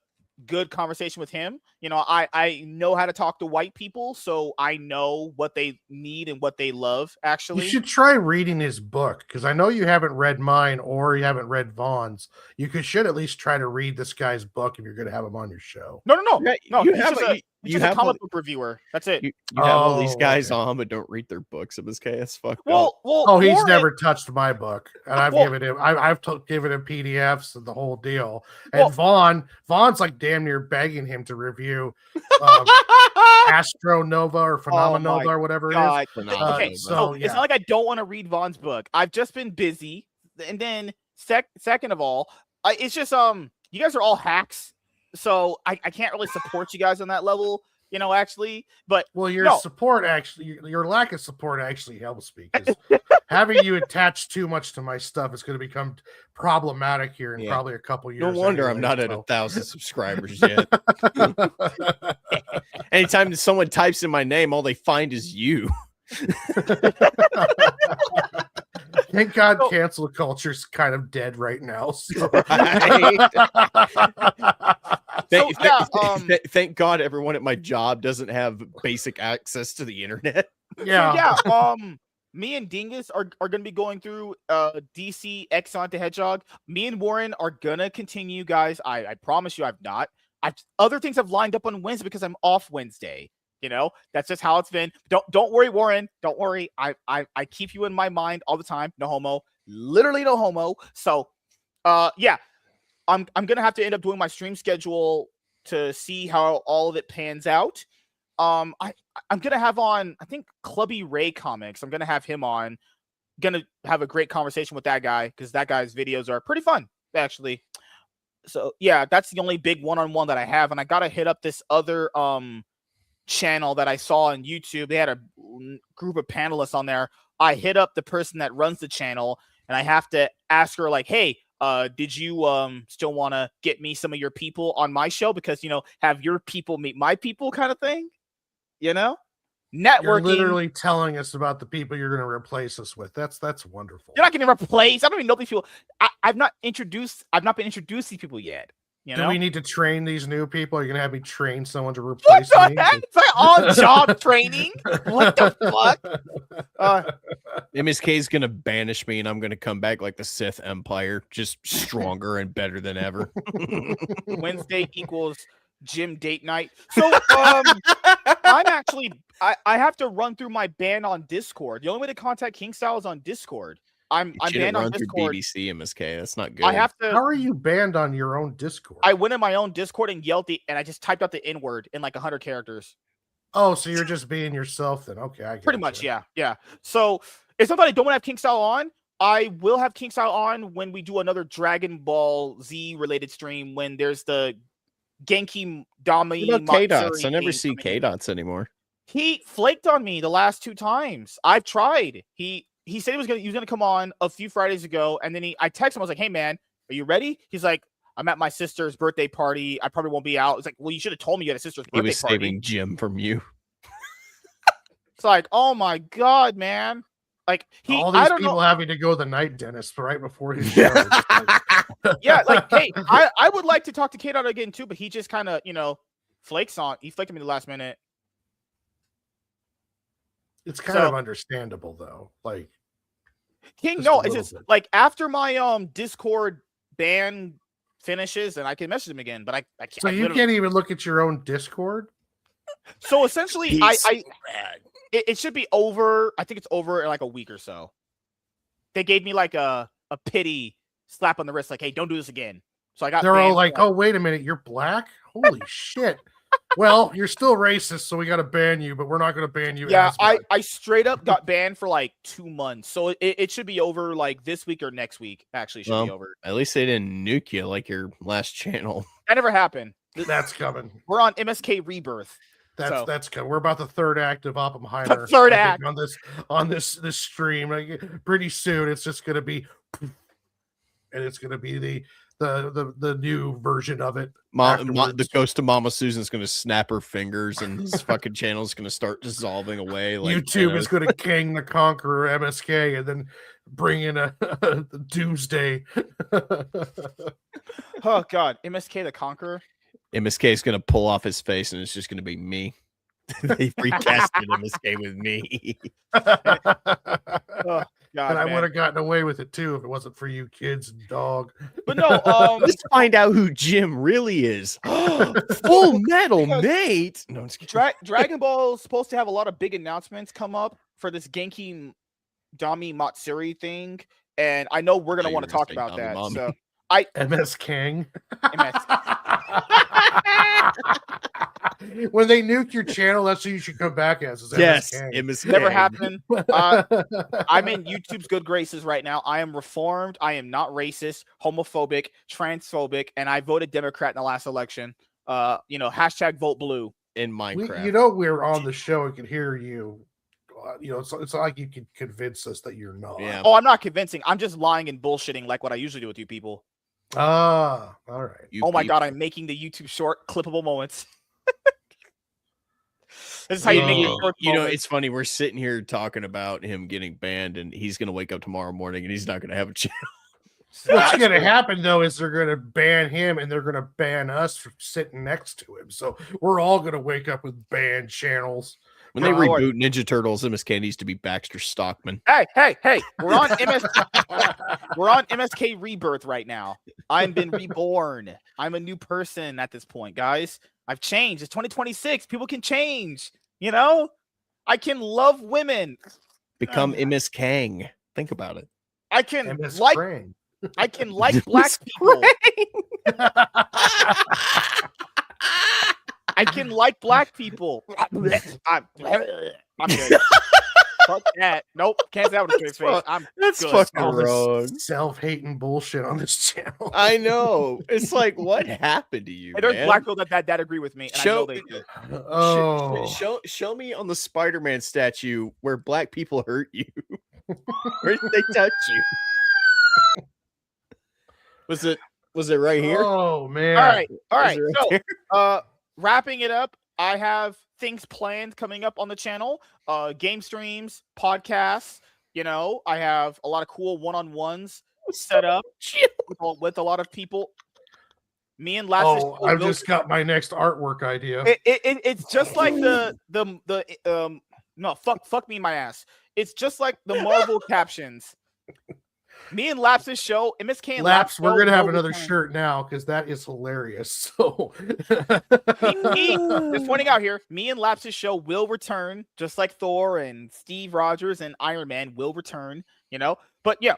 good conversation with him. I know how to talk to white people, so I know what they need and what they love, actually. You should try reading his book, because I know you haven't read mine or you haven't read Vaughn's. Should at least try to read this guy's book if you're going to have him on your show. No. You He's have just a comic book reviewer. That's it. You have all these guys okay. on, but don't read their books. MSK, that's fucked up. Well, He's Warren- never touched my book, and I've given him PDFs and the whole deal. And Vaughn's like damn near begging him to review Astro Nova or Phenomenova or whatever it is. Okay, so it's not like I don't want to read Vaughn's book. I've just been busy, and then second of all, it's just you guys are all hacks, so I can't really support you guys on that level. Actually, but support your lack of support actually helps me, because having you attached too much to my stuff is going to become problematic here in probably a couple years. No wonder I'm not at 1,000 subscribers yet. Anytime someone types in my name, all they find is you. Thank God cancel culture's kind of dead right now. So. Thank God everyone at my job doesn't have basic access to the internet. Yeah. So, me and Dingus are going to be going through DC X Sonic the Hedgehog. Me and Warren are going to continue, guys. I promise you I've not. Other things have lined up on Wednesday because I'm off Wednesday. That's just how it's been. Don't worry, Warren. Don't worry. I keep you in my mind all the time. No homo. Literally no homo. So, yeah. I'm gonna have to end up doing my stream schedule to see how all of it pans out. I'm gonna have on, I think, Clubby Ray Comics. I'm gonna have him on. Gonna have a great conversation with that guy, because that guy's videos are pretty fun, actually. So yeah, that's the only big one-on-one that I have, and I gotta hit up this other channel that I saw on YouTube. They had a group of panelists on there. I hit up the person that runs the channel, and I have to ask her, like, hey, did you still want to get me some of your people on my show, because have your people meet my people, kind of thing, networking. You're literally telling us about the people you're going to replace us with. That's wonderful. You're not going to replace. I don't even know these people. I've not been introduced to these people yet. Do we need to train these new people? Are you going to have me train someone to What replace the me? heck? It's like on-job training. What the fuck? MSK is going to banish me, and I'm going to come back like the Sith Empire, just stronger and better than ever. Wednesday equals gym date night. So I'm actually I have to run through my ban on Discord. The only way to contact King Style is on Discord. I'm banned on Discord. BBC MSK. That's not good. I have to. How are you banned on your own Discord? I went in my own Discord and yelled and I just typed out the N word in like 100 characters. Oh, so you're just being yourself then? Okay, I get pretty much, yeah. So it's not that I don't want to have King Style on. I will have King Style on when we do another Dragon Ball Z related stream, when there's the Genki Dami. K-Dots? I never see K-Dots anymore. He flaked on me the last 2 times. I've tried. He said he was gonna come on a few Fridays ago, and then I texted him. I was like, "Hey man, are you ready?" He's like, "I'm at my sister's birthday party. I probably won't be out." It's like, "Well, you should have told me you had a sister's birthday party." He was saving Jim from you. It's like, oh my god, man! Like all these people having to go to the night dentist right before his show. Yeah, like, hey, I would like to talk to K-Dot again too, but he just kind of flaked on me the last minute. It's kind of understandable though. Like King, no, it's just like after my Discord ban finishes, and I can message him again, but I can't. So you can't even look at your own Discord. So essentially, it should be over. I think it's over in like a week or so. They gave me like a pity slap on the wrist, like, "Hey, don't do this again." So I got. They're all like, "Oh, wait a minute, you're black? Holy shit!" Well, you're still racist, so we got to ban you, but we're not going to ban you. Yeah, I straight up got banned for like 2 months, so it should be over like this week or next week. Actually, should be over. At least they didn't nuke you like your last channel. That never happened. That's coming. We're on MSK Rebirth. That's coming. We're about the 3rd act of Oppenheimer. Third act on this stream. Like, pretty soon, it's just going to be, and it's going to be the new version of it. The ghost of Mama Susan's going to snap her fingers, and this fucking channel is going to start dissolving away. Like, YouTube is going to King the Conqueror MSK, and then bring in a Doomsday. Oh God, MSK the Conqueror. MSK is going to pull off his face and it's just going to be me. They recasted MSK with me. Oh, God, And I man. would have gotten away with it too if it wasn't for you kids and dog. But no, Let's find out who Jim really is. Full Metal Because- Nate. No, I'm just kidding. Dragon Ball is supposed to have a lot of big announcements come up for this Genki Dami Matsuri thing, and I know we're gonna you want were to gonna talk say about Dami that. Mommy. So MS King. MS. When they nuke your channel, that's who you should come back as. Is Yes, MS King. MSK. Never happened. I'm in YouTube's good graces right now. I am reformed. I am not racist, homophobic, transphobic, and I voted Democrat in the last election. Hashtag vote blue. In Minecraft. We're on the show and can hear you. It's not like you can convince us that you're not. Yeah. Oh, I'm not convincing. I'm just lying and bullshitting like what I usually do with you people. Ah, all right. You Oh my people. God, I'm making the YouTube short clippable moments. This is how you make your short moments. It's funny. We're sitting here talking about him getting banned, and he's going to wake up tomorrow morning, and he's not going to have a channel. What's going to happen though is they're going to ban him and they're going to ban us from sitting next to him. So we're all going to wake up with banned channels. When they Oh, Lord. reboot Ninja Turtles, MSK needs to be Baxter Stockman. Hey, we're on we're on MSK Rebirth right now. I've been reborn. I'm a new person at this point, guys. I've changed. It's 2026. People can change. I can love women. Become MS Kang. Think about it. I can MS like Krang. I can like black people. I can like black people. I'm good. Fuck that. Nope. Can't say that with a straight face. I'm That's good. fucking All this wrong. self-hating bullshit on this channel. I know. It's like, what happened to you, And there's man? black people that agree with me. And I know they do. Show me on the Spider-Man statue where black people hurt you. Where did they touch you? Was it right here? Oh man. All right. Was it right So wrapping it up, I have things planned coming up on the channel. Game streams, podcasts. I have a lot of cool one-on-ones set up with a lot of people. Me and Last. I've just got my next artwork idea. It's just like fuck me in my ass. It's just like the Marvel captions. Me and Laps's show, MSK and Laps, we're gonna have will another return. shirt now because that is hilarious. So Just pointing out here, me and Laps's show will return, just like Thor and Steve Rogers and Iron Man will return, But yeah,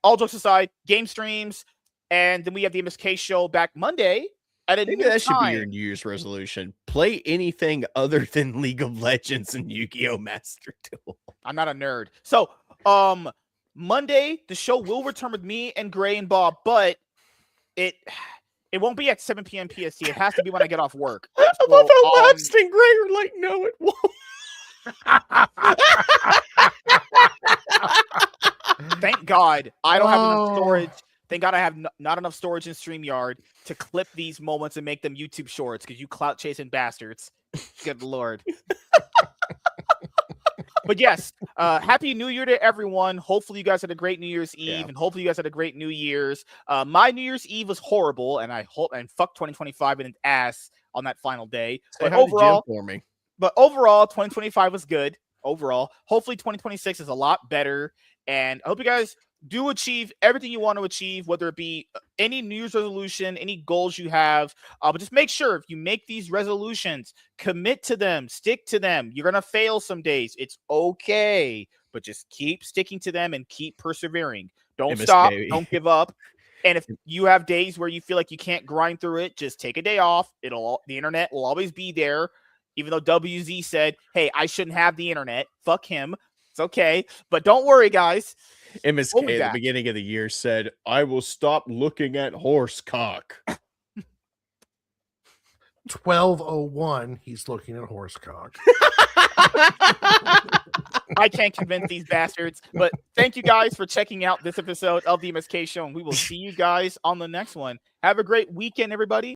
all jokes aside, game streams, and then we have the MSK show back Monday at a Maybe new that should be time. your New Year's resolution. Play anything other than League of Legends and Yu-Gi-Oh! Master Duel. I'm not a nerd. So, Monday, the show will return with me and Gray and Bob, but it won't be at 7 p.m. PST. It has to be when I get off work. I love how Labs and Gray are like, no, it won't. Thank God I don't have enough Oh. storage. Thank God I have not enough storage in StreamYard to clip these moments and make them YouTube shorts because you clout chasing bastards. Good Lord. But yes, Happy New Year to everyone. Hopefully you guys had a great New Year's Eve, and hopefully you guys had a great New Year's. My New Year's Eve was horrible, and fuck 2025 in its ass on that final day. Say But hi to Jim overall, for me. 2025 was good. Overall, hopefully 2026 is a lot better, and I hope you guys do achieve everything you want to achieve, whether it be any New Year's resolution, any goals you have. But just make sure if you make these resolutions, commit to them, stick to them. You're going to fail some days. It's okay, but just keep sticking to them and keep persevering. Don't MSK. stop. Don't give up. And if you have days where you feel like you can't grind through it, just take a day off. The internet will always be there. Even though WZ said, hey, I shouldn't have the internet. Fuck him. It's okay. But don't worry, guys. MSK We'll be at the back. beginning of the year said, I will stop looking at horse cock. 12:01. He's looking at horsecock. I can't convince these bastards. But thank you guys for checking out this episode of the MSK Show. And we will see you guys on the next one. Have a great weekend, everybody.